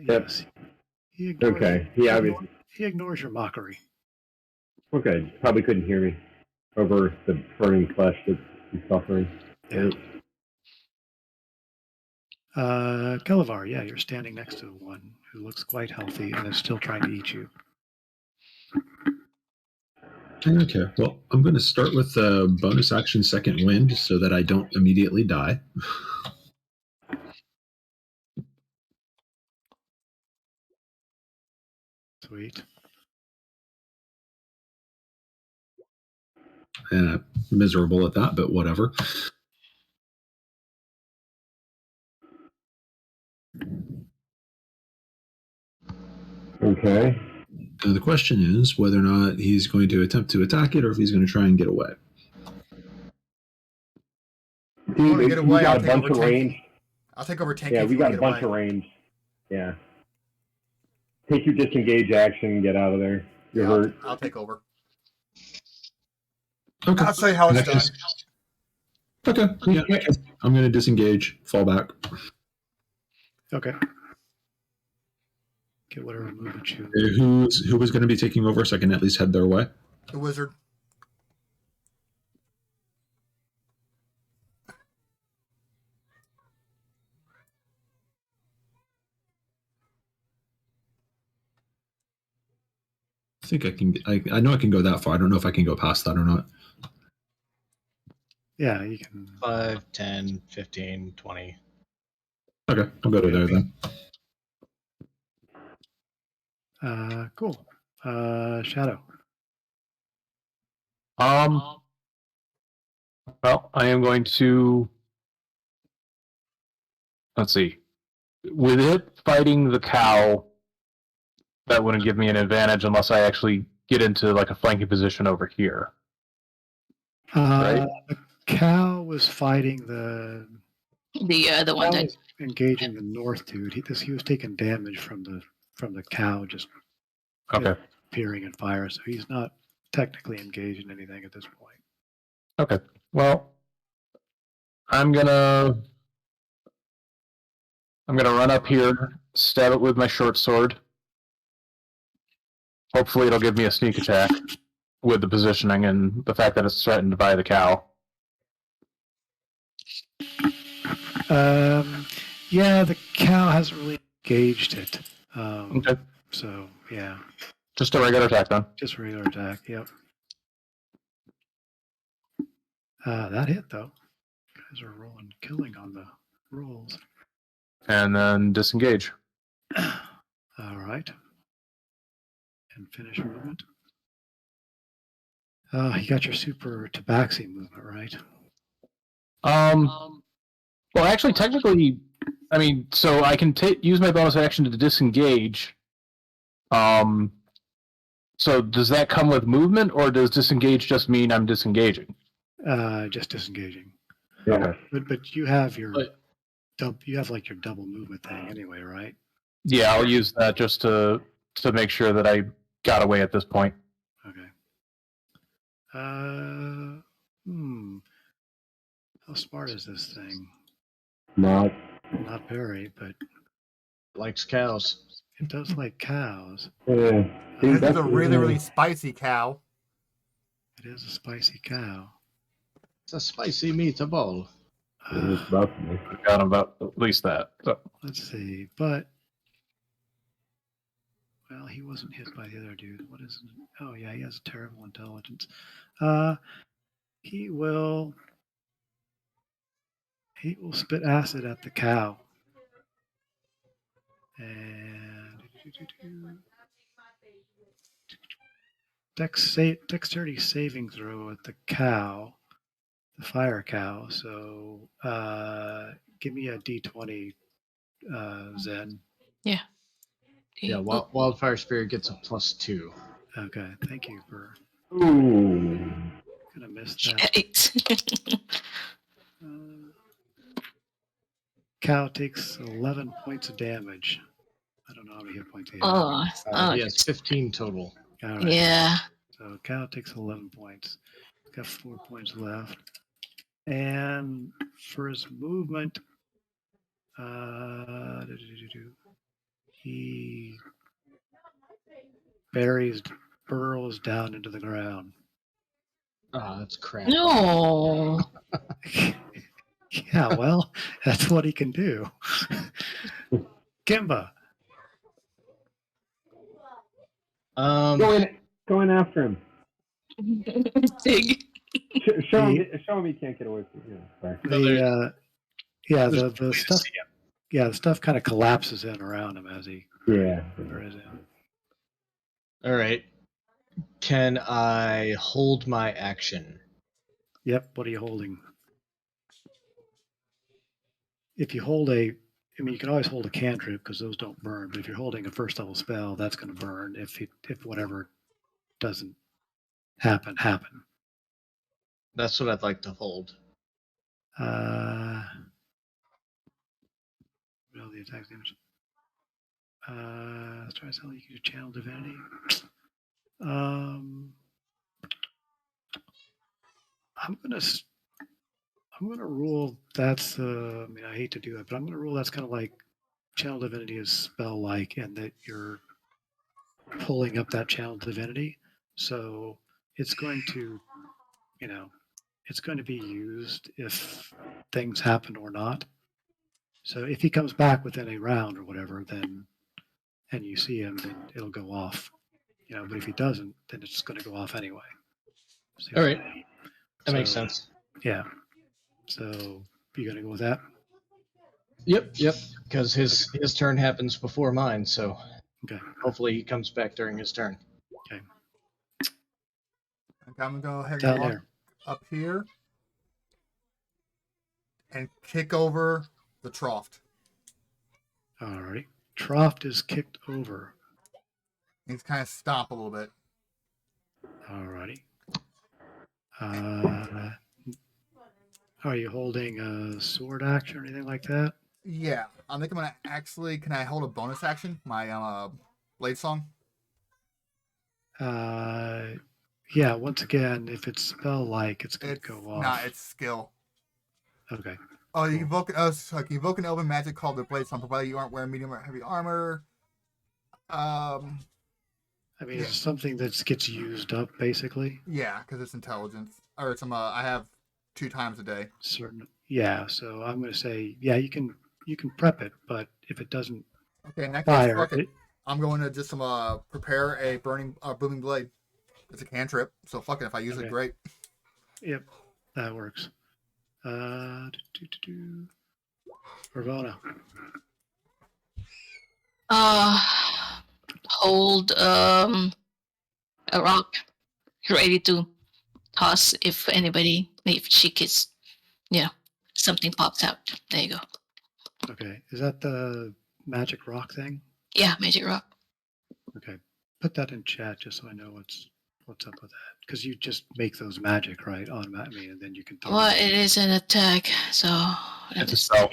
Yes. He ignores, Okay. he ignores your mockery. Okay. Probably couldn't hear me over the burning flesh that he's suffering. Yeah. Kelevar, yeah, you're standing next to one who looks quite healthy and is still trying to eat you. Okay, well, I'm going to start with the bonus action second wind so that I don't immediately die. Sweet. And I'm miserable at that, but whatever. Okay. And the question is whether or not he's going to attempt to attack it or if he's going to try and get away. If you want to get away, I'll take over tanking. range. I'll take over tanking. Yeah, if we you got want a to get bunch away. of range. Yeah. Take your disengage action and get out of there. You're hurt. I'll take over. Okay. I'll say how it's done. Okay. Yeah, I'm going to disengage, fall back. Okay. Get whatever movement you. Who was going to be taking over so I can at least head their way? The wizard. I think I can. I know I can go that far. I don't know if I can go past that or not. Yeah, you can. 5, 10, 15, 20. Okay, I'll go to there then. Cool. Shadow. Well, I am going to. Let's see. With it fighting the cow, that wouldn't give me an advantage unless I actually get into like a flanking position over here. Right. The cow was fighting the The one cow that. was engaging the north dude. He was taking damage from the cow just Okay. appearing in fire, so he's not technically engaged in anything at this point. Okay. Well, I'm gonna run up here, stab it with my short sword. Hopefully, it'll give me a sneak attack with the positioning and the fact that it's threatened by the cow. Yeah, the cow hasn't really engaged it. Okay. So yeah, Just a regular attack then. just a regular attack. Yep. That hit though. You guys are rolling killing on the rolls. And then disengage. All right. And finish movement. You got your super tabaxi movement, right? Well, actually, technically, I mean, so I can use my bonus action to disengage. So does that come with movement, or does disengage just mean I'm disengaging? Just disengaging. Yeah. But you have your But you have like your double movement thing anyway, right? Yeah, I'll use that just to make sure that I got away at this point. Okay. How smart is this thing? Not. Not very, but likes cows. it does like cows. Yeah. See, This is that's a really, really spicy cow. It is a spicy cow. It's a spicy meatball. It's about to be. Got about at least that. So. Let's see, but well, he wasn't hit by the other dude. What is it? Oh yeah, he has terrible intelligence. He will spit acid at the cow. And dexterity saving throw at the cow, the fire cow. So give me a d20, Zen. Yeah, Wildfire Spirit gets a +2. Okay, thank you for. Ooh. Gonna miss that. Yikes. Cow takes 11 points of damage. I don't know how many hit points he has. He has 15 total. All right. Yeah. So cow takes 11 points. He's got 4 points left. And for his movement, he burrows down into the ground. That's crap. No. Yeah, well, that's what he can do. Kimba. Go in after him. Dig. Show him he can't get away from you. The stuff. Yeah, the stuff kind of collapses in around him as he burrows in. All right. Can I hold my action? Yep. What are you holding? If you hold you can always hold a cantrip because those don't burn. But if you're holding a first level spell, that's going to burn. If whatever doesn't happen. That's what I'd like to hold. Well, the attack damage. Let's try to tell you can do channel divinity. I'm gonna rule that's. I mean, I hate to do it, but I'm gonna rule that's kind of like channel divinity is spell like, and that you're pulling up that channel divinity. So it's going to, it's going to be used if things happen or not. So if he comes back within a round or whatever, then and you see him, then it'll go off. But if he doesn't, then it's going to go off anyway. All right, that makes sense. Yeah. So you going to go with that? Yep. Because his turn happens before mine, so hopefully he comes back during his turn. Okay. I'm gonna go ahead Down and walk there. up here and kick over the trough. All right. Trough is kicked over. He's kind of stomp a little bit. All righty. Are you holding a sword action or anything like that? Yeah, I think I'm gonna actually. Can I hold a bonus action? My blade song. Yeah. Once again, if it's spell like, it's gonna go off. Nah, it's skill. Okay. Oh, you evoke. You evoke an elven magic called the blade song, provided you aren't wearing medium or heavy armor. I mean, it's something that gets used up basically. Yeah, because it's intelligence, or it's I have 2 times a day. Certain. Yeah. So I'm going to say, yeah, you can prep it, but if it doesn't fire, I'm going to just prepare a booming blade. It's a cantrip, so fuck it. If I use it, great. Yep, that works. Ravona. Hold a rock ready to toss if she gets something pops out. There you go. Okay. Is that the magic rock thing? Yeah, magic rock. Okay. Put that in chat just so I know what's up with that. Because you just make those magic, right? Automatically, and then you can throw Well, them. it is an attack, so It's a spell.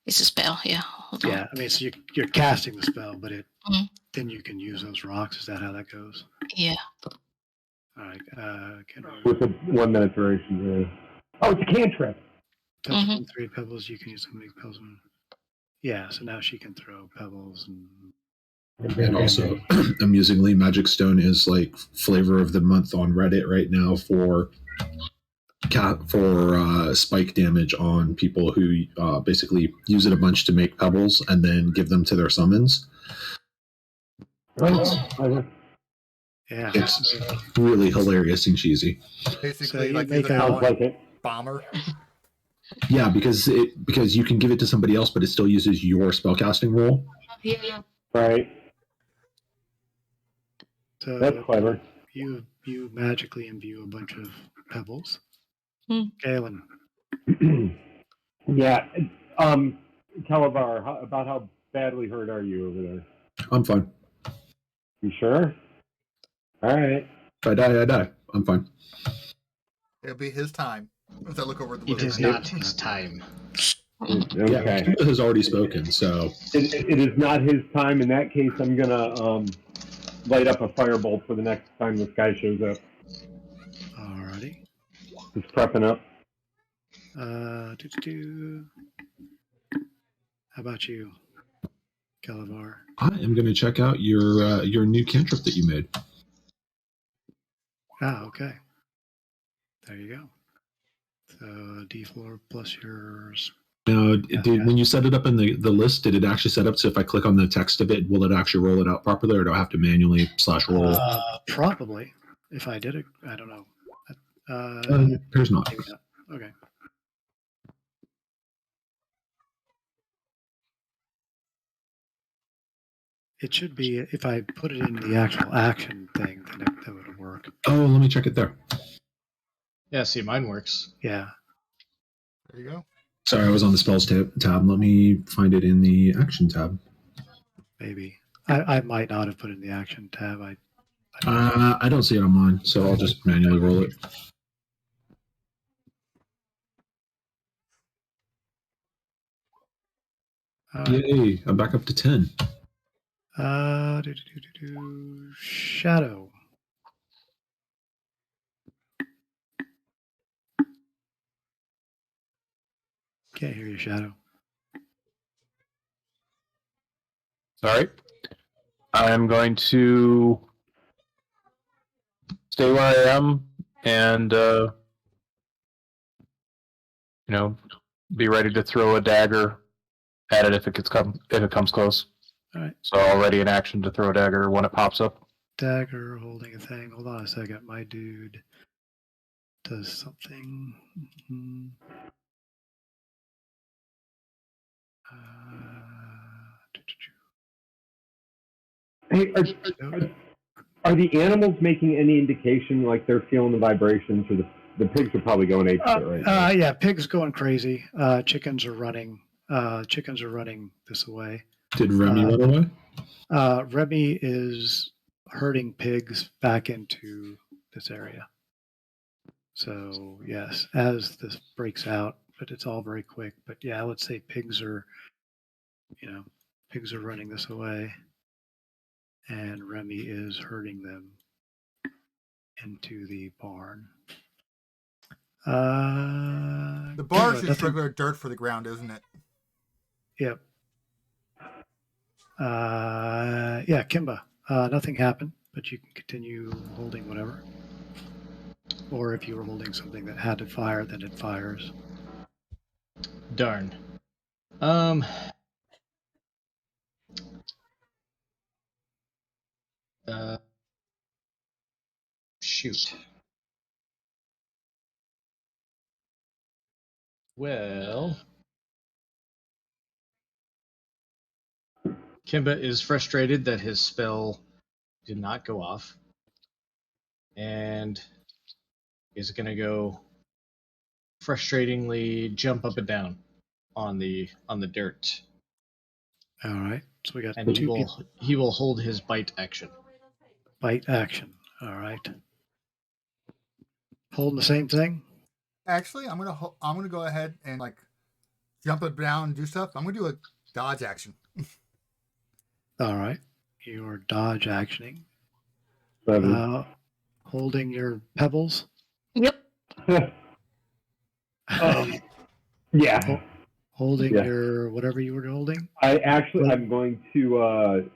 It's a spell. Yeah. Hold on. Yeah, I mean, so you're casting the spell, but Mhm. then you can use those rocks. Is that how that goes? Yeah. All right. With a 1 minute duration. Yeah. Oh, it's a cantrip. Touch Mhm. 1 3 pebbles. You can use so many pebbles. Yeah, so now she can throw pebbles and. And also, amusingly, Magic Stone is like flavor of the month on Reddit right now for spike damage on people who basically use it a bunch to make pebbles and then give them to their summons. Yeah. It's really hilarious and cheesy. Basically, you like make using a- that Sounds like it. bomber. Yeah, because you can give it to somebody else, but it still uses your spellcasting roll. Yeah. Right. So That's clever. you magically imbue a bunch of pebbles. Hmm. Galen. Yeah. Calabar, about how badly hurt are you over there? I'm fine. You sure? All right. If I die, I die. I'm fine. It'll be his time. As I look over at the It is wizard. not his time. Okay. Yeah, Kimba has already spoken, so It is not his time. In that case, I'm gonna light up a firebolt for the next time this guy shows up. Alrighty. Just prepping up. How about you, Calavar? I am going to check out your new cantrip that you made. Okay. There you go. So D4 plus yours. Now, when you set it up in the list, did it actually set up so if I click on the text of it, will it actually roll it out properly, or do I have to manually /roll? Probably. If I did it, I don't know. There's not. Maybe not. Okay. It should be if I put it in the actual action thing, then that would work. Oh, let me check it there. Yeah, see, mine works. Yeah. There you go. Sorry, I was on the spells tab. Let me find it in the action tab. Maybe. I might not have put it in the action tab. I don't see it on mine, so I'll just manually roll it. Yay, I'm back up to 10. Shadow. Can't hear you, Shadow. All right. I'm going to stay where I am and, be ready to throw a dagger at it if it comes close. All right. So already in action to throw a dagger when it pops up. Dagger holding a thing. Hold on a second. My dude does something. Mm-hmm. Hey, are the animals making any indication like they're feeling the vibrations, or the pigs are probably going ape shit right now? Yeah, pigs going crazy. Chickens are running. Chickens are running this way. Did Remy run away? Remy is herding pigs back into this area. So yes, as this breaks out, but it's all very quick. But yeah, let's say pigs are running this away, and Remy is herding them into the barn. The bar's just regular dirt for the ground, isn't it? Yep. Yeah, Kimba. Nothing happened, but you can continue holding whatever. Or if you were holding something that had to fire, then it fires. Darn. Shoot. Well, Kimba is frustrated that his spell did not go off, and is going to go frustratingly jump up and down on the dirt, All right. So we got and two people. he will hold his bite action. Bite action. All right. Holding the same thing. Actually, I'm gonna go ahead and like jump it down and do stuff. I'm gonna do a dodge action. All right. You are dodge actioning. 7. Holding your pebbles. Yep. Yeah. Holding Yeah. your whatever you were holding. I'm going to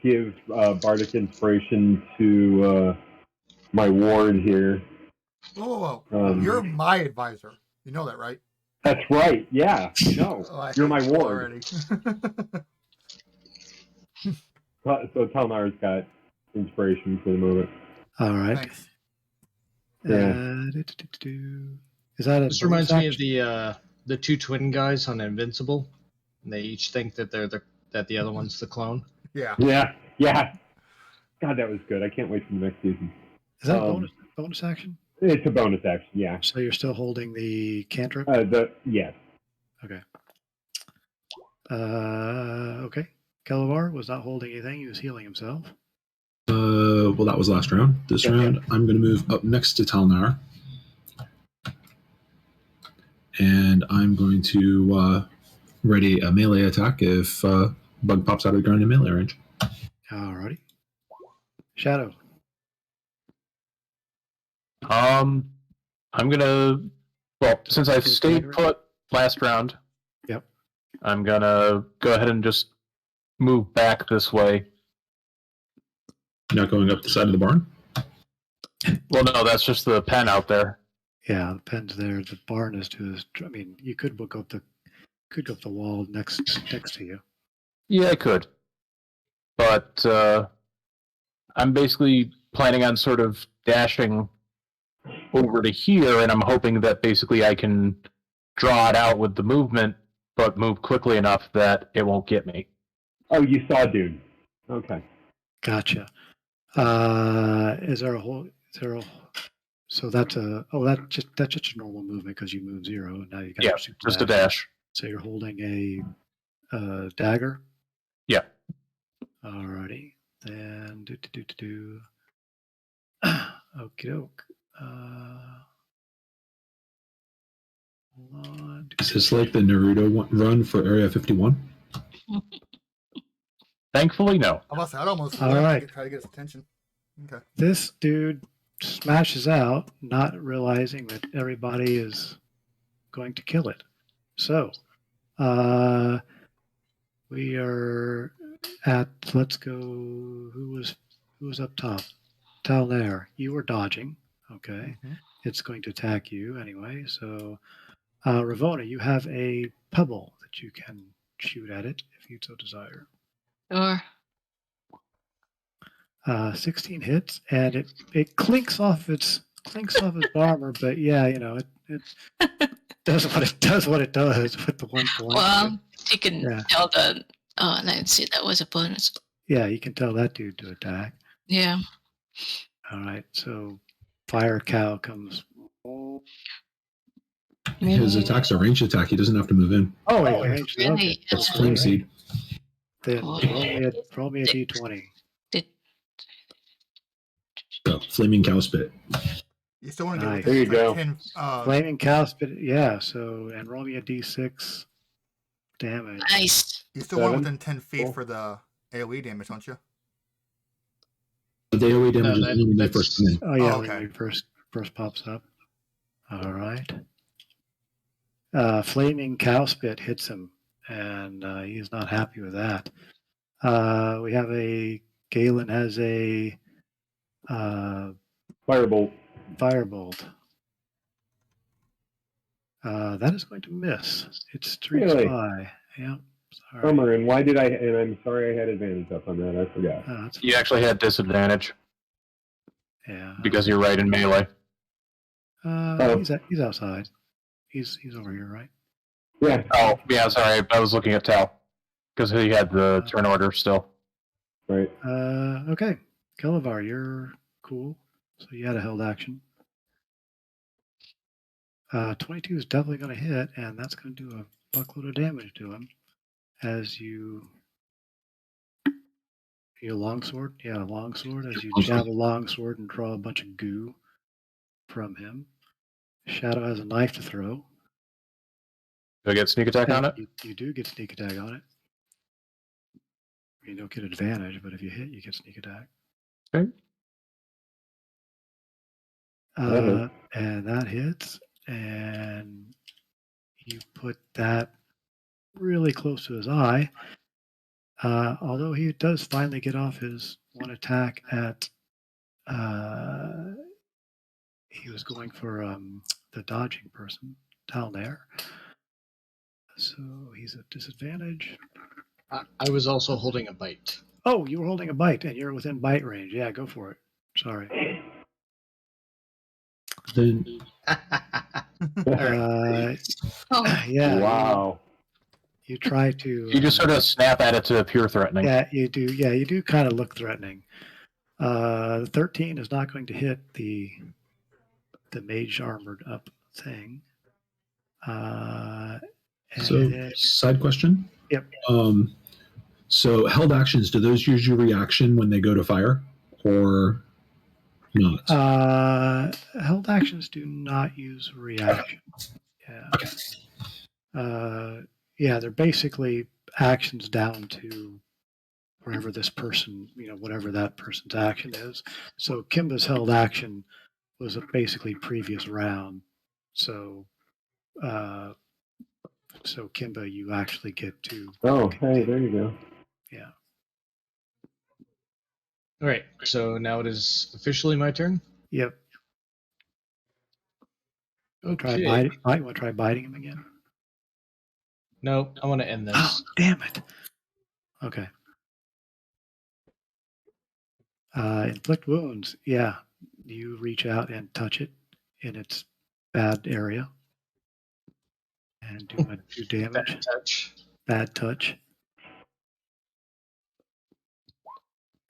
give bardic inspiration to my ward here. Whoa. Um, You're my advisor. You know that, right? That's right. Yeah. No, Oh, I you're hate my you ward. already. So Talnar's got inspiration for the moment. All right. Thanks. Yeah. Is that a This bonus reminds me of action? the two twin guys on Invincible. And they each think that that the other one's the clone. Yeah. Yeah. Yeah. God, that was good. I can't wait for the next season. Is that a bonus action? It's a bonus action. Yeah. So you're still holding the cantrip? Yes. Okay. Okay. Kalavar was not holding anything. He was healing himself. Well, that was last round. This Yep, round, I'm going to move up next to Talnar. And I'm going to ready a melee attack if Bug pops out of the ground in melee range. Alrighty. Shadow. I'm gonna. Well, since I stayed Dagger? put last round, Yep. I'm gonna go ahead and just move back this way. Not going up the side of the barn. Well, no, that's just the pen out there. Yeah, the pen's there. The barn is to his. I mean, you could go up the wall next to you. Yeah, I could, but I'm basically planning on sort of dashing over to here, and I'm hoping that basically I can draw it out with the movement, but move quickly enough that it won't get me. Oh, you saw dude. Okay. Gotcha. Is there a whole? Is there a? So that's a. Oh, that's just a normal movement because you move 0. And now you got Yeah, your super just a dash. So you're holding a dagger. Yeah. Alrighty. Then do. Okie doke. Hold on. Is this like the Naruto run for Area 51? Thankfully, no. I'd almost All right. try to get his attention. Okay. This dude smashes out, not realizing that everybody is going to kill it. So, we are at. Let's go. Who was up top? Talnair. You were dodging. Okay. Mhm. It's going to attack you anyway. So, Ravona, you have a pebble that you can shoot at it if you so desire. Or 16 hits, and it clinks off its armor, but yeah, it does what it does with the 1 point. well, you can Yeah. tell the. Oh, let's see. That was a bonus. Yeah, you can tell that dude to attack. Yeah. All right, so Fire Cow comes. His attack's a ranged attack. He doesn't have to move in. Oh, wait, ranged. Really? Okay. It's Yeah. Flame Seed. Then Oh, roll me a d20. So, Flaming Cow Spit. You still want to get Nice. There you go. 10, Flaming Cow Spit. Yeah. So and roll me a d6 damage. Nice. you still want 7. within 10 feet Cool. for the AoE damage, don't you? The AoE damage No, is when they that's- first come in. Oh yeah, Oh, when okay. it first pops up. All right. Flaming Cow Spit hits him, and he's not happy with that. We have Galen has a Firebolt. Firebolt. That is going to miss. It streaks Really? by. Yep. Sorry. Bummer. And why did and I'm sorry I had advantage up on that. I forgot. That's You actually had disadvantage yeah. because you're right in melee. He's outside. He's over here, right? Yeah. Oh, yeah, sorry. I was looking at Tal because he had the turn order still. Right. Okay. Kalavar, you're cool. So you had a held action. 22 is definitely going to hit, and that's going to do a buckload of damage to him as you. Your longsword? Yeah, longsword. As you jab a longsword and draw a bunch of goo from him. Shadow has a knife to throw. Do I get sneak attack on it? You do get sneak attack on it. You don't get advantage, but if you hit, you get sneak attack. Okay. And that hits, and you put that really close to his eye. Although he does finally get off his one attack at. He was going for the dodging person down there. So he's at disadvantage. I was also holding a bite. Oh, you were holding a bite, and you're within bite range. Yeah, go for it. Sorry. Then Oh, Yeah. Wow. You try to. You just sort of snap at it to appear threatening. Yeah, you do. Yeah, you do kind of look threatening. The 13 is not going to hit the mage armored up thing. so side question. Yep. So held actions, do those use your reaction when they go to fire or not? Held actions do not use reaction. Yeah. Okay. Yeah, they're basically actions down to wherever this person, whatever that person's action is. So Kimba's held action was basically previous round. So, Kimba, you actually get to. Oh, hey, there you go. Yeah. All right, so now it is officially my turn. Yep. Okay. You want to try biting him again? No, I want to end Oh, this. damn it. Okay. Inflict wounds. Yeah. You reach out and touch it in its bad area and do damage. Bad touch. Bad touch.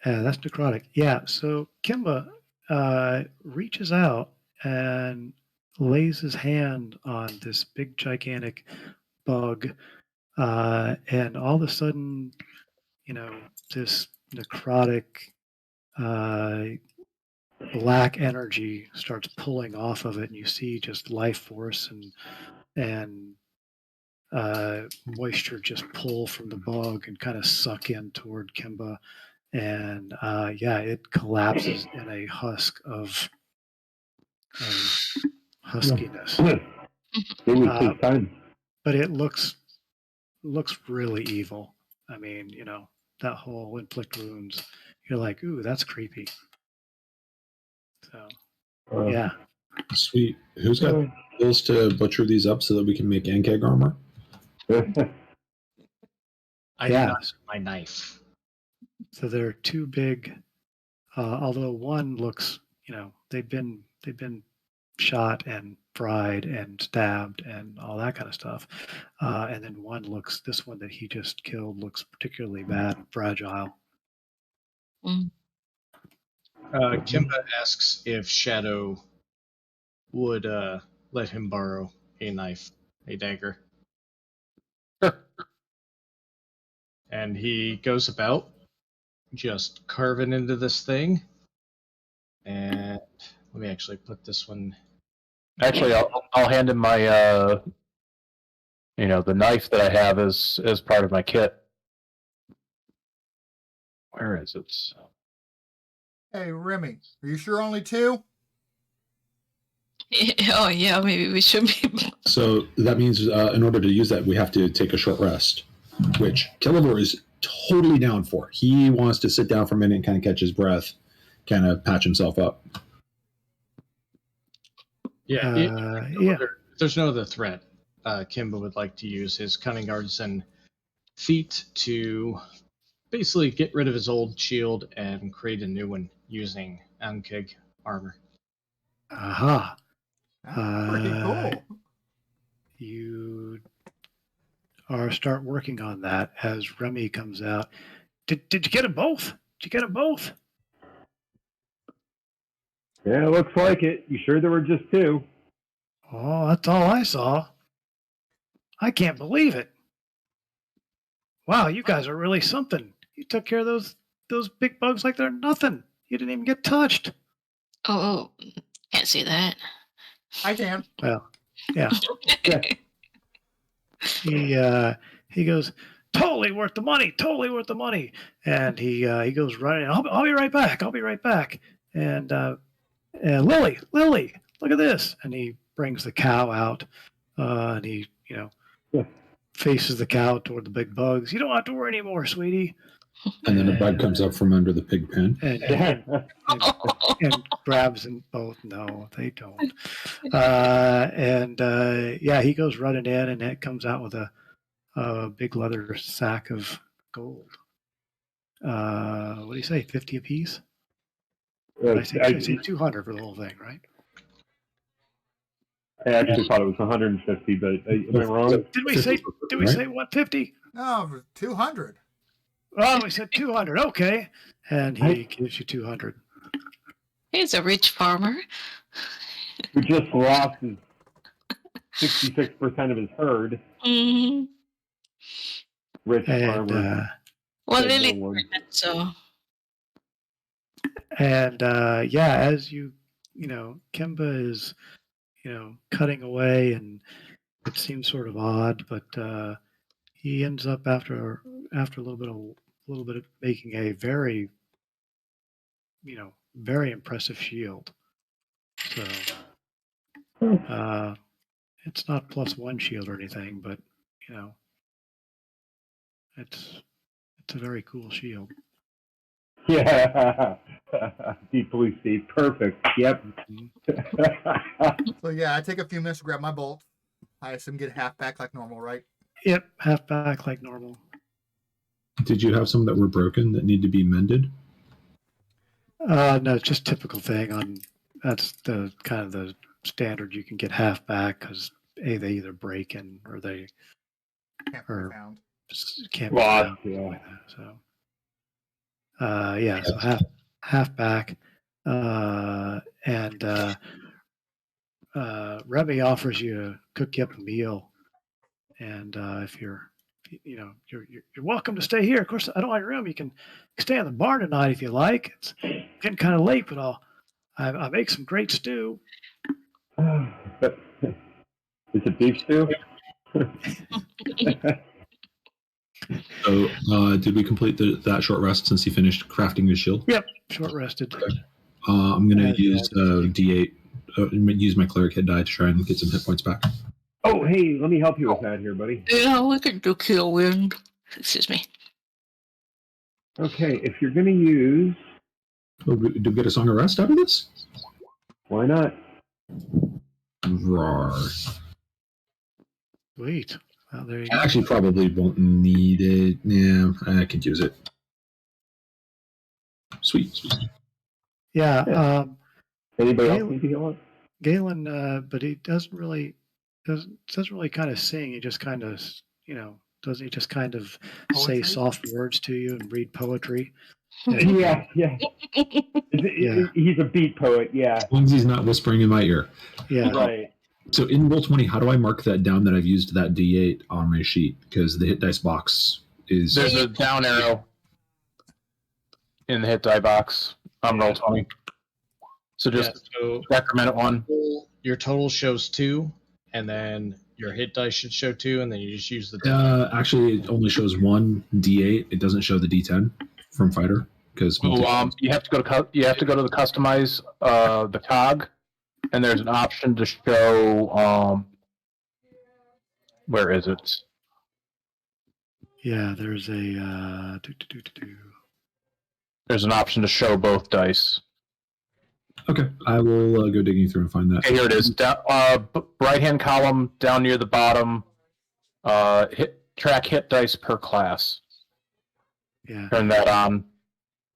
That's necrotic. Yeah. So Kimba reaches out and lays his hand on this big, gigantic bug. And all of a sudden, this necrotic black energy starts pulling off of it, and you see just life force and moisture just pull from the bug and kind of suck in toward Kimba. And it collapses in a husk of huskiness. It was his time. But it looks really evil. I mean, that whole inflict wounds. You're like, ooh, that's creepy. So, yeah. Sweet. Who's got skills to butcher these up so that we can make Ankeg armor? I do not have my knife. So they're too big. Although one looks, they've been shot and fried and stabbed and all that kind of stuff. And then this one that he just killed looks particularly bad and fragile. Kimba asks if Shadow would let him borrow a knife, a dagger. And he goes about just carving into this thing. And let me actually put this one. Actually, I'll hand him my the knife that I have as part of my kit. Where is it? Hey, Remy, are you sure only two? Oh, yeah, maybe we should be. So that means in order to use that, we have to take a short rest, which Kelivor is totally down for. He wants to sit down for a minute and kind of catch his breath, kind of patch himself up. Yeah, if there's no other threat, Kimba would like to use his Cunning Artisan feat to basically get rid of his old shield and create a new one using Ankeg armor. Aha. That's pretty cool. You start working on that as Remy comes out. Did you get them both? Did you get them both? Yeah, it looks like it. You sure there were just two? Oh, that's all I saw. I can't believe it. Wow, you guys are really something. You took care of those big bugs like they're nothing. You didn't even get touched. Oh, can't say that. I can. Well, yeah. Yeah. He goes, totally worth the money, totally worth the money. And he goes running. I'll be right back. I'll be right back. And Lily, look at this. And he brings the cow out, and he Yeah. faces the cow toward the big bugs. You don't have to worry anymore, sweetie. And then a bug comes up from under the pig pen. And grabs them both. No, they don't. He goes running in, and it comes out with a big leather sack of gold. What do you say? 50 apiece? I say 200 for the whole thing, right? I actually thought it was 150, but am I wrong? Did we say 150? No, 200. Oh, we said 200. Okay, and he gives you 200. He's a rich farmer. We just lost his 66% of his herd. Mm-hmm. Rich farmer. Well, Said Lily, no one. so As Kimba is, cutting away, and it seems sort of odd, but he ends up after a little bit of making a very, very impressive shield. So it's not +1 shield or anything, but it's a very cool shield. Yeah. Deep blue sea. Perfect. Yep. So yeah, I take a few minutes to grab my bolt. I assume get half back like normal, right? Yep, half back like normal. Did you have some that were broken that need to be mended? No, it's just typical thing that's the kind of the standard. You can get half back because they either break in or they Can't be Or- found. can't be Lost, found. yeah. Like that. So half back, Remy offers you to cook you up a meal, and if you're welcome to stay here. Of course, I don't have your room. You can stay in the barn tonight if you like. It's getting kind of late, but I make some great stew. But, is it beef stew? So, did we complete that short rest since he finished crafting his shield? Yep, short rested. I'm going And, to use D8, use my cleric hit die to try and get some hit points back. Oh, hey, let me help you with that here, buddy. yeah, we can do kill wind. Excuse me. Okay, if you're going to use... Oh, do we get a song of rest out of this? Why not? Roar. Sweet. Well, there you I go. actually probably won't need it. Yeah, I could use it. Sweet. Yeah. Anybody Galen- else need to heal up? Galen, but he doesn't really kind of sing. He just kind of, doesn't he just kind of say Poetry? soft words to you and read poetry? Yeah. Yeah. He's a beat poet, yeah. As long as he's not whispering in my ear. Yeah. Right. So in Roll20, how do I mark that down that I've used that D8 on my sheet? Because the hit dice box is... There's a down arrow in the hit die box on Roll20. So just so decrement it one. your total shows 2, and then your hit dice should show 2, and then you just use the actually, it only shows one D8. It doesn't show the D10 from Fighter. Because You have to go to the customize the cog, and there's an option to show where is it? Yeah. There's There's an option to show both dice. Okay, I will go digging through and find that. Okay, here it is. Right hand column down near the bottom. Track hit dice per class. Yeah. Turn that on.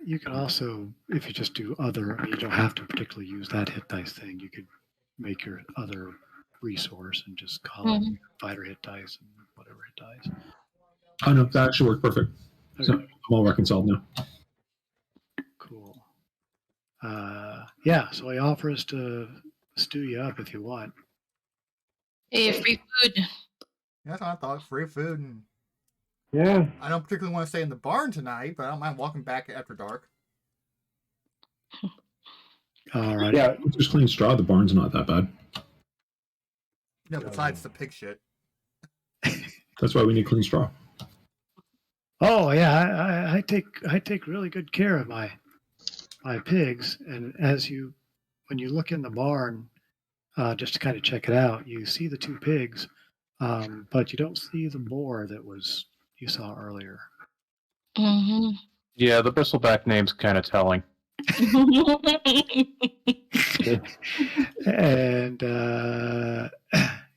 You can also, if you just do other, you don't have to particularly use that hit dice thing. You could make your other resource and just call it fighter hit dice and whatever hit dice. Oh no, that actually worked perfect. Okay. So I'm all reconciled now. Cool. So he offers to stew you up if you want. Hey, free food. That's what I thought. Free food. And Yeah. I don't particularly want to stay in the barn tonight, but I don't mind walking back after dark. All right. Yeah. Just clean straw. The barn's not that bad. No, besides the pig shit. That's why we need clean straw. Oh yeah, I take really good care of my pigs, and when you look in the barn, just to kind of check it out, you see the two pigs, but you don't see the boar that you saw earlier. Mm-hmm. Yeah, the bristleback name's kind of telling. And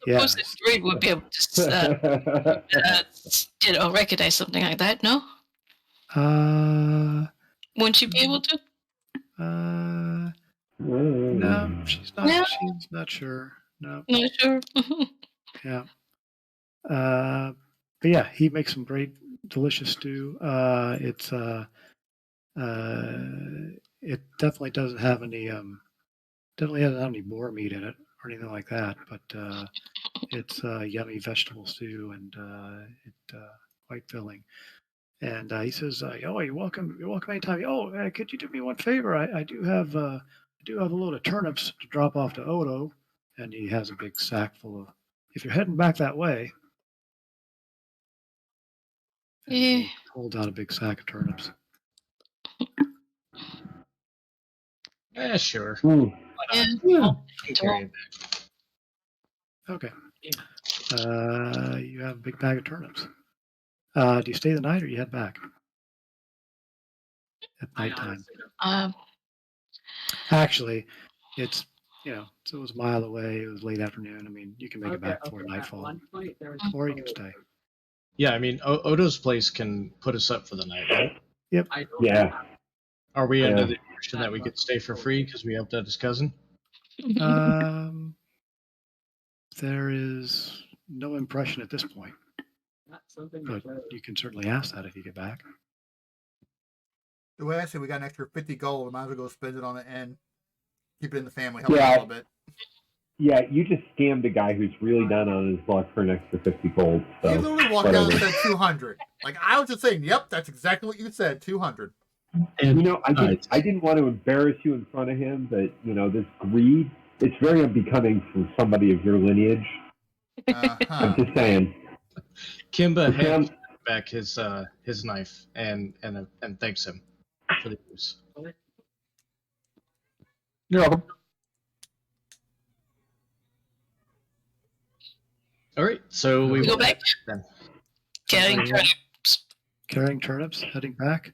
yeah, Who's the breed would be able to recognize something like that? No, wouldn't you be able to? No, she's not. No. She's not sure. No. Not sure. Yeah. But yeah, he makes some great, delicious stew. It definitely doesn't have any boar meat in it or anything like that. But it's yummy vegetable stew and quite filling. And he says, "Oh, you're welcome. You're welcome anytime. Oh, could you do me one favor? I do have a load of turnips to drop off to Odo." And he has a big sack full of. If you're heading back that way, and Yeah. he holds out a big sack of turnips. Yeah, sure. Mm. Yeah. Can carry it back. Okay. You have a big bag of turnips. Do you stay the night or you head back at nighttime? Actually, it's so it was a mile away. It was late afternoon. I mean, you can make it back before nightfall, or you can stay. Yeah, I mean, Odo's place can put us up for the night, right? Yep. Yeah. Are we Yeah. under the impression that we could stay for free because we helped out his cousin? There is no impression at this point, but you can certainly ask that if you get back. The way I say we got an extra 50 gold, we might as well go spend it on the inn. Keep it in the family, help Yeah. out a little bit. Yeah, you just scammed a guy who's really down on his luck for an extra 50 gold. So He literally walked down and whatever. said 200. Like, I was just saying, yep, that's exactly what you said, 200. And I didn't want to embarrass you in front of him, but this greed, it's very unbecoming from somebody of your lineage. Uh-huh. I'm just saying. Kimba Okay, hands back his knife and thanks him for the use. You're welcome. All right, so we We go back? then. Carrying turnips. Carrying turnips, heading back.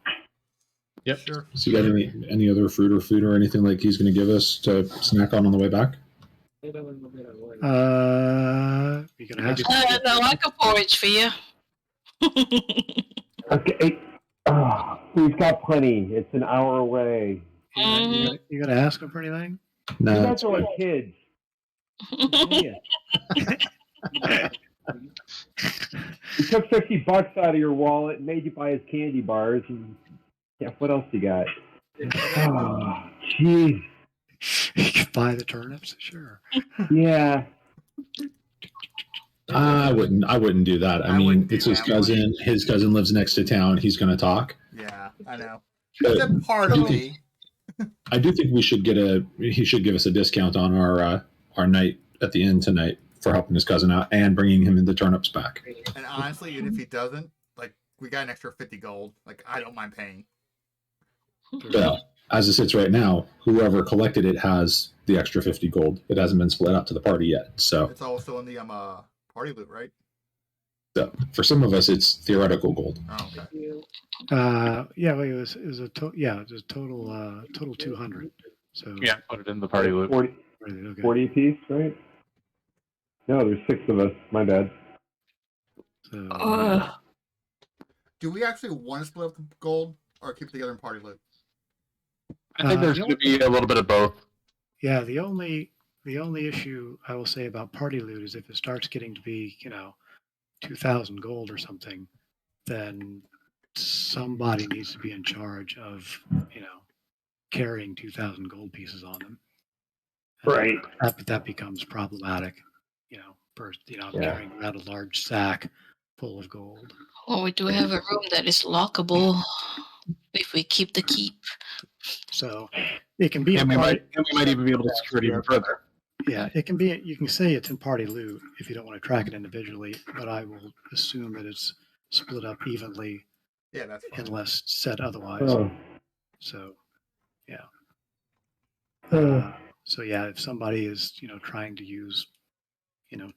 Yep. Sure. So you got any other fruit or food or anything like he's going to give us to snack on the way back? You gonna ask? No, I could porridge for you. Okay. We've got plenty. It's an hour away. You gonna ask him for anything? No, You that's guys are good. like kids. He took $50 out of your wallet and made you buy his candy bars. And yeah, what else you got? Oh, jeez. You can buy the turnips, sure. Yeah. I wouldn't do that. I I mean, wouldn't do it's his that cousin. His cousin lives next to town. He's going to talk. Yeah, I know. But That's a part of me. I do think he should give us a discount on our night at the inn tonight for helping his cousin out and bringing him the turnips back. And honestly, even if he doesn't, like, we got an extra 50 gold. Like, I don't mind paying. Well, as it sits right now, whoever collected it has the extra 50 gold. It hasn't been split out to the party yet. So It's also in the party loot, right? for some of us, it's theoretical gold. Oh, okay. Yeah, well, it was a total 200. So Yeah, put it in the party loop. 40, okay. 40 apiece, right? No, there's 6 of us. My bad. So, Do we actually want to split up the gold or keep it together in party loot? I think there's going to be a little bit of both. yeah, the only issue I will say about party loot is if it starts getting to be 2,000 gold or something, then somebody needs to be in charge of carrying 2,000 gold pieces on them. And Right. that becomes problematic, I'm Yeah. carrying around a large sack full of gold. Well, we do have a room that is lockable if we keep the keep. So it can be And in we party. might even be able to secure it even further. Yeah, it can be. You can say it's in party loot if you don't want to track it individually, but I will assume that it's split up evenly Yeah, that's fine. unless said otherwise. Oh. So, yeah. Oh. So yeah, if somebody is trying to use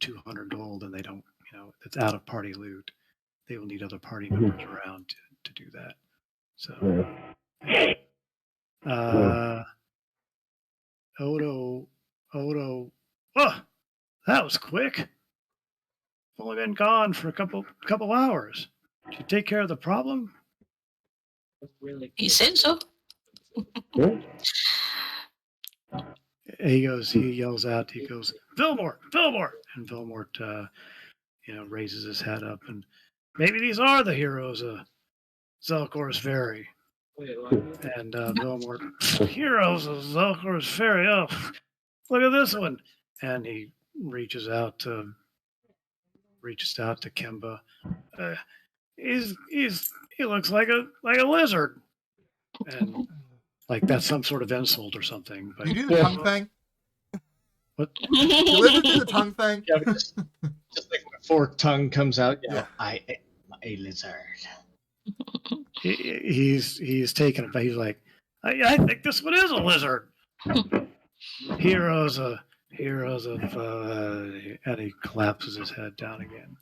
200 gold and they don't it's out of party loot, they will need other party members around to do that. So, Odo, oh, that was quick. I've only been gone for a couple hours. Did you take care of the problem? He said so. He yells out, he goes, Vilmort, and Vilmort, raises his head up, and maybe these are the heroes of Zelkor's Ferry. And Vilmort, heroes of Zelkor's Ferry. Oh, look at this one. And he reaches out to Kimba. He looks like a lizard, and like that's some sort of insult or something. But You do the tongue thing. what? You lizard do the tongue thing. Yeah, just like when a forked tongue comes out. Yeah. I am a lizard. He's taken it, but he's like, I think this one is a lizard. Heroes of, and he collapses his head down again.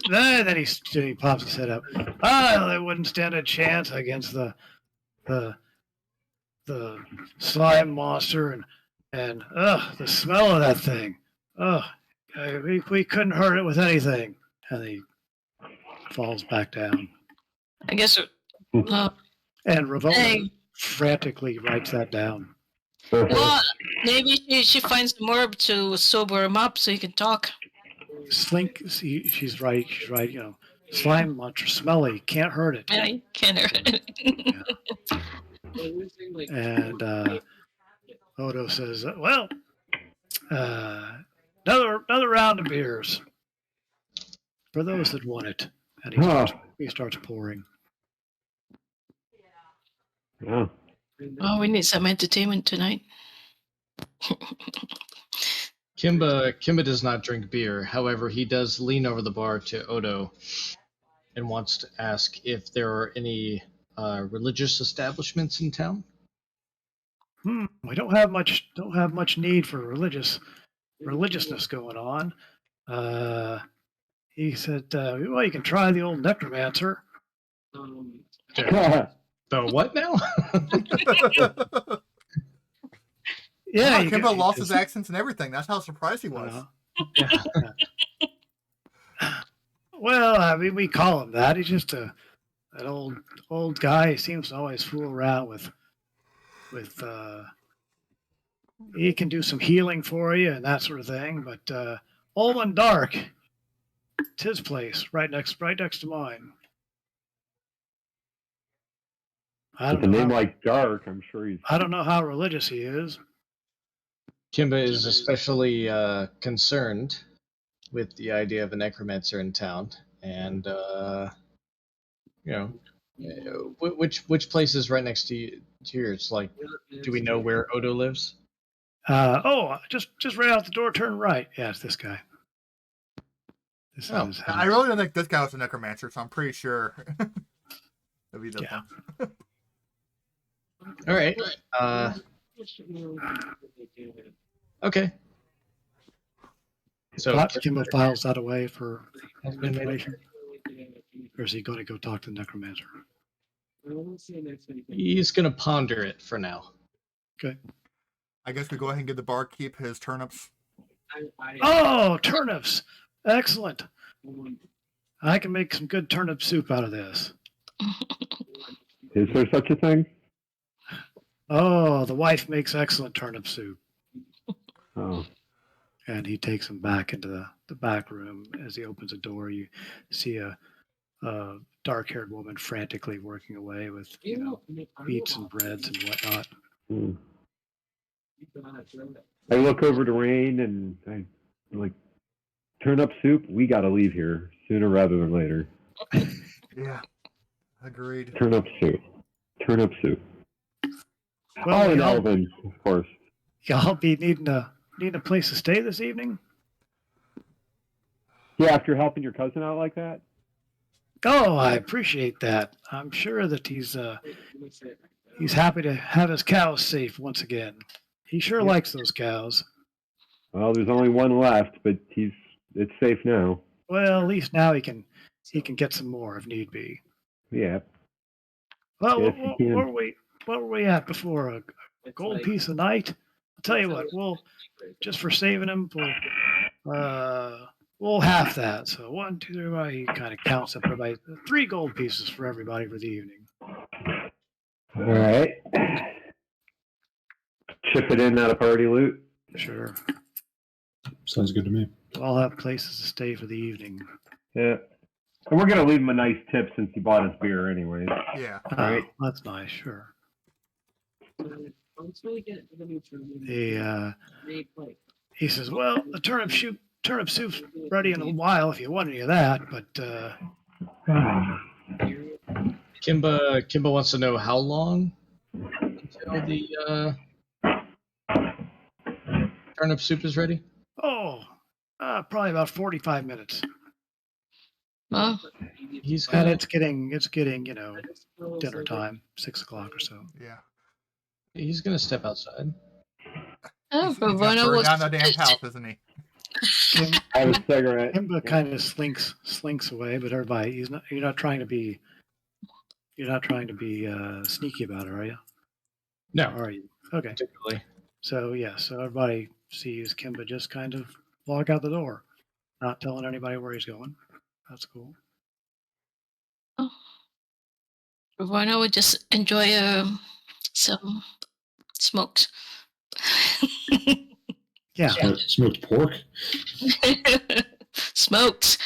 Then he pops his head up. They wouldn't stand a chance against the slime monster and the smell of that thing. We couldn't hurt it with anything. And he falls back down. I guess. And Ravona Hey. frantically writes that down. Well, maybe she finds some herb to sober him up so he can talk. Slink, she's right. Slime monster, smelly, can't hurt it. Yeah, you can't hurt it. And Odo says, "Well, another round of beers for those that want it." And he starts pouring. Yeah. Oh, we need some entertainment tonight. Kimba does not drink beer. However, he does lean over the bar to Odo and wants to ask if there are any religious establishments in town. We don't have much need for religiousness going on. He said, "Well, you can try the old necromancer." The what now? Yeah, Wow, Kimbo lost his accents and everything. That's how surprised he was. Well, I mean, we call him that. He's just an old guy. He seems to always fool around with. He can do some healing for you and that sort of thing. But Olman Dark, it's his place, right next to mine. With a name like Dark, I'm sure he's. I don't know how religious he is. Kimba is especially concerned with the idea of a necromancer in town, and which place is right next to here? It's like, do we know where Odo lives? Just right out the door, turn right. Yeah, it's this guy. This is his house. I really don't think this guy was a necromancer, so I'm pretty sure it'll be this one. All right. Okay. So Kimbo files that away for information. Or is he going to go talk to the necromancer? He's going to ponder it for now. Okay. I guess we go ahead and give the barkeep his turnips. Oh, turnips! Excellent. I can make some good turnip soup out of this. Is there such a thing? Oh, the wife makes excellent turnip soup. Oh. And he takes him back into the back room. As he opens the door, you see a dark-haired woman frantically working away with meats and breads and whatnot. Hmm. I look over to Rain and I like, Turnip soup, we got to leave here sooner rather than later. Yeah. Agreed. Turnip soup. Turnip soup. Well, Oh, and y'all, Elvin, of course. y'all be needing a place to stay this evening? Yeah, after helping your cousin out like that? Oh, I appreciate that. I'm sure that he's happy to have his cows safe once again. He sure Yep. likes those cows. Well, there's only one left, but it's safe now. Well, at least now he can get some more if need be. Yeah. Well, Yes, you can. what were we at before? A gold piece a night? I'll tell you what. We'll just for saving him, we'll half that. So 1, 2, 3. He kind of counts up everybody. 3 gold pieces for everybody for the evening. All right. Chip it in out of party loot. Sure. Sounds good to me. We'll all have places to stay for the evening. Yeah. And we're going to leave him a nice tip since he bought his beer anyway. Yeah. Right. That's nice. Sure. He says, "Well, the turnip soup's ready in a while if you want any of that, but Kimba wants to know how long until the turnip soup is ready. probably about 45 minutes. Well, He's And gonna it's getting dinner time, 6 o'clock or so. Yeah. he's gonna step outside. oh, He's gonna Ravonna burn was down the damn house, isn't he? Have a cigarette. Kimba kind of slinks away, but everybody, you're not trying to be sneaky about it, are you? No, Are you? Okay. particularly. So everybody sees Kimba just kind of walk out the door, not telling anybody where he's going. That's cool. Ravonna would just enjoy some smokes. Yeah. Smoked pork. Smokes.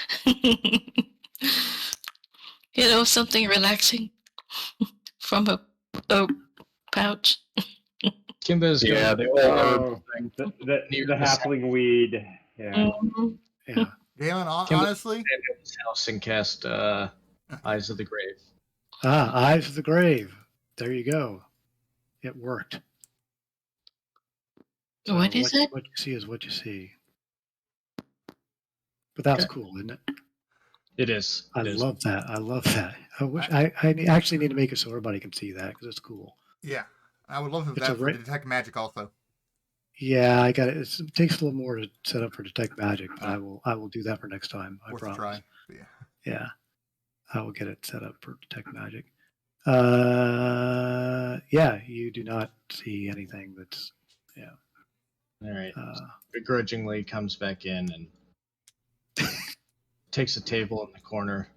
Something relaxing from a pouch. Kimba's Yeah, gonna the old herb thing. The halfling weed. Yeah. Mhm. Yeah. Galen, Kimba- honestly, stand in his house and cast Eyes of the Grave. Eyes of the Grave. There you go. It worked. So What is it? What you see is what you see. But that's cool, isn't it? It is. I love that. I love that. I wish I actually need to make it so everybody can see that because it's cool. yeah. I would love It's that a for ra- detect magic also. Yeah, I got it. It takes a little more to set up for detect magic, but I will do that for next time. I Worth a promise. try. But yeah. Yeah, I will get it set up for detect magic. Yeah, you do not see anything that's All right. uh, Begrudgingly comes back in and takes a table in the corner,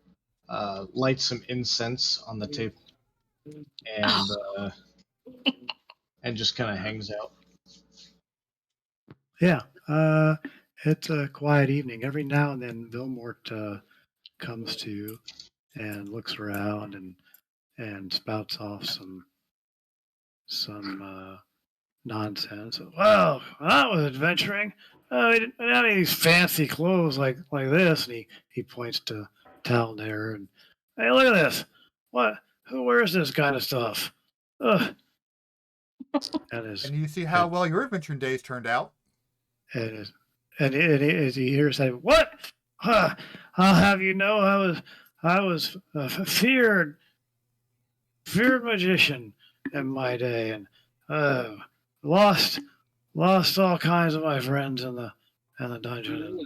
lights some incense on the table, and just kind of hangs out. yeah. It's a quiet evening. Every now and then, Vilmort comes to and looks around and spouts off some nonsense. Well, when I was adventuring, we didn't have any of these fancy clothes like this. And he points to Talnair and, hey, look at this. What? Who wears this kind of stuff? Ugh. And you see how well your adventuring days turned out. as he hears that, what? I'll have you know, I was a feared magician in my day, and lost all kinds of my friends in the dungeon.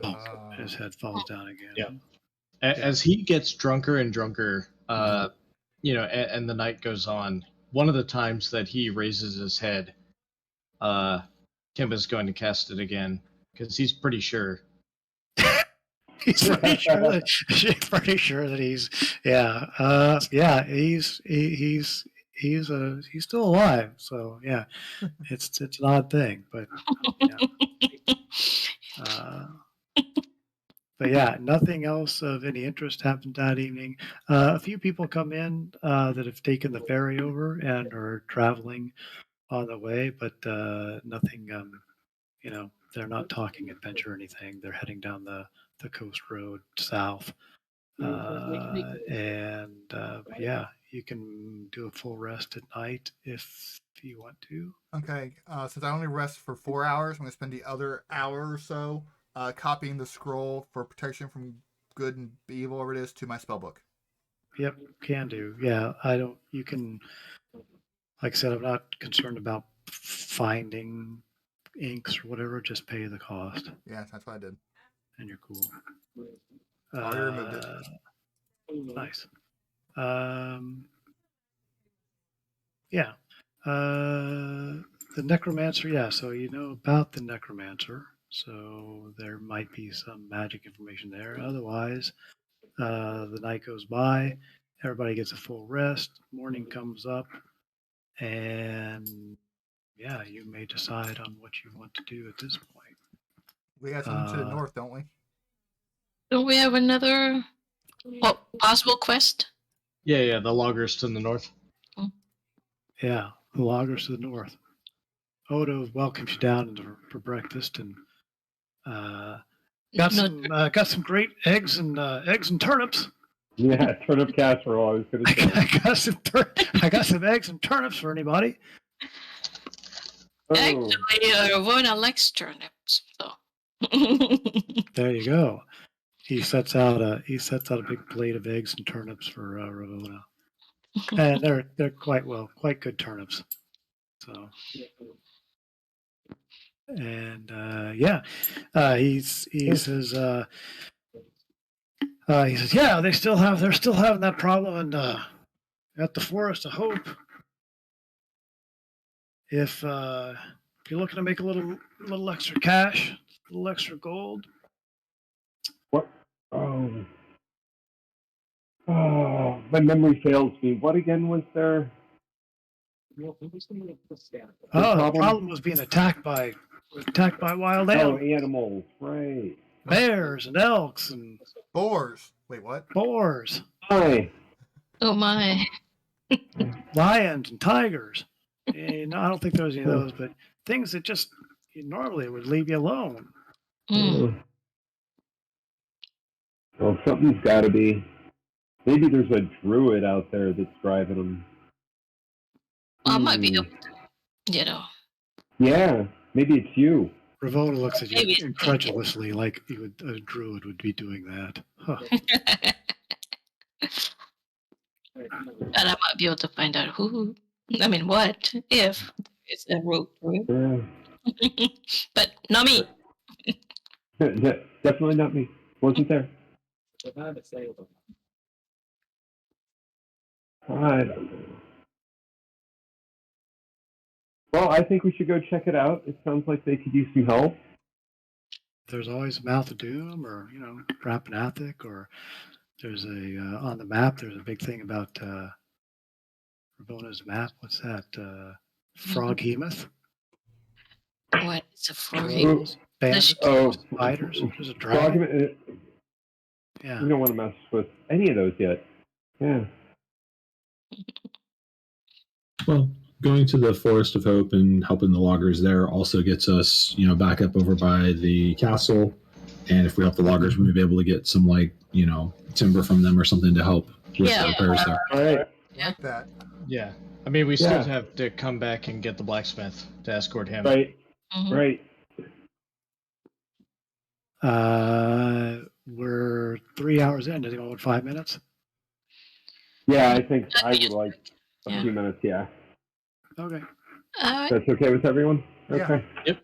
And his head falls down again. Yeah. As he gets drunker and drunker, and the night goes on, one of the times that he raises his head, Kimba's going to cast it again because he's pretty sure. He's pretty sure that he's still alive. So yeah, it's an odd thing, but but yeah, nothing else of any interest happened that evening. A few people come in that have taken the ferry over and are traveling on the way, but nothing They're not talking adventure or anything. They're heading down the coast road south. Yeah, you can do a full rest at night if you want to. Okay, since I only rest for 4 hours, I'm going to spend the other hour or so copying the scroll for protection from good and evil, whatever it is, to my spellbook. Yep, can do. Yeah, I don't. You can, like I said, I'm not concerned about finding inks or whatever. Just pay the cost, Yeah, that's what I did. and you're cool. Already removed it. Nice. Yeah. The necromancer. Yeah. So you know about the necromancer. So there might be some magic information there. Otherwise, the night goes by. Everybody gets a full rest. Morning comes up, and yeah, you may decide on what you want to do at this point. We got something to the north, don't we? Don't we have another possible quest? Yeah, the loggers to the north. Yeah, the loggers to the north. Odo welcomes you down for breakfast, and got some great eggs and turnips. Yeah, turnip casserole. I was going to say. I got some eggs and turnips for anybody. Oh, Actually, Ravona likes turnips, so. There you go. He sets out a big plate of eggs and turnips for Ravona, and they're quite good turnips. So, and he says yeah, they're still having that problem, and at the Forest of Hope. If you're looking to make a little extra cash, a little extra gold. what? My memory fails me. What again was there? The problem was being attacked by wild Oh, animals, animals, right. bears and elks and Boars. Wait, what? boars, Hi. Oh my. lions and tigers. And I don't think there was any of those, but things that just normally would leave you alone. Well, something's got to be. Maybe there's a druid out there that's driving them. I might be able to, Yeah, maybe it's you. Ravona looks at you Maybe. incredulously, like a druid would be doing that. Huh. And I might be able to find out what if it's a road through. Yeah. But not me. Definitely not me. Wasn't there. I don't know. Well, I think we should go check it out. It sounds like they could use some help. There's always Mouth of Doom, or Rappan, Athuk, or there's on the map. There's a big thing about Ravona's map. What's that? Froghemoth. What is a frog? Bandits, spiders. There's a dragon. Yeah. We don't want to mess with any of those yet. Yeah. Well, going to the Forest of Hope and helping the loggers there also gets us, back up over by the castle. And if we help the loggers, we may be able to get some timber from them or something to help with the repairs there. All right. Like that. Yeah. I mean, we still have to come back and get the blacksmith to escort him. Right. Mm-hmm. Right. We're 3 hours in. Does anyone want 5 minutes? Yeah, I think I would like a few minutes. Yeah. Okay. That's okay with everyone? Yeah. Okay. Yep.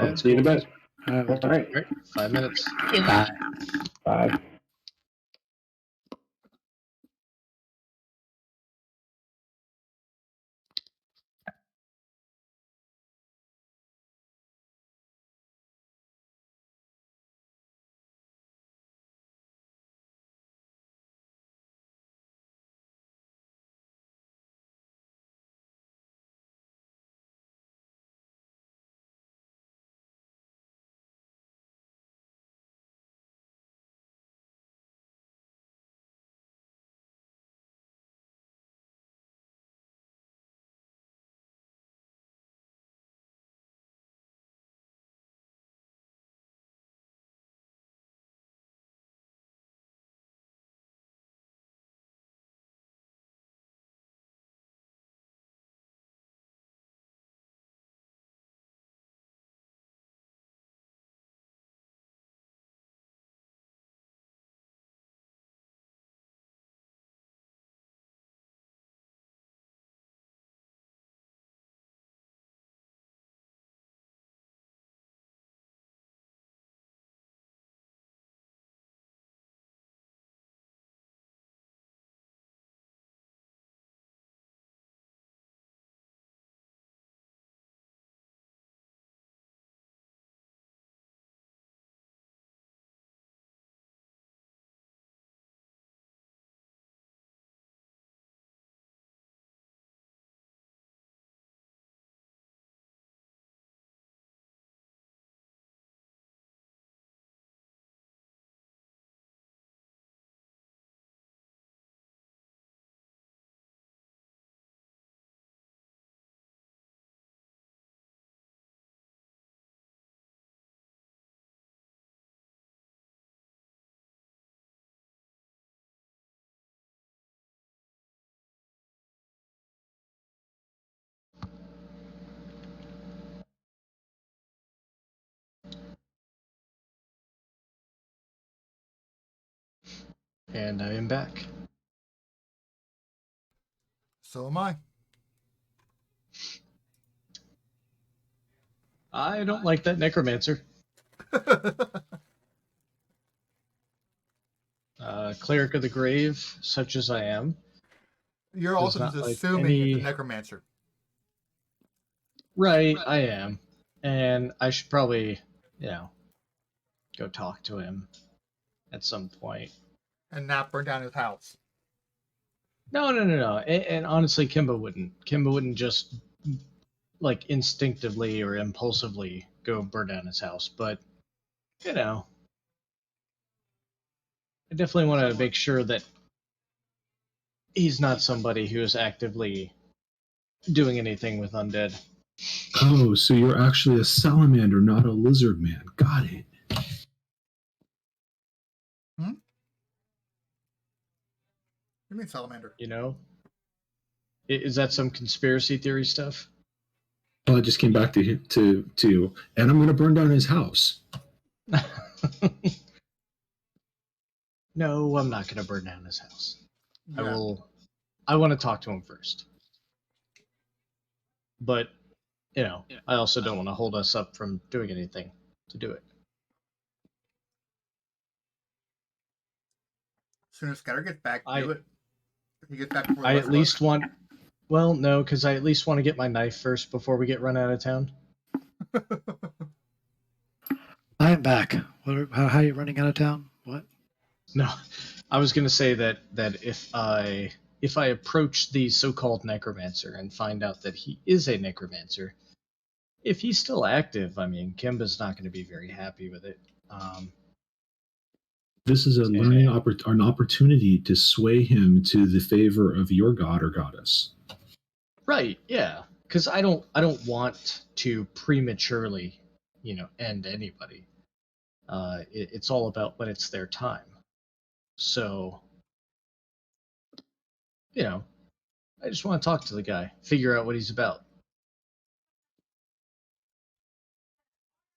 I'll see you in a bit. All All right. 5 minutes. Bye. And I am back. So am I. I don't like that necromancer. Cleric of the grave, such as I am, You're does also not just like assuming it's a any. necromancer. Right, I am. And I should probably, go talk to him at some point. And not burn down his house. No. And honestly, Kimba wouldn't. Kimba wouldn't just like instinctively or impulsively go burn down his house. But I definitely want to make sure that he's not somebody who is actively doing anything with undead. Oh, so you're actually a salamander, not a lizard man. Got it. You mean salamander? Is that some conspiracy theory stuff? Well, I just came back to you, and I'm going to burn down his house. No, I'm not going to burn down his house. Yeah. I want to talk to him first. But, I also don't want to hold us up from doing anything to do it. As soon as Scatter gets back, do it. If he gets back before I the at rest least of us. want. Well, no, because I at least want to get my knife first before we get run out of town. I am back. How are you running out of town? What? No, I was going to say that if I approach the so-called necromancer and find out that he is a necromancer, if he's still active, I mean, Kimba's not going to be very happy with it. This is an opportunity to sway him to the favor of your god or goddess. Right, yeah, because I don't want to prematurely, end anybody. It's all about when it's their time. So, I just want to talk to the guy, figure out what he's about.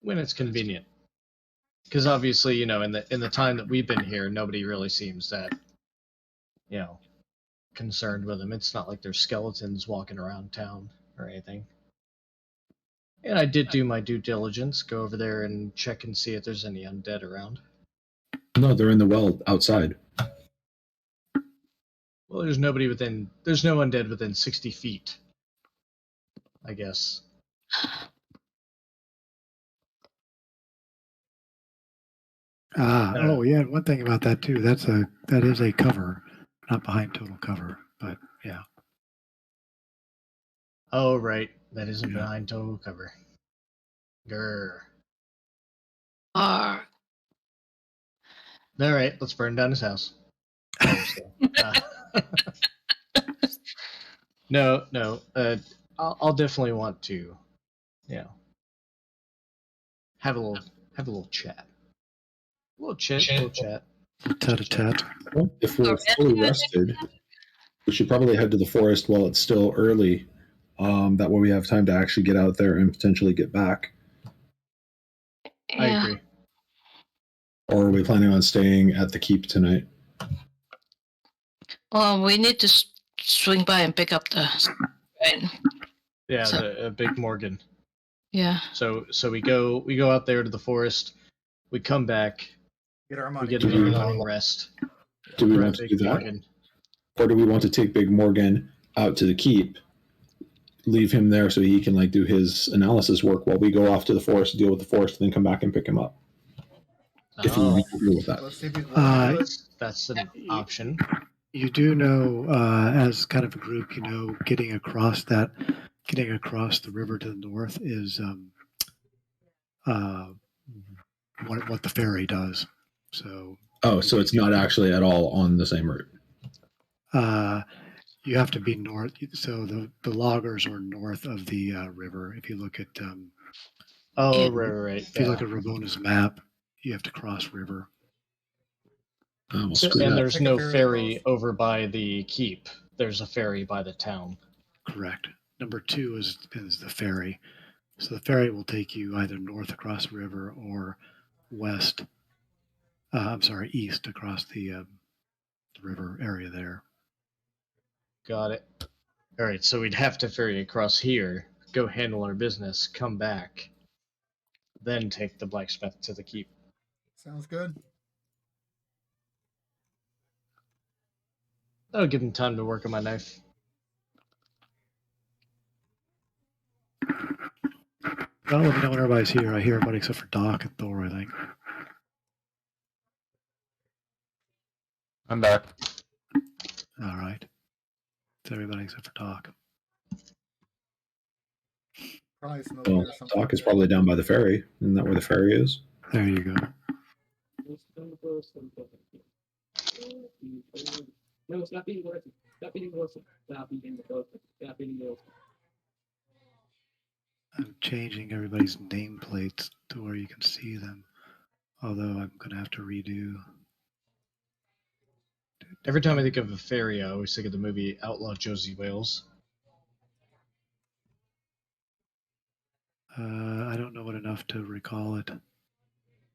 When it's convenient. Because obviously, in the time that we've been here, nobody really seems that, concerned with him. It's not like there's skeletons walking around town or anything. And I did do my due diligence, go over there and check and see if there's any undead around. No, they're in the well outside. Well, there's no undead within 60 feet, I guess. Oh yeah, one thing about that too. That is a cover, not behind total cover, but yeah. Oh, right. That isn't behind total cover. Grr. Or All right, let's burn down his house. No. I'll definitely want to, have a little chat. A little chit, little chat. Tete-a-tete. Well, if we're fully rested, we should probably head to the forest while it's still early. That way we have time to actually get out there and potentially get back. I yeah. agree. Or are we planning on staying at the keep tonight? We need to swing by and pick up the. Yeah, So- the big Morgan. Yeah. So we go out there to the forest. We come back. Get our We money. get a little long rest. Do we grab want to Big do that? Morgan. Or do we want to take Big Morgan out to the keep, leave him there so he can do his analysis work while we go off to the forest, deal with the forest, and then come back and pick him up? If you agree with that. Let's see if he's willing to do it. That's an option. You do know, as kind of a group, getting across the river to the north is what the ferry does. So. Oh, so it's not actually at all on the same route. You have to be north. So the loggers are north of the river. If you look at Oh, right. if you look at Ravona's map, you have to cross river. Oh, well, So, screw and that. there's Take a no ferry ferry across. over by the keep. There's a ferry by the town. Correct. Number 2 is the ferry. So the ferry will take you either north across the river or west. East across the river area there. Got it. All right, so we'd have to ferry across here, go handle our business, come back, then take the blacksmith to the keep. Sounds good. That'll give him time to work on my knife. Well, let me know when everybody's here. I hear everybody except for Doc and Thor, I think. I'm back. All right. It's everybody except for Doc. Probably smoking Well, or something. Doc is probably down by the ferry. Isn't that where the ferry is? There you go. No, stop being worse. Stop being worse. Stop being worse. Stop being worse. I'm changing everybody's nameplates to where you can see them. Although I'm going to have to redo. Every time I think of a ferry, I always think of the movie Outlaw Josie Wales. I don't know it enough to recall it.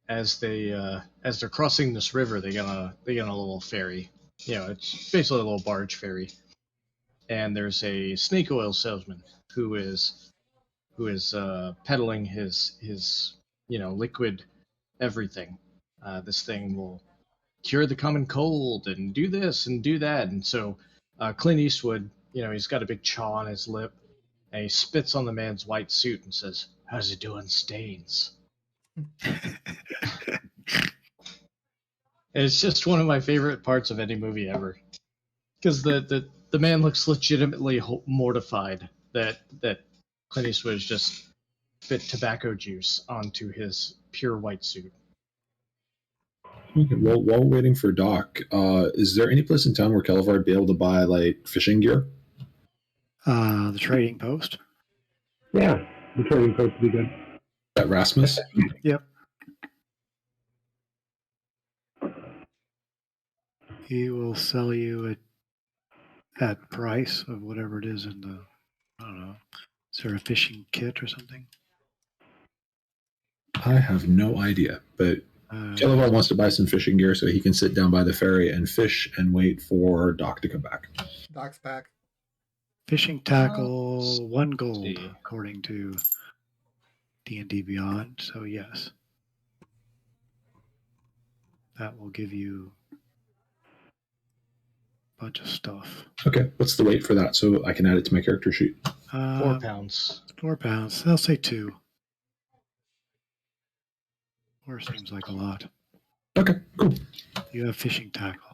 As they're crossing this river, they get on a little ferry. You know, it's basically a little barge ferry. And there's a snake oil salesman who is peddling his liquid everything. This thing will cure the common cold and do this and do that. And so Clint Eastwood, he's got a big chaw on his lip, and he spits on the man's white suit and says, "How's it doing, stains?" And it's just one of my favorite parts of any movie ever, because the man looks legitimately mortified that Clint Eastwood has just spit tobacco juice onto his pure white suit. Okay, well, while we're waiting for Doc, is there any place in town where Kellevar would be able to buy like fishing gear? The trading post. Yeah, the trading post would be good. At Rasmus? Yep. He will sell you at price of whatever it is in the, I don't know, is there a fishing kit or something? I have no idea, but Kellevar wants to buy some fishing gear so he can sit down by the ferry and fish and wait for Doc to come back. Doc's pack. Fishing tackle, 1 gold, see. according to D&D Beyond. So yes, that will give you a bunch of stuff. Okay, what's the weight for that so I can add it to my character sheet? 4 pounds. 4 pounds. I'll say 2. 4 seems like a lot. Okay, cool. You have fishing tackle.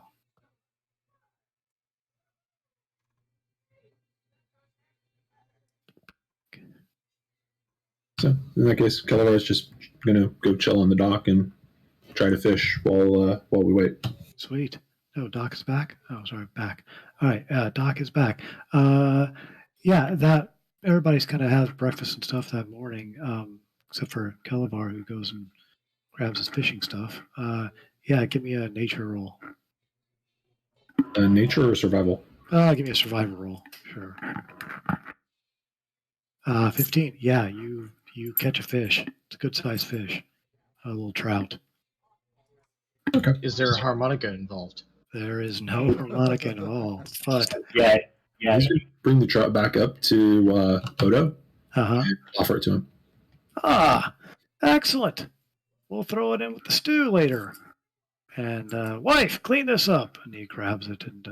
So in that case, Kellevar is just gonna go chill on the dock and try to fish while we wait. Sweet. No, Doc is back. Oh, sorry, back. All right, Doc is back. Yeah, that everybody's kind of has breakfast and stuff that morning, except for Kellevar, who goes and grabs his fishing stuff. Yeah, give me a nature roll. Nature or survival? Give me a survival roll. Sure. 15. Yeah, you catch a fish. It's a good sized fish. A little trout. Okay. Is there a harmonica involved? There is no harmonica involved, but Yeah. He's gonna bring the trout back up to Odo and offer it to him. Excellent. We'll throw it in with the stew later. And wife, clean this up. And he grabs it and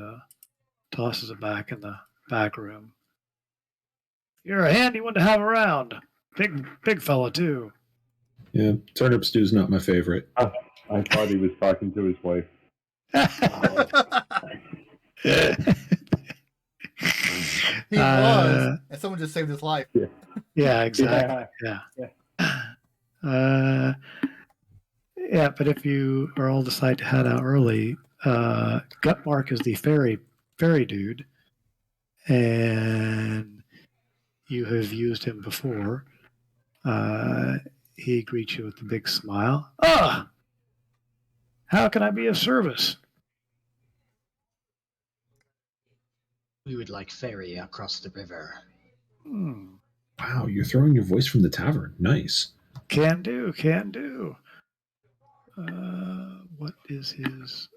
tosses it back in the back room. You're a handy one to have around. Big fella too. Yeah, turnip stew is not my favorite. I thought he was talking to his wife. He was, and someone just saved his life. Yeah, exactly. Yeah. Yeah, but if you are all decide to head out early, Gutmark is the ferry dude, and you have used him before. He greets you with a big smile. How can I be of service? We would like ferry across the river. Wow, you're throwing your voice from the tavern. Nice. Can do. What is his?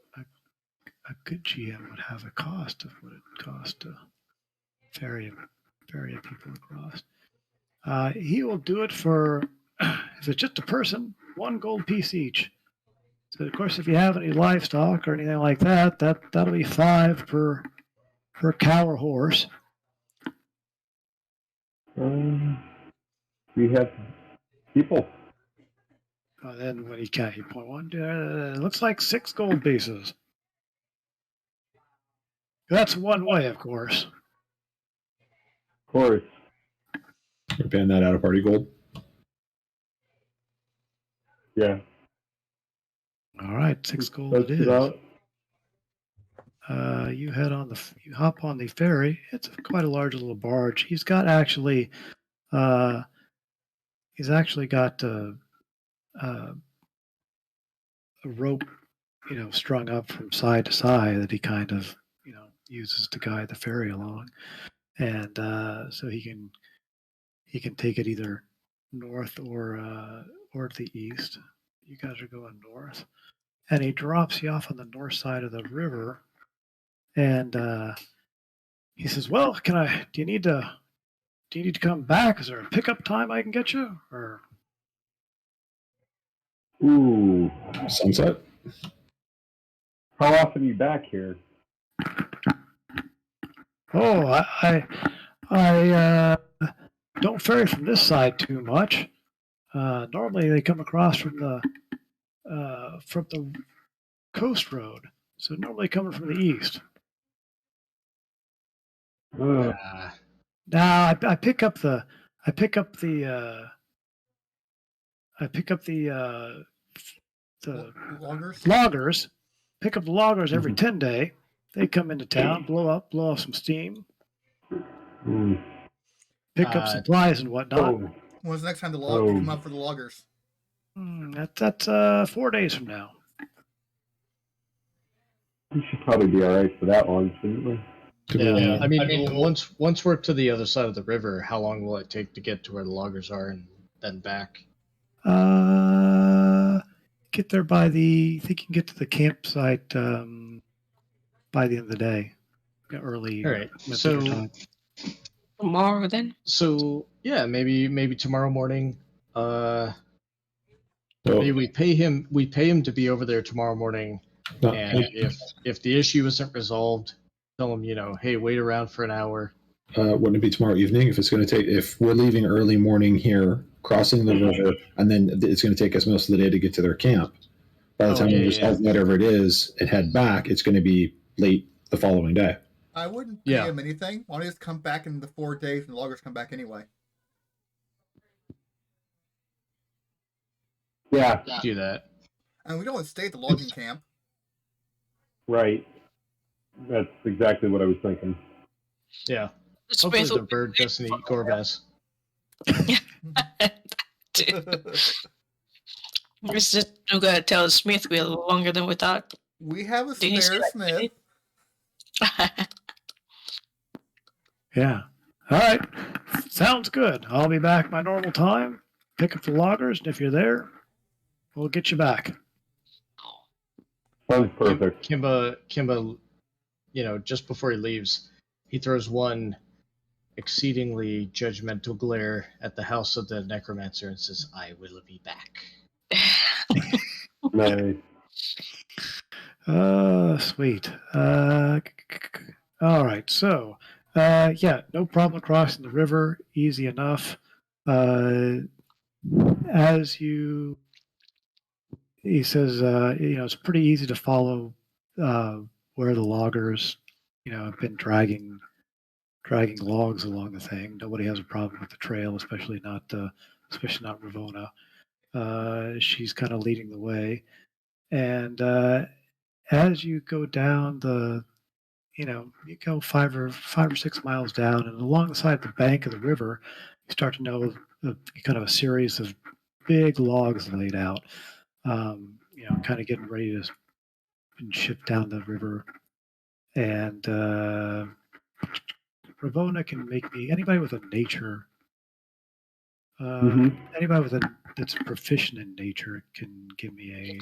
a good GM would have a cost of what it costs to ferry people across. He will do it for, if it's just a person, 1 gold piece each. So of course, if you have any livestock or anything like that, that'll be 5 per cow or horse. We have people. Then when he point one, looks like 6 gold pieces. That's one way, of course. Of course. We're paying that out of party gold. Yeah. All right, 6 gold That's it is. about. You hop on the ferry. It's quite a large little barge. He's actually got a rope, strung up from side to side that he kind of, uses to guide the ferry along, and so he can take it either north or to the east. You guys are going north, and he drops you off on the north side of the river, and he says, "Well, do you need to come back? Is there a pickup time I can get you, or?" Ooh. Sunset? How often are you back here? Oh, I don't ferry from this side too much. Normally they come across from the coast road, so normally coming from the east. Now I pick up the loggers. Pick up the loggers every 10 day. They come into town, blow off some steam, pick up supplies and whatnot. When's the next time you come up for the loggers? That's 4 days from now. We should probably be all right for that long, shouldn't we? Yeah, I mean, once we're to the other side of the river, how long will it take to get to where the loggers are and then back? Get there I think you can get to the campsite by the end of the day, early. All right, so time. Tomorrow then. So yeah, maybe tomorrow morning. Maybe we pay him to be over there tomorrow morning, and if the issue isn't resolved, tell him, hey, wait around for an hour. Wouldn't it be tomorrow evening? If we're leaving early morning here, crossing the river, and then it's going to take us most of the day to get to their camp. By the time we resolve whatever it is and head back, it's going to be late the following day. I wouldn't pay him anything. Why don't you just come back in the 4 days and the loggers come back anyway? Yeah. Do that. And we don't stay at the logging camp. Right. That's exactly what I was thinking. Yeah. Hopefully the bird doesn't eat Gorbas. We're gonna tell Smith we're longer than we thought. We have a spare Smith. Yeah. All right. Sounds good. I'll be back my normal time. Pick up the loggers, and if you're there, we'll get you back. Sounds perfect. Kimba, just before he leaves, he throws one exceedingly judgmental glare at the house of the necromancer and says, "I will be back." Nice. Sweet. All right. So, no problem crossing the river. Easy enough. He says, it's pretty easy to follow where the loggers, have been dragging logs along the thing. Nobody has a problem with the trail, especially not Ravona. She's kind of leading the way, and as you go down you go 5 or 6 miles down, and along the side of the bank of the river, you start to know kind of a series of big logs laid out. Kind of getting ready to be shipped down the river, and Ravona can make me anybody with a nature. Anybody that's proficient in nature can give me a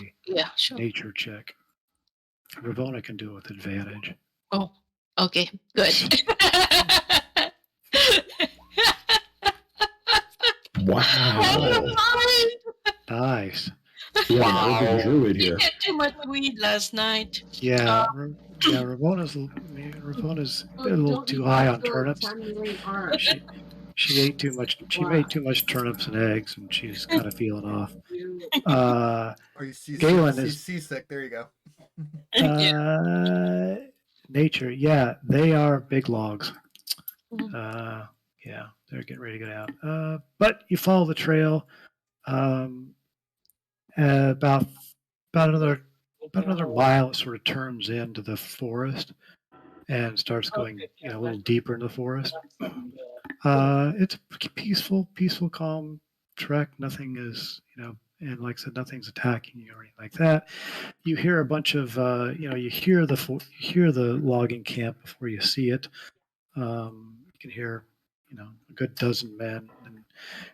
nature check. Ravona can do it with advantage. Oh, okay, good. Wow. Nice. We have an Wow. elven druid He here. had too much weed last night. Yeah, Ravona's a little too high on turnips. She ate too much. She made too much turnips and eggs, and she's kind of feeling off. Are you Galen seasick? is Seasick. There you go. nature. Yeah, they are big logs. Mhm. Yeah, they're getting ready to get out. But you follow the trail. About another mile, it sort of turns into the forest and starts going a little deeper into the forest. It's a peaceful, calm trek. Nothing is, and like I said, nothing's attacking you or anything like that. You hear a bunch of, you hear the logging camp before you see it. You can hear, a good dozen men, and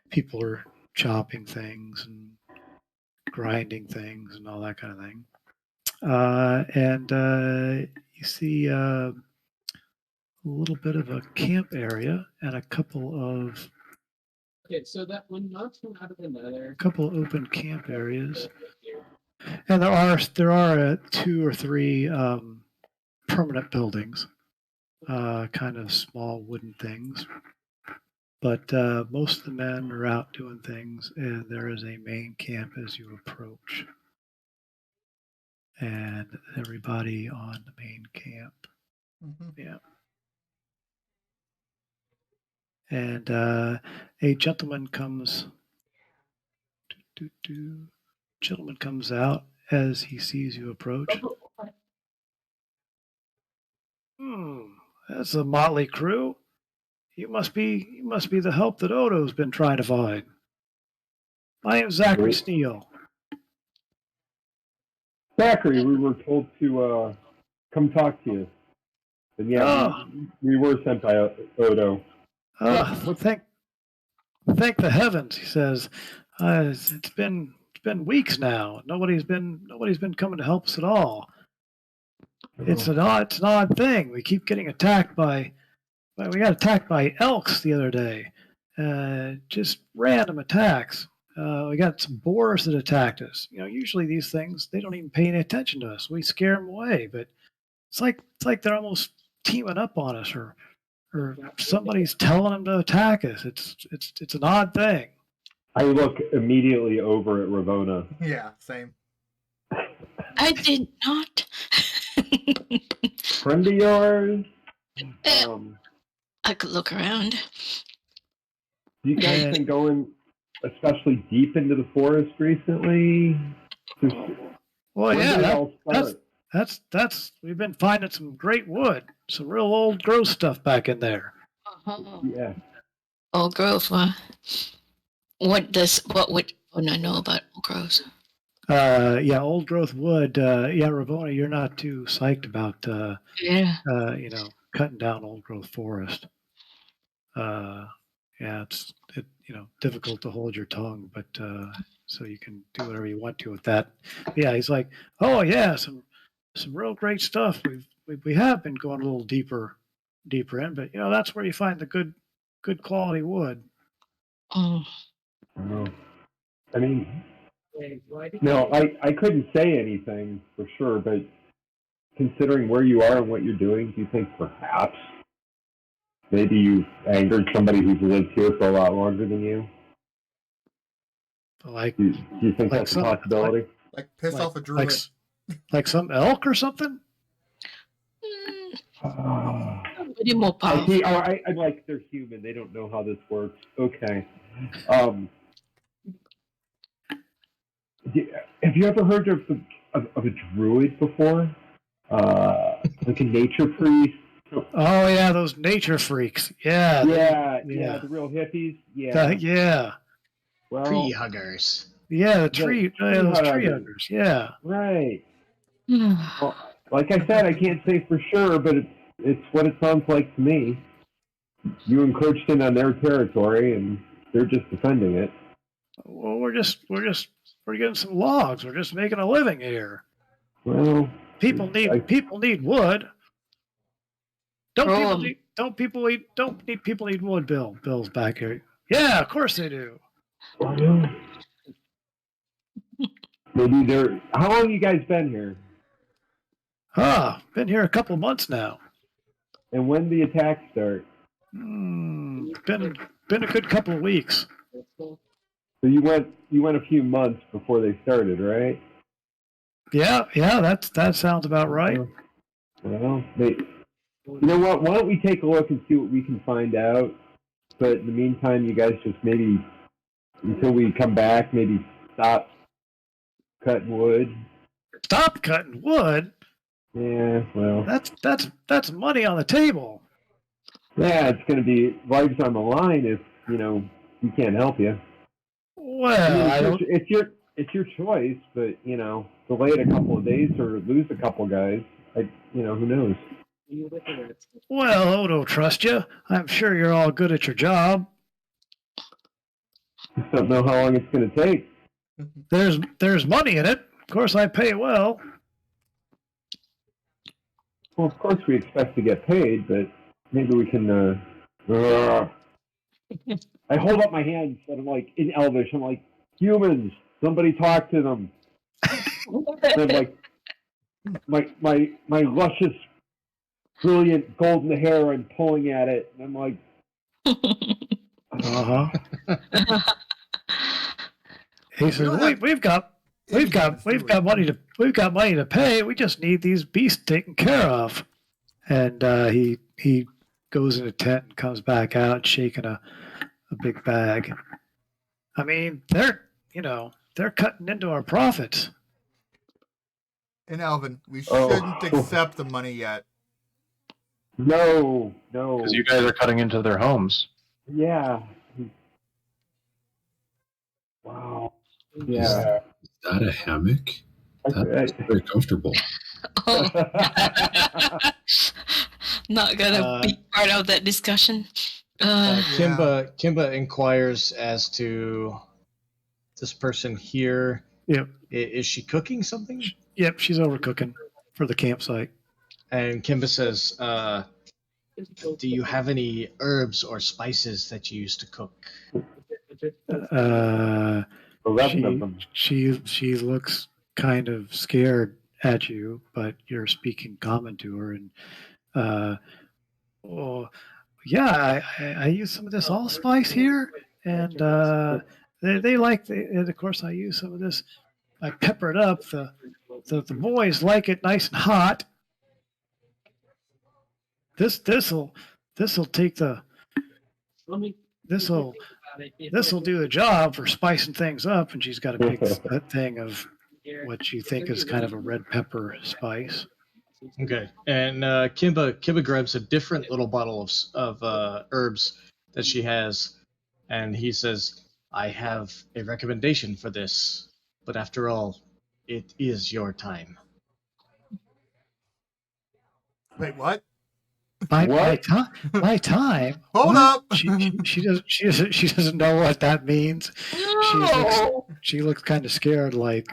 people are chopping things and grinding things and all that kind of thing. And you see a little bit of a camp area and a couple of open camp areas, and there are 2 or 3 permanent buildings, kind of small wooden things. But most of the men are out doing things, and there is a main camp as you approach, and everybody on the main camp. Yeah. And a gentleman comes. Gentleman comes out as he sees you approach. That's a motley crew. You must be the help that Odo's been trying to find. My name's Zachary Steele. Zachary, we were told to come talk to you. And yeah, we were sent by Odo. Thank the heavens, he says. It's been weeks now. Nobody's been coming to help us at all. It's an odd thing. We keep getting attacked by. We got attacked by elks the other day. Just random attacks. We got some boars that attacked us. Usually these things, they don't even pay any attention to us. We scare them away, but it's like they're almost teaming up on us, or somebody's telling them to attack us. It's an odd thing. I look immediately over at Ravona. Yeah, same. I did not. Friend of yours? I could look around. You guys been going especially deep into the forest recently? Well, yeah, that's we've been finding some great wood, some real old growth stuff back in there. Yeah. Old growth, huh? What would I know about old growth? Old growth wood. Ravona, you're not too psyched about cutting down old growth forest. It's difficult to hold your tongue, but so you can do whatever you want to with that. Yeah, he's like, oh yeah, some real great stuff. We have been going a little deeper in, but that's where you find the good quality wood. I mean, no, I couldn't say anything for sure, but considering where you are and what you're doing, do you think perhaps maybe you angered somebody who's lived here for a lot longer than you? Like, do you think that's a possibility? Like piss off a druid. Like some elk or something? Pretty more powerful. I like they're human. They don't know how this works. Okay. Have you ever heard of a druid before? Like a nature priest? Oh yeah, those nature freaks. Yeah, the real hippies. Yeah. Well, tree huggers. Yeah, those tree huggers. Yeah. Right. Well, like I said, I can't say for sure, but it's what it sounds like to me. You encroached in on their territory, and they're just defending it. Well, we're getting some logs. We're just making a living here. Well, People need wood. Um, Don't people need wood, Bill? Bill's back here. Yeah, of course they do. Maybe they're. How long you guys been here? Been here a couple of months now. And when the attacks start? Been a good couple of weeks. So you went a few months before they started, right? Yeah, that sounds about right. Well, you know what? Why don't we take a look and see what we can find out? But in the meantime, you guys just maybe until we come back, maybe stop cutting wood. Stop cutting wood. Yeah, well, That's money on the table. yeah, it's going to be lives on the line if we can't help you. Well, I don't. It's your choice, but delay it a couple of days or lose a couple of guys. Who knows? Well, Odo, trust you. I'm sure you're all good at your job. Just don't know how long it's going to take. There's money in it. Of course, I pay well. Well, of course we expect to get paid, but maybe we can. I hold up my hands and I'm like in Elvish. I'm like, humans, somebody talk to them. And I'm like, my luscious, brilliant golden hair. I'm pulling at it, and I'm like, He says, we've got money to pay. We just need these beasts taken care of. And he goes in a tent and comes back out shaking a big bag. I mean, they're cutting into our profits. And Alvin, we shouldn't accept the money yet. no. Because you guys are cutting into their homes. Yeah. Wow. Yeah. Is that a hammock? That's very comfortable. Oh, not gonna be part of that discussion. Kimba inquires as to this person here. Yep. Is she cooking something? Yep, she's overcooking for the campsite. And Kimba says, do you have any herbs or spices that you use to cook? She looks kind of scared at you, but you're speaking common to her, and yeah, I use some of this allspice here, and they like it. And of course, I use some of this. I pepper it up. The boys like it nice and hot. This'll take the this'll do the job for spicing things up. And she's got a big thing of what you think is kind of a red pepper spice. Okay, and Kimba grabs a different little bottle of herbs that she has, and he says, "I have a recommendation for this, but after all, it is your time." Wait, what? My time. Hold What? up. She doesn't know what that means. No. She looks kind of scared, like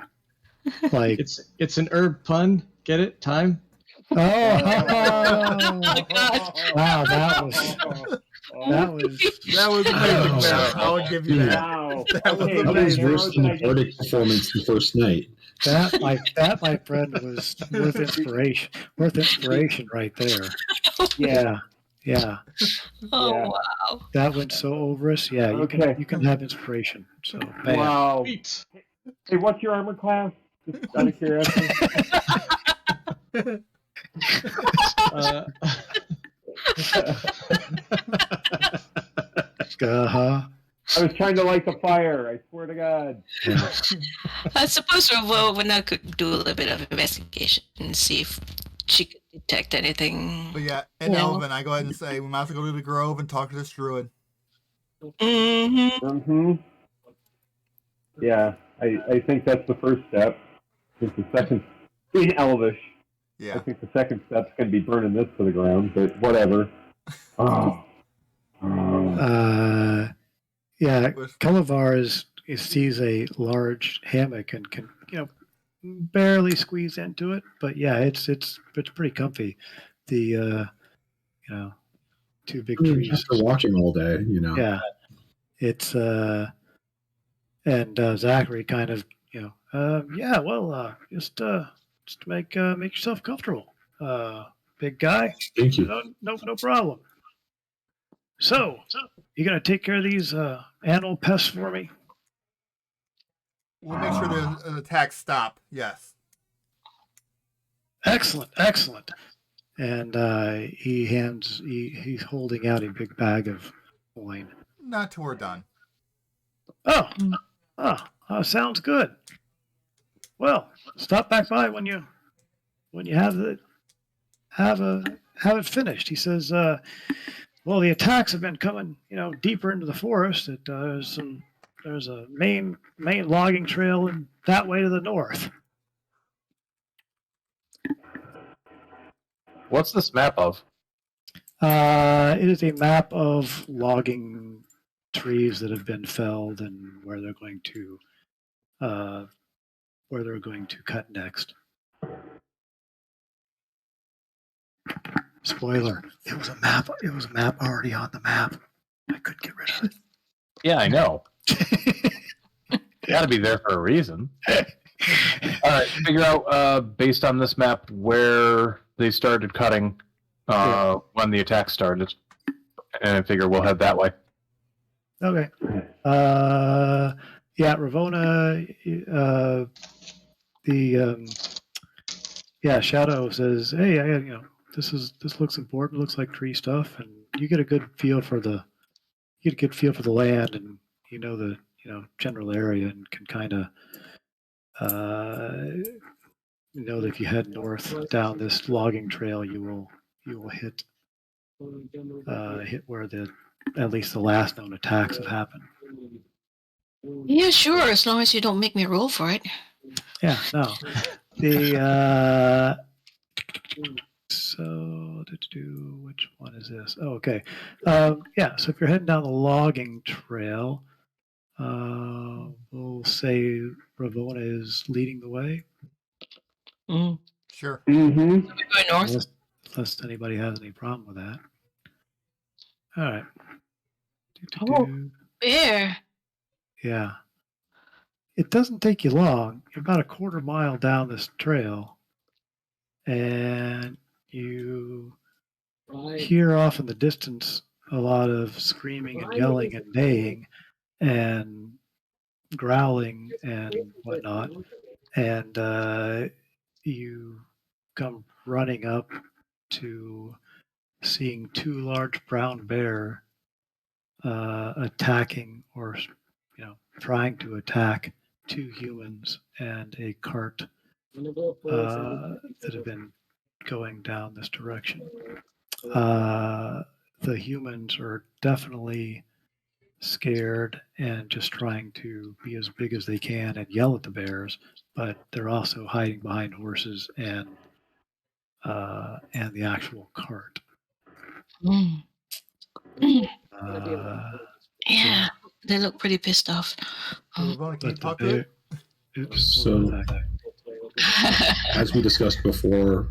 It's an herb pun. Get it? Time. oh wow, that was That was amazing, man. I would give you that. Wow. That was Okay, That was amazing. worse than the Nordic performance the first night. that my friend was worth inspiration right there. Yeah. Yeah, Oh Yeah. wow. that went so over us. Yeah, you Okay. can have inspiration. So bam. Wow. Sweet. Hey, what's your armor class? Just out of curiosity. I was trying to light the fire. I swear to God. I suppose Rowena could do a little bit of investigation and see if she could detect anything. But yeah, and Yeah. Elvin, I go ahead and say we might have to go to the grove and talk to this druid. Mm-hmm. Mm-hmm. Yeah, I think that's the first step. I think the second, in Elvish, I Yeah. think the second step's going to be burning this to the ground, but whatever. Oh. Yeah, Kalavar sees a large hammock and can barely squeeze into it, but yeah, it's pretty comfy. The you know, two big I mean, trees. after walking all day, Yeah, it's and Zachary kind of yeah, well, just make yourself comfortable, big guy. Thank you. No problem. So, you gonna take care of these animal pests for me? We'll make sure the attacks stop. Yes. Excellent. And he's holding out a big bag of coin. Not till we're done. Oh, sounds good. Well, stop back by when you have it finished. He says, well, the attacks have been coming, deeper into the forest. There's a main logging trail in that way to the north. What's this map of? It is a map of logging trees that have been felled and where they're going to cut next. Spoiler: it was a map. It was a map already on the map. I couldn't get rid of it. Yeah, I know. Got to be there for a reason. All right, figure out based on this map where they started cutting when the attack started, and I figure we'll head that way. Okay. Yeah, Ravona. Shadow says, "Hey, this looks important. Looks like tree stuff, and you get a good feel for the land, and the general area, and can kind of know that if you head north down this logging trail, you will hit where at least the last known attacks have happened." Yeah, sure, as long as you don't make me roll for it. Yeah, no. The so which one is this? Oh, okay. Yeah, so if you're heading down the logging trail, we'll say Ravona is leading the way. Sure. Mm-hmm. Going north. Unless anybody has any problem with that. All right. Bear. Yeah. It doesn't take you long. You're about a quarter mile down this trail, and you hear off in the distance a lot of screaming and yelling and neighing and growling and whatnot. And you come running up to seeing two large brown bear attacking, or trying to attack, two humans and a cart that have been going down this direction. The humans are definitely scared and just trying to be as big as they can and yell at the bears, but they're also hiding behind horses and the actual cart. Yeah, they look pretty pissed off. Ravona, can you But talk the to it? bear, So, as we discussed before,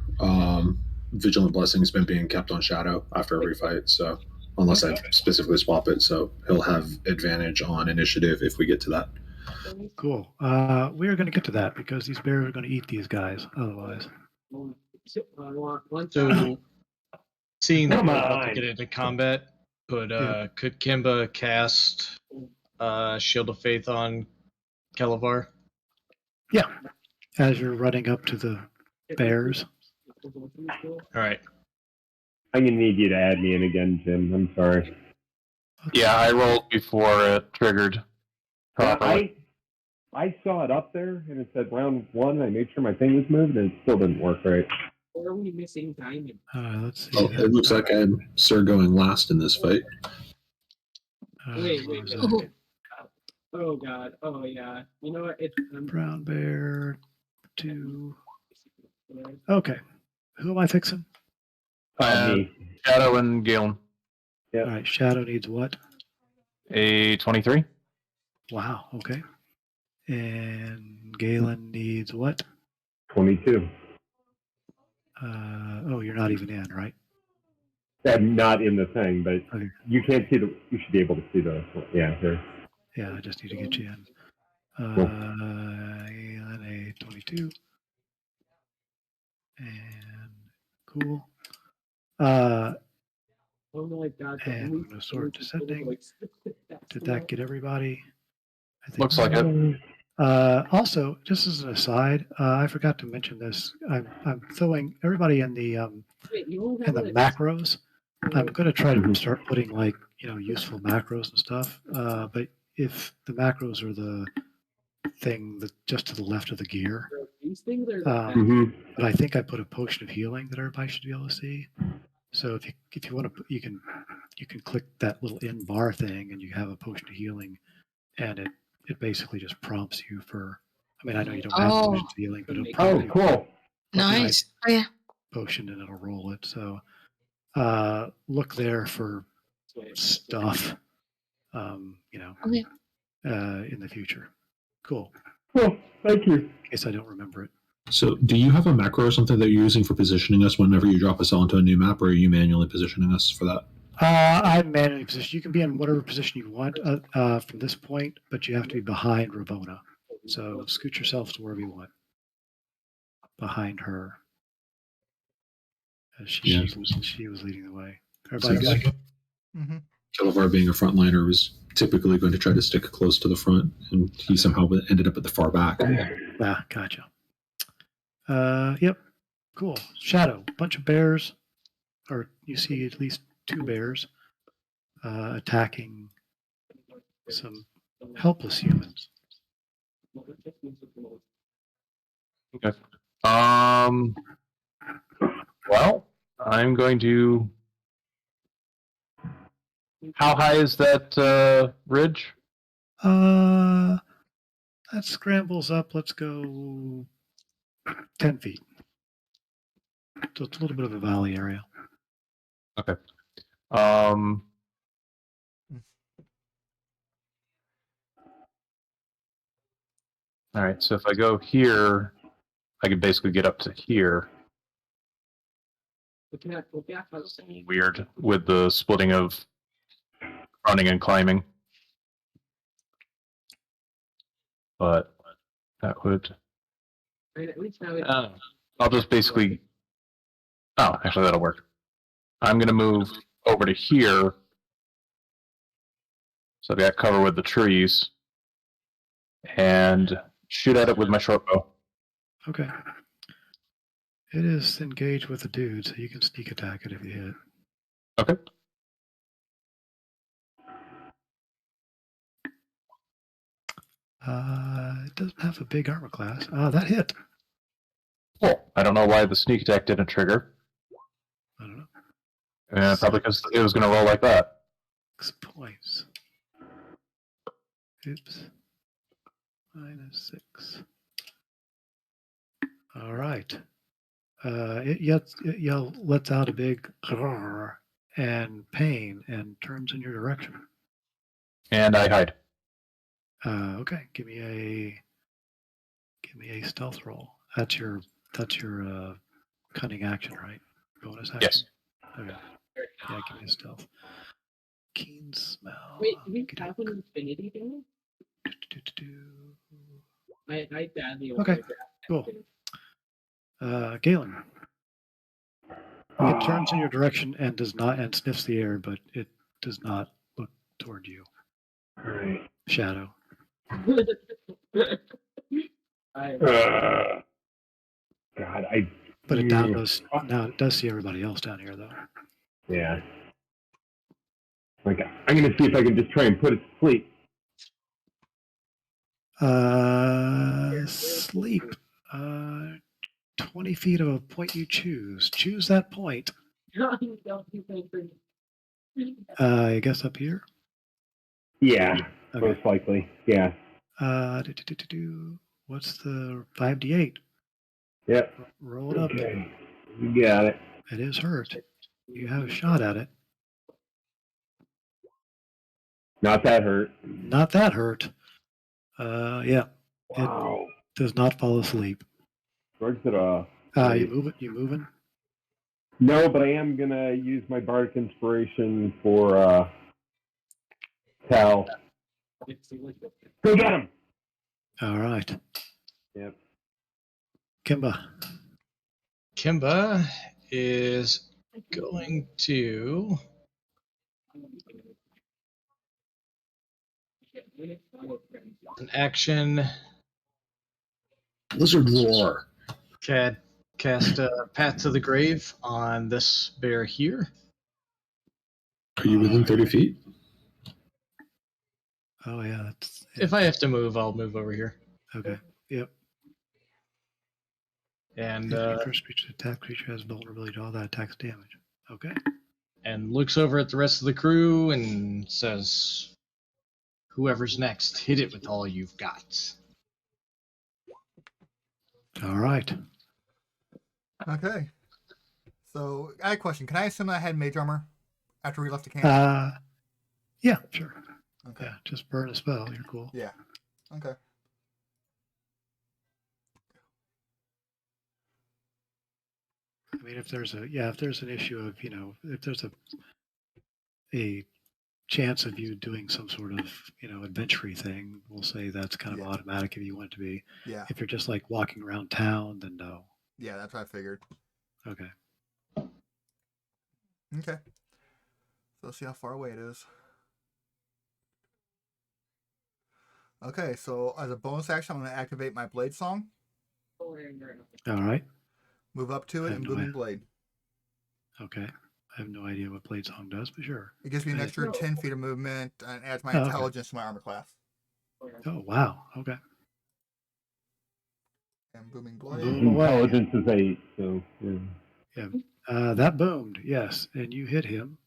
Vigilant Blessing has been being kept on Shadow after every fight. So, unless I specifically swap it, so he'll have advantage on initiative if we get to that. Cool. We are going to get to that because these bears are going to eat these guys otherwise. So, seeing that Come we're about to on. get into combat, could Kimba cast Shield of Faith on Calavar? Yeah. As you're running up to the bears. All right. I'm gonna need you to add me in again, Jim. I'm sorry. Yeah, I rolled before it triggered properly. I saw it up there and it said round 1. I made sure my thing was moved and it still didn't work right. Or are we missing time? Let's see. Oh, it looks like I'm going last in this fight. Wait. What was that? Oh God. Oh yeah. You know what? It's Brown bear 2. Okay. Who am I fixing? Me. Shadow and Galen. Yep. All right. Shadow needs what? A 23. Wow. Okay. And Galen needs what? 22. Oh, you're not even in, right? I'm not in the thing, but Okay. you can't see the. You should be able to see the. Yeah, there. Yeah, I just need to get you in. Cool. A 22. And cool. Oh my god. And we're going to sort descending. Did that get everybody? I think Looks so. like it. Also, just as an aside, I forgot to mention this. I'm throwing everybody in the macros. I'm going to try to Mhm. start putting like useful macros and stuff. But if the macros are the thing that just to the left of the gear, These things are Mhm. but I think I put a potion of healing that everybody should be able to see. So if you want to, you can click that little in bar thing, and you have a potion of healing, and it basically just prompts you for. I mean, I know you don't have Oh. potions of healing, but it'll Oh, prompt you cool. for my Nice. Oh, yeah. potion, and it'll roll it. So look there for stuff. Okay. In the future. Cool. Cool. Thank you. In case I don't remember it. So, do you have a macro or something that you're using for positioning us whenever you drop us onto a new map, or are you manually positioning us for that? I'm manually positioned. You can be in whatever position you want from this point, but you have to be behind Ravona. So scoot yourself to wherever you want. Behind her. As she was leading the way. Everybody good? Mm-hmm. Kelevar, being a frontliner, was typically going to try to stick close to the front, and he somehow ended up at the far back. Ah, gotcha. Yep. Cool. Shadow. Bunch of bears, or you see at least 2 bears attacking some helpless humans. Okay. Well, I'm going to. How high is that ridge? That scrambles up. Let's go 10 feet. So it's a little bit of a valley area. Okay. All right. So if I go here, I could basically get up to here. Weird with the splitting of running and climbing. But that would. I'll just basically. Oh, actually, that'll work. I'm going to move over to here. So I've got cover with the trees. And shoot at it with my short bow. Okay. It is engaged with the dude, so you can sneak attack it if you hit. Okay. It doesn't have a big armor class. That hit. Cool. I don't know why the sneak attack didn't trigger. I don't know. Probably because it was going to roll like that. 6 points. Oops. -6. All right. It lets out a big roar and pain and turns in your direction. And I hide. Okay. Give me a stealth roll. That's your cunning action, right? Bonus action. Yes. Okay. Yeah, give me a stealth. Keen smell. Wait, do we have an infinity damage? I badly Okay, cool. Galen. It turns in your direction and sniffs the air, but it does not look toward you. All right. Shadow. God, But it it does see everybody else down here, though. Yeah. Like, I'm going to see if I can just try and put it to sleep. Sleep. 20 feet of a point you choose. Choose that point. I guess up here. Yeah, Okay. most likely. Yeah. What's the 5d8? Yep. Roll it up. Okay. You got it. It is hurt. You have a shot at it. Not that hurt. Not that hurt. Yeah. Wow. It does not fall asleep. Where's it? You moving? No, but I am gonna use my bardic inspiration for Cal. Go get him. All right. Yep. Kimba. Kimba is going to an action Lizard roar. cast Path to the Grave on this bear here. Are you within 30 feet? Oh yeah, that's If I have to move, I'll move over here. okay. Yep. And First creature attack creature has vulnerability to all that attacks damage. Okay. and looks over at the rest of the crew and says, "Whoever's next, hit it with all you've got." All right. Okay. So I had a question. Can I assume I had mage armor after we left the camp? Yeah, sure. Okay. Yeah, just burn a spell. You're cool. Yeah. Okay. I mean, if there's an issue of, if there's a chance of you doing some sort of, adventure thing, we'll say that's kind of automatic if you want it to be. Yeah. If you're just like walking around town, then no. Yeah, that's what I figured. Okay. Okay. So let's see how far away it is. Okay, so as a bonus action, I'm going to activate my blade song. All right. Move up to it and booming blade. Okay. I have no idea what Blade Song does, but sure. It gives me an extra 10 feet of movement and adds my intelligence to my armor class. Oh, wow. Okay. And booming blade. Intelligence is 8, so yeah. Yeah. That boomed, yes. And you hit him.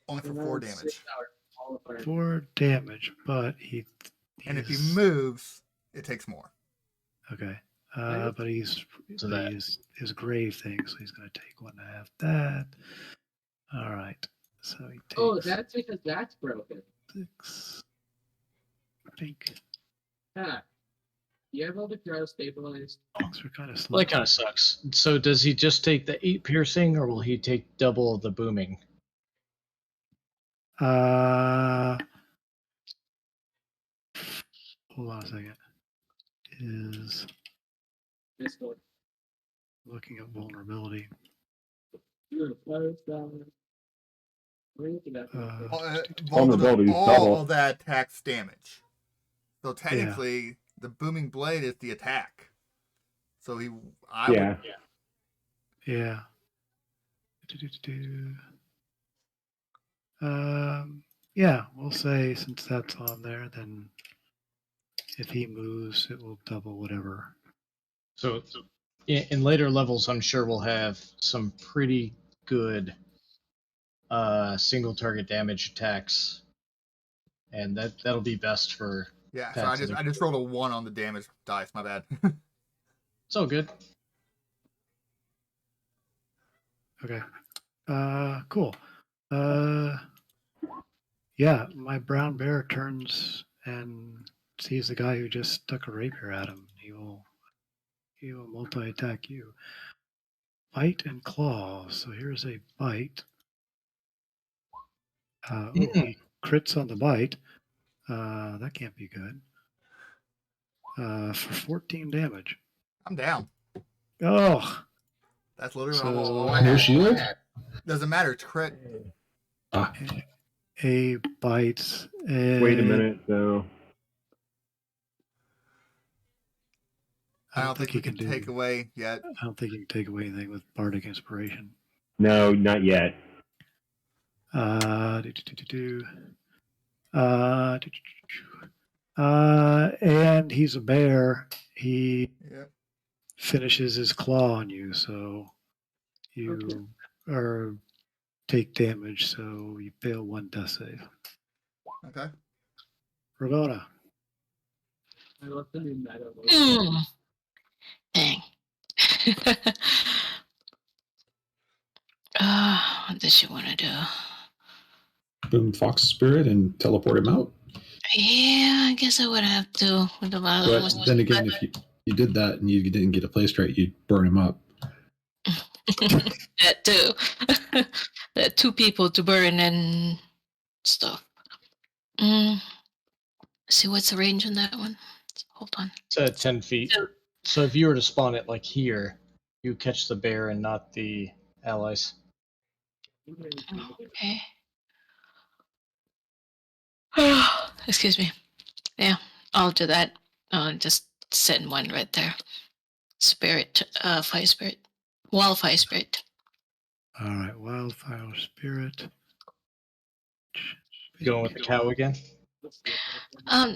Only for 4 damage. 4 damage, but and if he moves, it takes more. Okay. But he's his grave thing, so he's going to take 1.5 that. All right. So he takes. Oh, that's because that's broken. 6. I think. Ah. You have all the throws stabilized. Things are kind of slow. Well, that kind of sucks. So does he just take the 8 piercing, or will he take double the booming? Hold on a second. Is looking at vulnerability. Vulnerability all of that attacks damage. So technically, the booming blade is the attack. So Yeah. Yeah, we'll say since that's on there, then if he moves, it will double whatever. So in later levels, I'm sure we'll have some pretty good single target damage attacks, and that'll be best for. Yeah, so I just rolled a 1 on the damage dice. My bad. It's all good. Okay. Cool. Yeah, my brown bear turns and sees the guy who just stuck a rapier at him. He will multi-attack you. Bite and claw. So here's a bite. He crits on the bite. That can't be good. For 14 damage. I'm down. Oh. That's literally all I have. Shield? Doesn't matter. It's crit. A bites. Wait a minute, though. I don't think he can take away yet. I don't think he can take away anything with Bardic Inspiration. No, not yet. And he's a bear. He finishes his claw on you, so you take damage, so you fail 1 death save. Okay. Ramona. I love the new meta. Dang. What does she want to do? Boom Fox Spirit and teleport him out. Yeah, I guess I would have to. With the But then again, if you You did that and you didn't get it placed right, you'd burn him up. That too. There are 2 people to burn and stuff. Let's see what's the range on that one. Hold on. It's at 10 feet. So- So if you were to spawn it like here, you catch the bear and not the allies. Okay. Excuse me. Yeah, I'll do that. Just send one right there. Spirit, fire spirit, wildfire spirit. All right, wildfire spirit. Going with the cow again?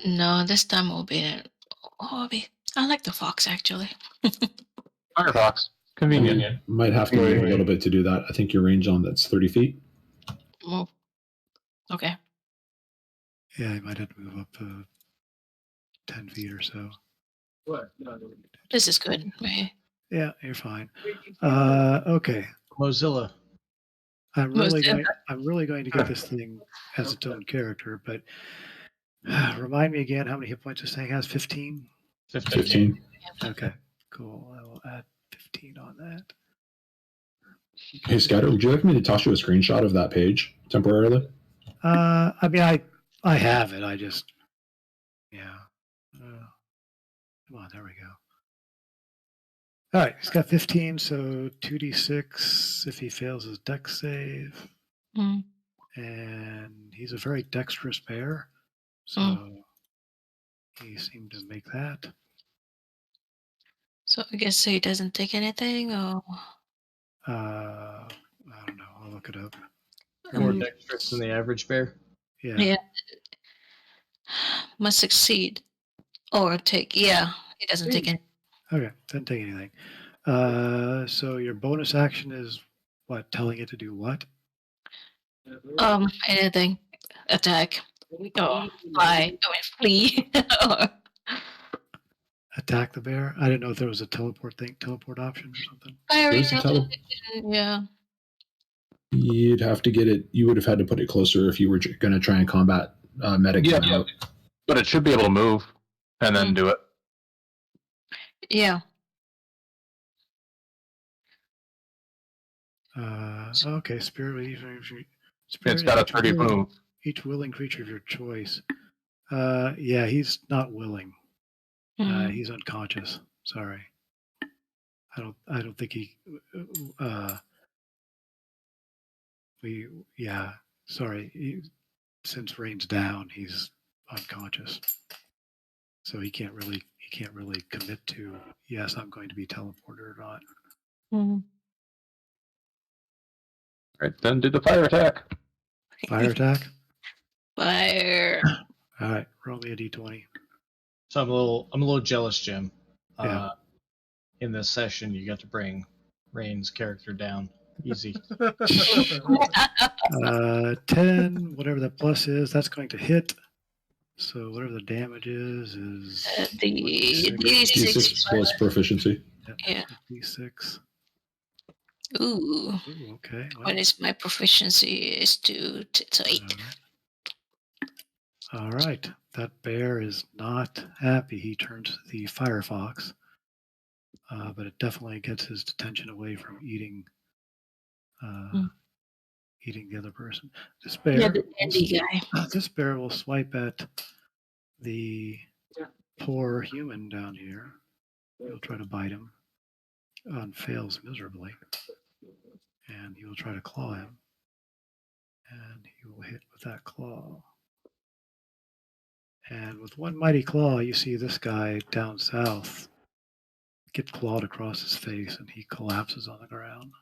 No, this time will be. I like the fox actually. Firefox. Convenient. Might have to move a little bit to do that. I think your range on that's 30 feet. Well, okay. Yeah, you might have to move up 10 feet or so. What? No, no. This is good. Right? Yeah, you're fine. Okay. Mozilla. I'm Most really going to get this thing as its own character, but remind me again how many hit points this thing has? 15? 15. Okay, cool. I will add 15 on that. Hey, Scatter, would you like me to toss you a screenshot of that page temporarily? I mean, I have it. I just, yeah. Come on, there we go. All right, he's got 15, so 2d6 if he fails his dex save. Mm. And he's a very dexterous bear, so he seemed to make that. So I guess he doesn't take anything, or I don't know. I'll look it up. More Mm. dexterous than the average bear. Yeah. Yeah. Must succeed or take. Yeah, he doesn't take any. Okay, doesn't take anything. So your bonus action is what? Telling it to do what? Anything. Attack. Or fly. Flee. Or- Attack the bear? I didn't know if there was a teleport option or something. Fire There's a retaliation, yeah. You'd have to get it. You would have had to put it closer if you were going to try and combat medic. Yeah, but it should be able to move and then do it. Yeah. Okay, spirit. It's got a 30 move. Each willing creature of your choice. Yeah, he's not willing. Mhm. He's unconscious. Sorry. I don't think he. Sorry. Since rain's down, he's unconscious. So he can't really commit to yes, I'm going to be teleported or not. Mhm. Right, then do the fire attack. Fire attack. Fire. All right, roll me a d20. So I'm a little jealous, Jim. Yeah. In this session, you got to bring Rain's character down easy. 10, whatever the plus is, that's going to hit. So whatever the damage is The D6. D6 plus proficiency. Yeah. D6. Ooh. Ooh, okay. Well, What is my proficiency? Is to 8. All right. That bear is not happy. He turns to the firefox, but it definitely gets his attention away from eating the other person. This bear, Yeah, the dandy guy. this bear will swipe at the poor human down here. He'll try to bite him, and fails miserably, and he will try to claw him, and he will hit with that claw. And with one mighty claw, you see this guy down south get clawed across his face, and he collapses on the ground.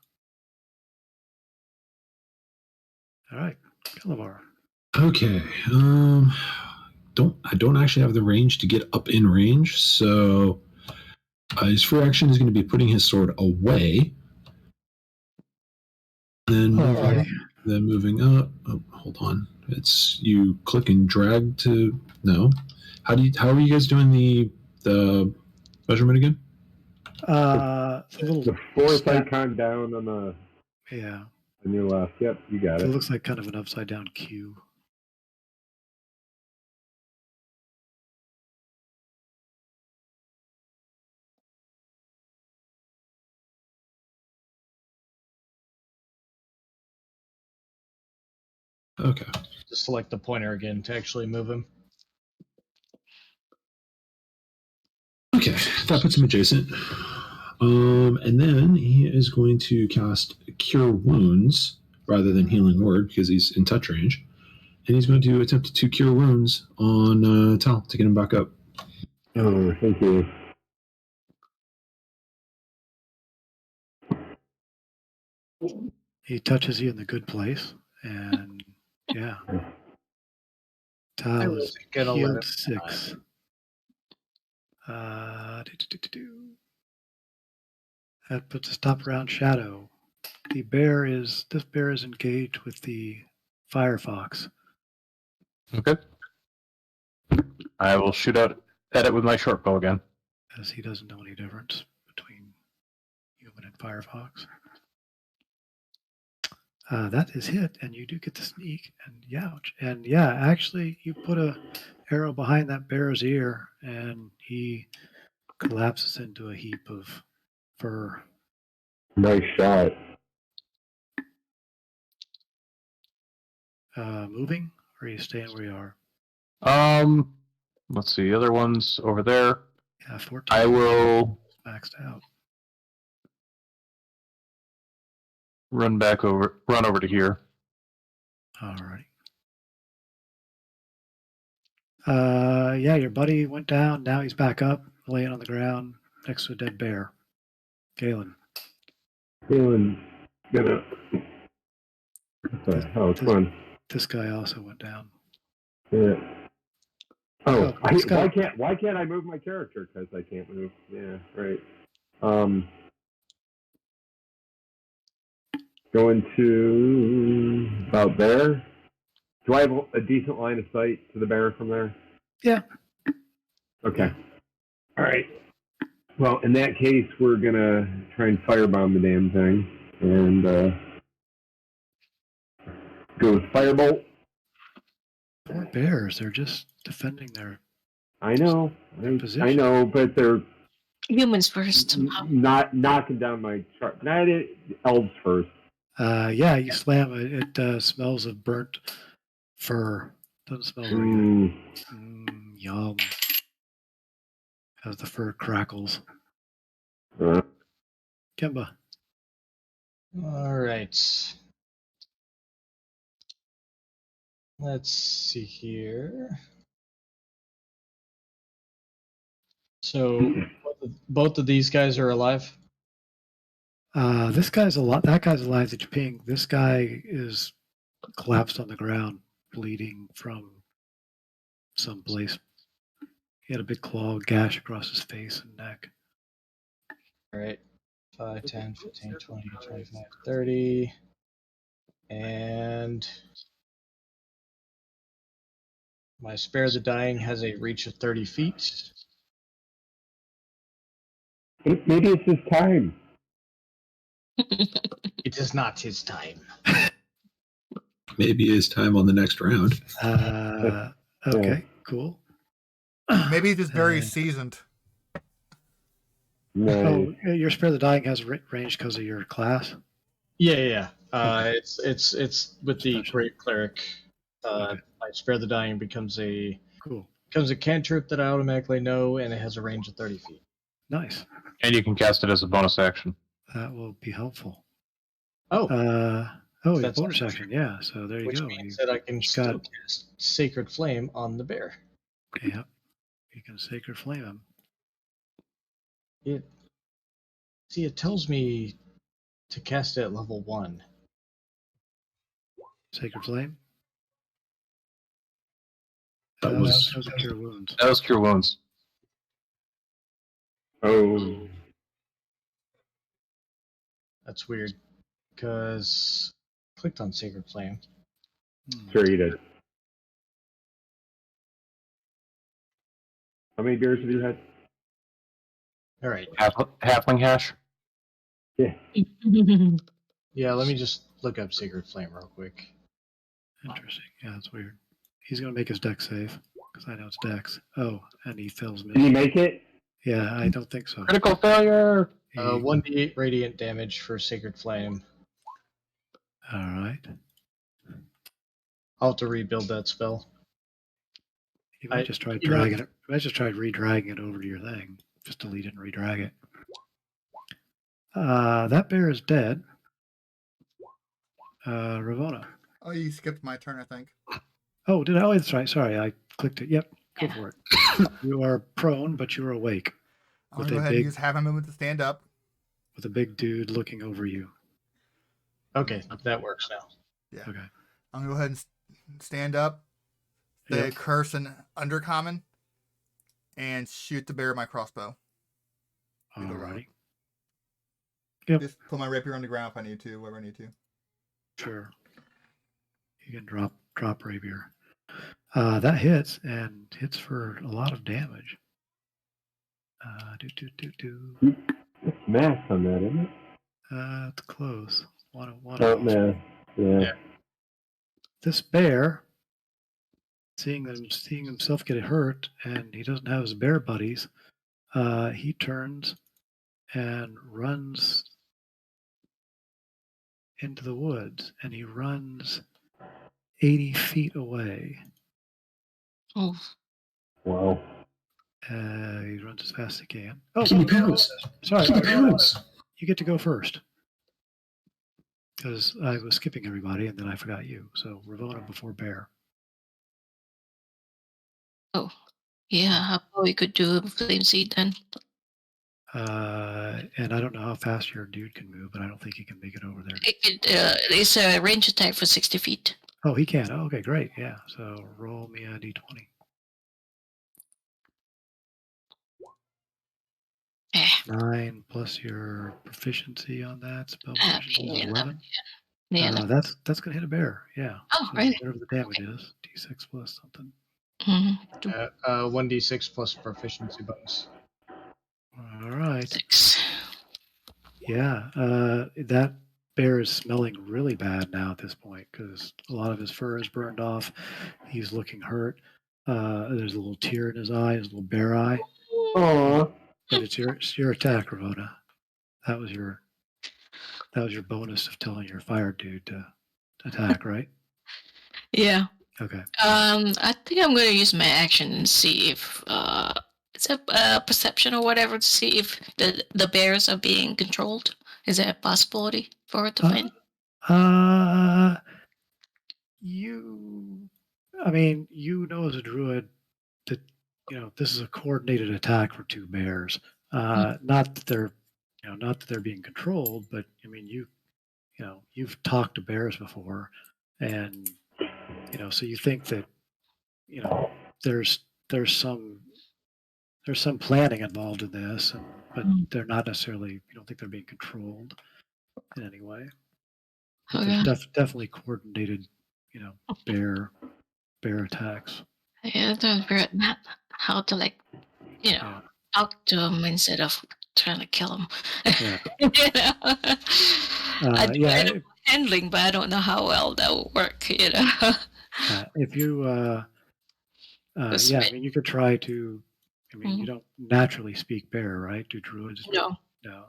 All right, Calabar. Okay. I don't actually have the range to get up in range, so his free action is going to be putting his sword away. Then moving up. Oh, hold on. It's you click and drag to no. How are you guys doing the measurement again? The fourth icon down on the Yeah. on your left. Yep, you got It it. looks like kind of an upside down Q. Okay. Just select the pointer again to actually move him. Okay, that puts him adjacent. And then he is going to cast Cure Wounds rather than Healing Word because he's in touch range. And he's going to attempt to Cure Wounds on Tal to get him back up. Oh, thank you. He touches you in the good place, and yeah, Tal is Gonna let healed him 6. That puts a stop around Shadow. This bear is engaged with the Firefox. Okay. I will shoot out at it with my short bow again. As he doesn't know any difference between human and Firefox. That is hit, and you do get the sneak, and youch. And yeah, actually, you put a arrow behind that bear's ear, and he collapses into a heap of fur. Nice shot. Moving, or are you staying where you are? Let's see. The other one's over there. Yeah, 14. I will maxed out. run over to here. Alrighty. Yeah, your buddy went down. Now he's back up, laying on the ground next to a dead bear. Galen. Feeling gonna. What the hell? Come on. This guy also went down. Yeah. Oh, Oh, why can't I move my character? Because I can't move. Yeah, right. Going to about there. Do I have a decent line of sight to the bear from there? Yeah. Okay. All right. Well, in that case, we're gonna try and firebomb the damn thing and go with firebolt. Poor bears. They're just defending their I know, position. I know, but they're Humans first. not knocking down my chart. Not elves first. Yeah, you slam it. It smells of burnt fur. Doesn't smell very good. Yum. As the fur crackles. Kimba. All right. Let's see here. So both of these guys are alive? This guy's alive. That guy's alive that you're peeing. This guy is collapsed on the ground, bleeding from someplace. He had a big claw gash across his face and neck. All right. 5, 10, 15, 20, 25, 30. And my Spare the Dying has a reach of 30 feet. Maybe it's his time. It is not his time. Maybe his time on the next round. Okay, cool. Maybe he's just very seasoned. Nice. Oh, your Spare the Dying has range because of your class? Yeah. Okay. It's with the Special. Great Cleric. Okay. My Spare the Dying becomes a Cool. cantrip that I automatically know, and it has a range of 30 feet. Nice. And you can cast it as a bonus action. That will be helpful. Oh. Your bonus action. Yeah, so there you Which go. means that I can still cast Sacred Flame on the bear. Yeah, you can Sacred Flame him. It tells me to cast it at level 1. Sacred Flame? That was Cure Wounds. That was Cure Wounds. Oh. That's weird, because I clicked on Sacred Flame. Sure you did. How many beers have you had? All right. Halfling hash? Yeah. Yeah, let me just look up Sacred Flame real quick. Interesting. Yeah, that's weird. He's going to make his dex save, because I know it's dex. Oh, and he fails me. Did he make it? Yeah, I don't think so. Critical failure! 1d8 radiant damage for Sacred Flame. All right. I'll have to rebuild that spell. You might just try dragging it. You might just try re-dragging it over to your thing. Just delete it and re-drag it. That bear is dead. Ravona. Oh, you skipped my turn, I think. Oh, did I? Oh, that's right. Sorry, I clicked it. Yep, go for it. You are prone, but you're awake. I'm gonna go ahead and use half my movement to stand up. With a big dude looking over you. Okay, that works now. Yeah. Okay. I'm gonna go ahead and stand up, say Yep. curse and undercommon, and shoot the bear with my crossbow. Alrighty. Yep. Just put my rapier on the ground if I need to, wherever I need to. Sure. You can drop rapier. That hits and hits for a lot of damage. It's math on that, isn't it? It's close. One Oh, of man. Yeah. This bear, seeing himself get hurt, and he doesn't have his bear buddies, he turns and runs into the woods, and he runs 80 feet away. Oh, Wow. He runs as fast as he can. Oh, Can you pounce? sorry. Can you pounce? You get to go first. Because I was skipping everybody, and then I forgot you. So Ravona before Bear. yeah, I probably could do a flame seed then. And I don't know how fast your dude can move, but I don't think he can make it over there. It's a range attack for 60 feet. Oh, he can. Oh, okay, great. Yeah. So roll me a d20. Eh, 9 plus your proficiency on that spell uh, proficiency is yeah, 11. yeah. That's gonna hit a bear. Yeah. Oh, So really? whatever the damage is, d6 plus something. 1d6 plus proficiency bonus. All right. 6. Yeah. That bear is smelling really bad now at this point because a lot of his fur is burned off. He's looking hurt. There's a little tear in his eye, his little bear eye. Aww. But it's your attack, Ramona. That was your bonus of telling your fire dude to attack, right? Yeah. Okay. I think I'm going to use my action and see if it's a perception or whatever to see if the bears are being controlled. Is there a possibility for it to find? You know as a druid that this is a coordinated attack for two bears. Not that they're being controlled, but I mean you've talked to bears before, and so you think that there's some planning involved in this, but they're not necessarily. You don't think they're being controlled in any way. But Okay. there's definitely coordinated, bear attacks. Yeah, don't figure out not how to Yeah. talk to him instead of trying to kill him. Yeah. I do Yeah. animal handling, but I don't know how well that will work. If you, you could try to. You don't naturally speak bear, right? Do druids? No. No.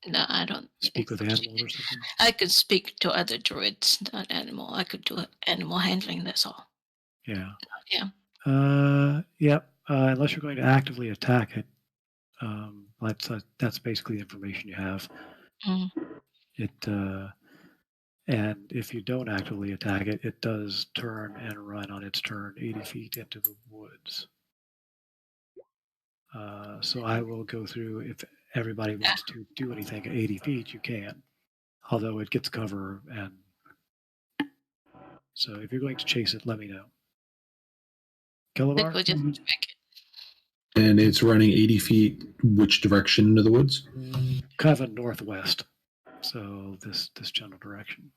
No, I don't Speak with animals or something. I could speak to other druids, not animal. I could do animal handling. That's all. Yeah. Yeah. Yep. Unless you're going to actively attack it, that's basically the information you have. Mm. And if you don't actively attack it, it does turn and run on its turn 80 feet into the woods. So I will go through. If everybody wants to do anything at 80 feet, you can. Although it gets cover, and so if you're going to chase it, let me know. I think Kilovar? we'll just track it. And it's running 80 feet, which direction into the woods? Kind of a northwest. So this general direction.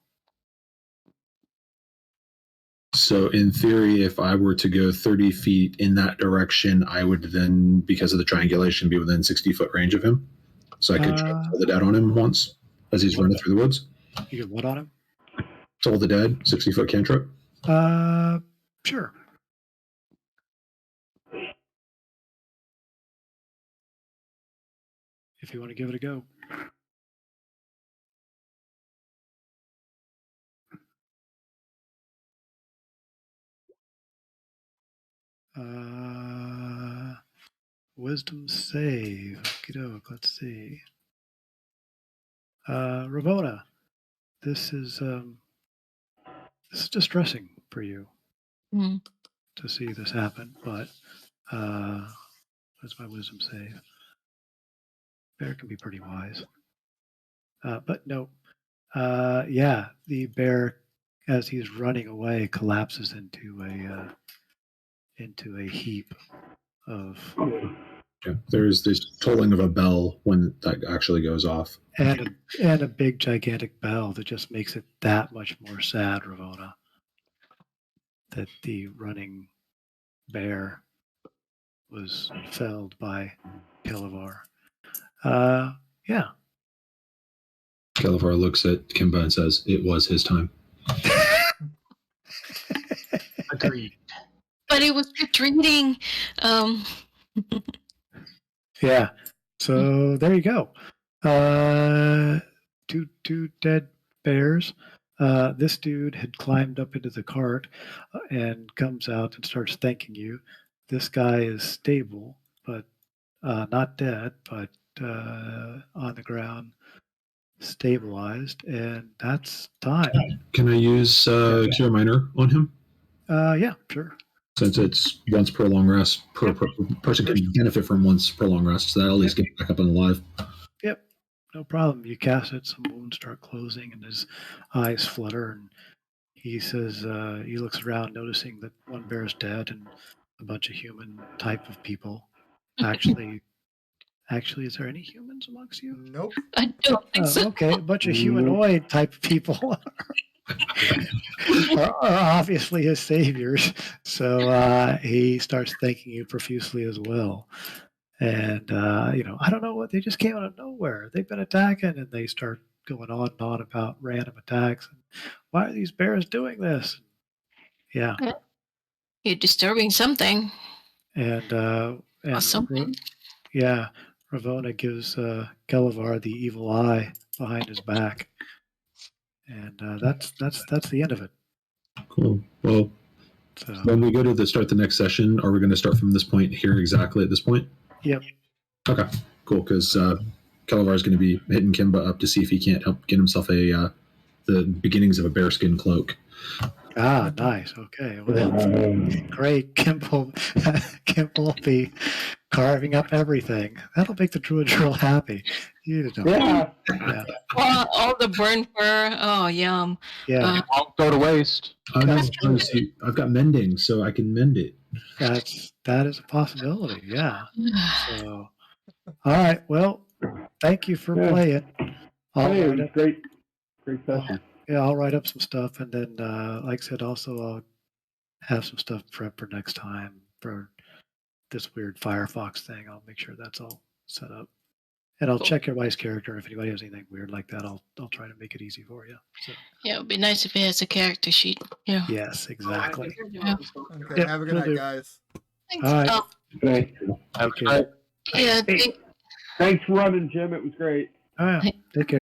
So in theory, if I were to go 30 feet in that direction, I would then, because of the triangulation, be within 60-foot range of him. So I could try to pull the dead on him once as he's running through the woods. You could what on him? Toll the dead, 60-foot cantrip. Sure. If you want to give it a go. Wisdom save. Okey-doke, let's see. Ravona, this is distressing for you Mm. to see this happen, but that's my wisdom save. Bear can be pretty wise. But no. Yeah, the bear, as he's running away, collapses into a heap of Yeah, there's this tolling of a bell when that actually goes off. and a big gigantic bell that just makes it that much more sad, Ravona, that the running bear was felled by Kelevar. Yeah. Kelevar looks at Kimba and says, "It was his time." Agreed. But it was retreating. Um, Yeah. So there you go. Two dead bears. This dude had climbed up into the cart and comes out and starts thanking you. This guy is stable, but not dead, but on the ground, stabilized, and that's time. Can I use Cure Minor on him? Yeah, sure. Since it's once per long rest, person can benefit from once per long rest, so that at least get back up and alive. Yep, no problem. You cast it, some wounds start closing, and his eyes flutter, and he says, he looks around, noticing that one bear is dead and a bunch of human type of people. Actually, is there any humans amongst you? Nope. I don't think so. Okay, a bunch of humanoid type of people are obviously his saviors. So he starts thanking you profusely as well. And, I don't know what, they just came out of nowhere. They've been attacking, and they start going on and on about random attacks. And why are these bears doing this? Yeah. You're disturbing something And, or something. yeah, Ravona gives Kelevar the evil eye behind his back. And that's the end of it. Cool. Well, So, when we go to start the next session, are we going to start from this point here exactly at this point? yep. Okay, cool. Because Kelevar is going to be hitting Kimba up to see if he can't help get himself the beginnings of a bearskin cloak. Ah, nice. Okay. Well, great. Kimble will be carving up everything. That'll make the druids real happy. You know. Yeah. Yeah. All the burn fur. Oh, yum. Yeah. It won't go to waste. Oh no, see, I've got mending, so I can mend it. That is a possibility. Yeah. So, all right. Well, thank you for Yeah. playing. Hey, it was great session. Yeah, I'll write up some stuff, and then, like I said, also I'll have some stuff prepped for next time for this weird Firefox thing. I'll make sure that's all set up, and I'll Cool. check your wife's character. If anybody has anything weird like that, I'll try to make it easy for you. So, Yeah, it would be nice if it has a character sheet. Yeah. yes, exactly. Yeah. Okay. Yep, Have a good will night, do. guys. Thanks. All right. Oh, Thanks. Have a Okay. good night. yeah. Hey. Thanks for running, Jim. It was great. All right. Take care.